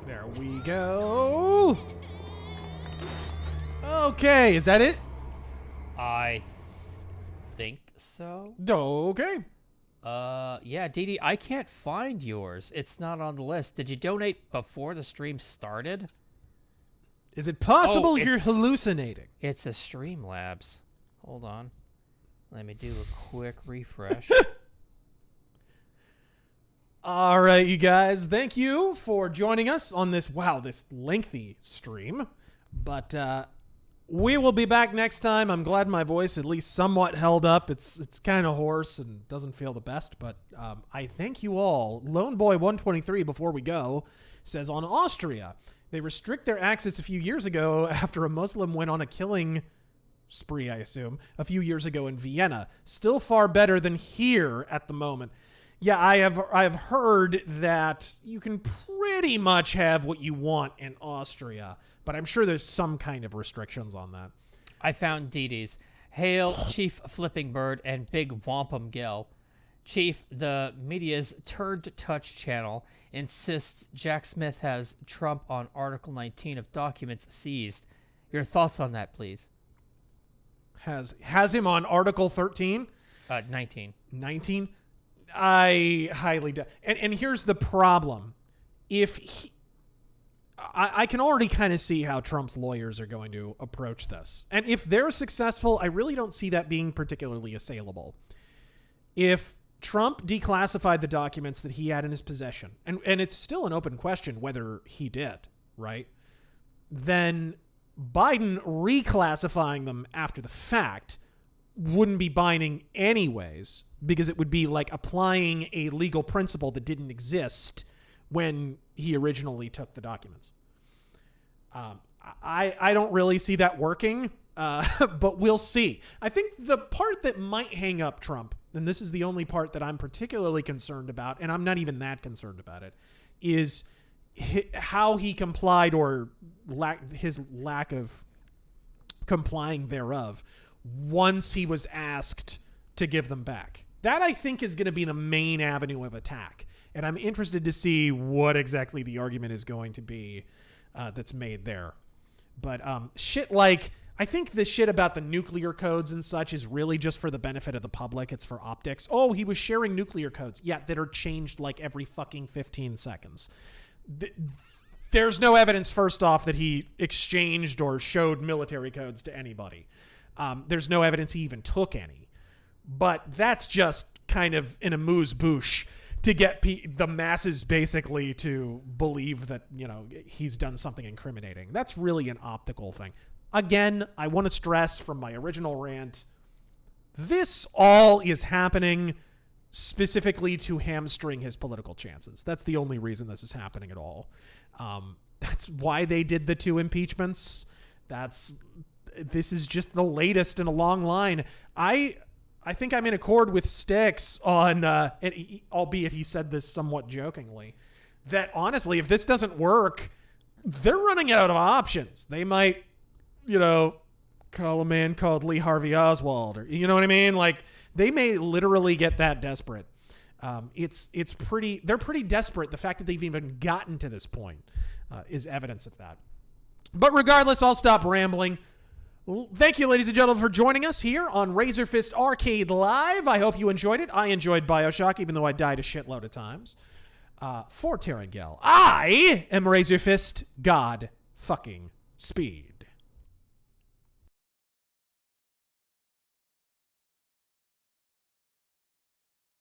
There we go. Okay, is that it? I think so. Okay. Yeah, Dee, I can't find yours. It's not on the list. Did you donate before the stream started? Is it possible you're hallucinating? It's a Streamlabs. Hold on. Let me do a quick refresh. All right, you guys. Thank you for joining us on this, this lengthy stream. But we will be back next time. I'm glad my voice at least somewhat held up. It's kind of hoarse and doesn't feel the best, but I thank you all. Lone Boy 123, before we go, says on Austria, they restrict their access a few years ago after a Muslim went on a killing spree, I assume, a few years ago in Vienna. Still far better than here at the moment. Yeah, I have heard that you can pretty much have what you want in Austria, but I'm sure there's some kind of restrictions on that. I found Deedee's. Hail, Chief Flipping Bird and Big Wampum Gel. Chief, the media's Turd Touch channel insists Jack Smith has Trump on Article 19 of documents seized. Your thoughts on that, please? Has him on Article 13? 19. 19? I highly doubt. And here's the problem. I can already kind of see how Trump's lawyers are going to approach this. And if they're successful, I really don't see that being particularly assailable. If Trump declassified the documents that he had in his possession, and it's still an open question whether he did, right? Then Biden reclassifying them after the fact wouldn't be binding anyways, because it would be like applying a legal principle that didn't exist when he originally took the documents. I don't really see that working, but we'll see. I think the part that might hang up Trump, and this is the only part that I'm particularly concerned about, and I'm not even that concerned about it, is how he complied or his lack of complying thereof once he was asked to give them back. That, I think, is going to be the main avenue of attack. And I'm interested to see what exactly the argument is going to be that's made there. But shit like, I think the shit about the nuclear codes and such is really just for the benefit of the public. It's for optics. Oh, he was sharing nuclear codes. Yeah, that are changed like every fucking 15 seconds. There's no evidence, first off, that he exchanged or showed military codes to anybody. There's no evidence he even took any. But that's just kind of an amuse-bouche to get the masses basically to believe that, he's done something incriminating. That's really an optical thing. Again, I want to stress from my original rant, this all is happening specifically to hamstring his political chances. That's the only reason this is happening at all. That's why they did the 2 impeachments. This is just the latest in a long line. I think I'm in accord with Styx on, albeit he said this somewhat jokingly, that honestly, if this doesn't work, they're running out of options. They might, call a man called Lee Harvey Oswald, or you know what I mean? Like, they may literally get that desperate. They're pretty desperate. The fact that they've even gotten to this point is evidence of that. But regardless, I'll stop rambling. Thank you, ladies and gentlemen, for joining us here on RazörFist Arcade Live. I hope you enjoyed it. I enjoyed Bioshock, even though I died a shitload of times. For Terrangel, I am RazörFist God fucking Speed.